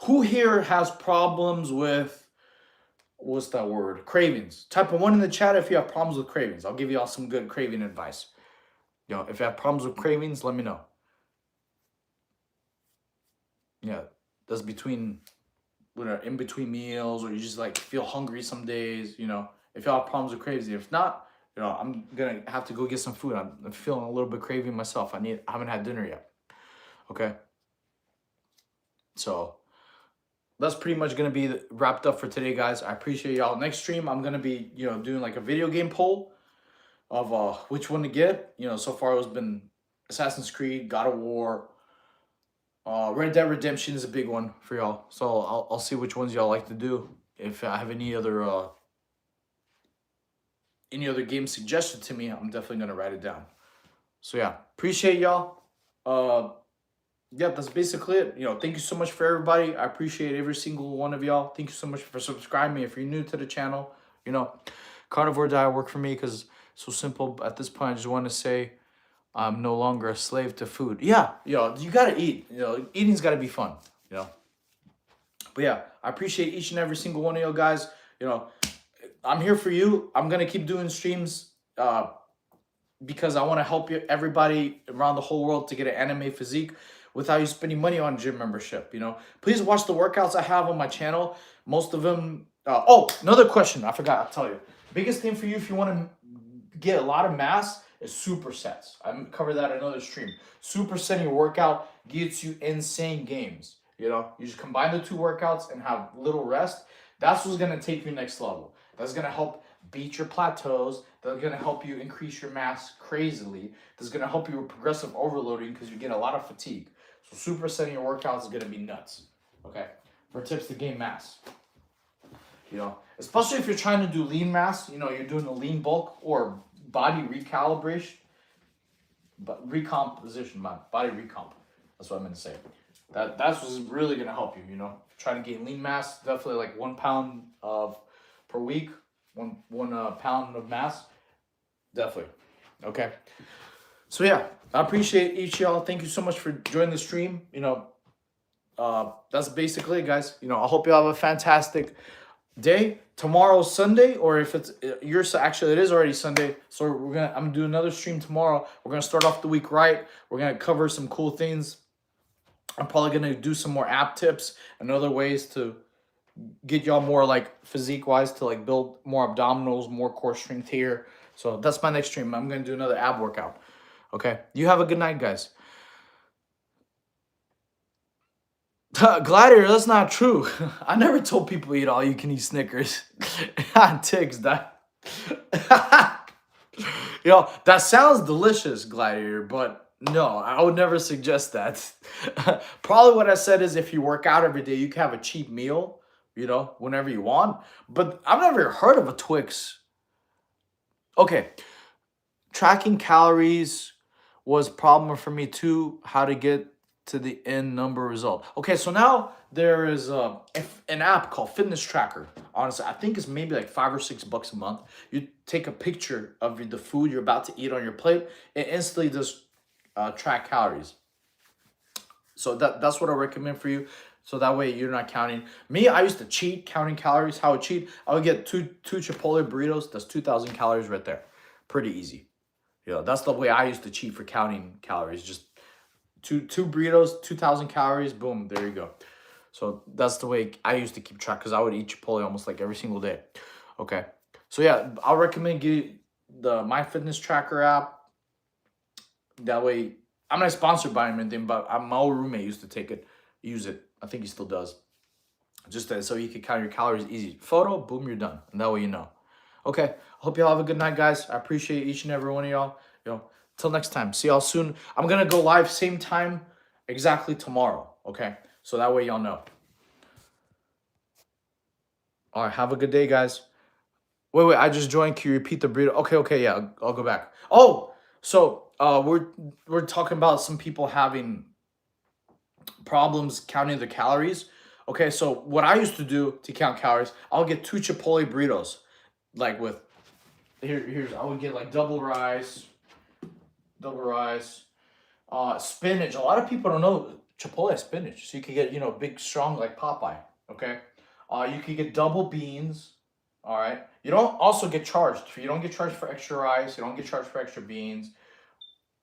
who here has problems with what's that word? Cravings. Type of 1 in the chat if you have problems with cravings. I'll give you all some good craving advice. You know, if you have problems with cravings, let me know. Yeah, that's between, in between meals, or you just like feel hungry some days. You know, if y'all have problems with cravings, if not, you know, I'm gonna have to go get some food. I'm feeling a little bit craving myself. I haven't had dinner yet. Okay. So that's pretty much gonna be wrapped up for today, guys. I appreciate y'all. Next stream, I'm gonna be, you know, doing like a video game poll of which one to get. You know, so far it's been Assassin's Creed, God of War, Red Dead Redemption is a big one for y'all. So I'll see which ones y'all like to do. If I have any other games suggested to me, I'm definitely gonna write it down. So yeah, appreciate y'all. Yeah, that's basically it. You know, thank you so much for everybody. I appreciate every single one of y'all. Thank you so much for subscribing. If you're new to the channel, you know, carnivore diet worked for me because it's so simple. At this point, I just want to say I'm no longer a slave to food. Yeah, you know, you gotta eat. You know, eating's gotta be fun. You know. But yeah, I appreciate each and every single one of you guys. You know, I'm here for you. I'm gonna keep doing streams because I want to help everybody around the whole world to get an anime physique without you spending money on gym membership. You know, please watch the workouts I have on my channel. Most of them. Oh, another question I forgot. I'll tell you. Biggest thing for you if you want to get a lot of mass is supersets. I covered that in another stream. Supersetting your workout gets you insane gains. You know, you just combine the two workouts and have little rest. That's what's gonna take you next level. That's gonna help beat your plateaus. That's gonna help you increase your mass crazily. That's gonna help you with progressive overloading because you get a lot of fatigue. So supersetting your workouts is gonna be nuts. Okay. For tips to gain mass. you know, especially if you're trying to do lean mass, you know, you're doing a lean bulk or body recalibration, but recomposition, my body recomp. That's what I'm gonna say. That's what's really gonna help you. You know, trying to gain lean mass, definitely like 1 pound of per week, one pound of mass, definitely. Okay. So yeah, I appreciate each of y'all. Thank you so much for joining the stream. You know, that's basically it, guys. You know, I hope you have a fantastic day. Tomorrow's Sunday, or if it's yours, actually it is already Sunday. So I'm gonna do another stream tomorrow. We're gonna start off the week right. We're gonna cover some cool things. I'm probably gonna do some more app tips and other ways to get y'all more like physique wise to like build more abdominals, more core strength here. So that's my next stream. I'm gonna do another ab workout. Okay. You have a good night, guys. Gladiator, that's not true. I never told people eat all you can eat Snickers. Ticks that. Yo, that sounds delicious, Gladiator, but no, I would never suggest that. Probably what I said is if you work out every day, you can have a cheap meal, you know, whenever you want. But I've never heard of a Twix. Okay, tracking calories was a problem for me too. How to get to the end number result. Okay, so now there is an app called Fitness Tracker. Honestly, I think it's maybe like $5 or $6 a month. You take a picture of the food you're about to eat on your plate, it instantly does track calories. So that's what I recommend for you. So that way you're not counting. Me, I used to cheat counting calories. How I would cheat, I would get two Chipotle burritos. That's 2,000 calories right there. Pretty easy. You know, that's the way I used to cheat for counting calories. Just two burritos, 2,000 calories. Boom, there you go. So that's the way I used to keep track because I would eat Chipotle almost like every single day. Okay. So yeah, I'll recommend getting the My Fitness Tracker app. That way, I'm not sponsored by him or anything, but my old roommate used to use it. I think he still does. Just so you can count your calories easy. Photo, boom, you're done. And that way you know. Okay. Hope y'all have a good night, guys. I appreciate each and every one of y'all. You know, till next time. See y'all soon. I'm gonna go live same time exactly tomorrow. Okay. So that way y'all know. All right. Have a good day, guys. Wait. I just joined. Can you repeat the burrito? Okay. Yeah. I'll go back. Oh, so we're talking about some people having problems counting the calories. Okay, so what I used to do to count calories, I'll get 2 Chipotle burritos, like with here's I would get like double rice, spinach. A lot of people don't know Chipotle has spinach, so you can get big strong like Popeye. Okay, you can get double beans. All right, you don't also get charged. You don't get charged for extra rice. You don't get charged for extra beans.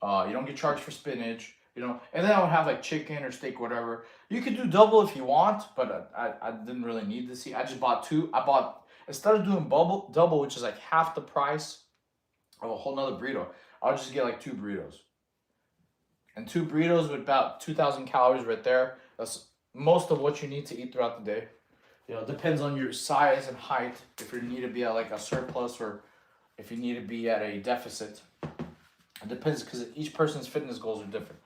You don't get charged for spinach. And then I would have like chicken or steak, whatever. You could do double if you want, but I didn't really need to see. I just bought 2. Instead of doing double, which is like half the price of a whole nother burrito, I'll just get like 2 burritos. And 2 burritos with about 2,000 calories right there. That's most of what you need to eat throughout the day. It depends on your size and height, if you need to be at like a surplus or if you need to be at a deficit. It depends because each person's fitness goals are different.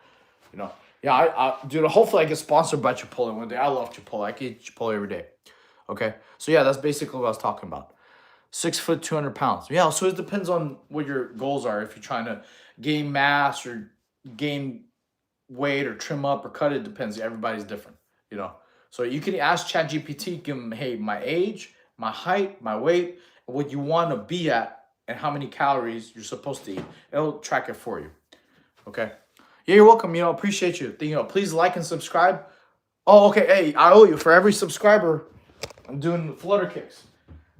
Yeah, dude, hopefully I get sponsored by Chipotle one day. I love Chipotle. I can eat Chipotle every day. Okay. So yeah, that's basically what I was talking about. 6 foot, 200 pounds. Yeah. So it depends on what your goals are. If you're trying to gain mass or gain weight or trim up or cut, it depends. Everybody's different, So you can ask ChatGPT, give them, hey, my age, my height, my weight, what you want to be at, and how many calories you're supposed to eat. It'll track it for you. Okay. Yeah, you're welcome. Appreciate you. Please like and subscribe. Oh, okay. Hey, I owe you. For every subscriber, I'm doing flutter kicks.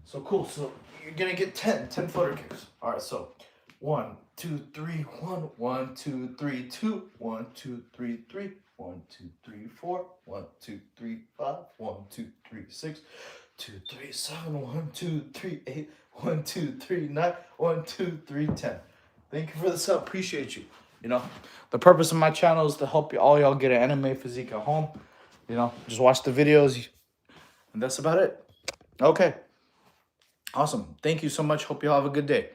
So cool. So you're gonna get 10 flutter kicks. All right. So 1, 2, 3, 1, 1, 2, 3, 2, 1, 2, 3, 3, 1, 2, 3, 4, 1, 2, 3, 5, 1, 2, 3, 6, 2, 3, 7, 1, 2, 3, 8, 1, 2, 3, 9, 1, 2, 3, 10. Thank you for the sub. Appreciate you. The purpose of my channel is to help all y'all get an anime physique at home. Just watch the videos, and that's about it. Okay. Awesome. Thank you so much. Hope you all have a good day.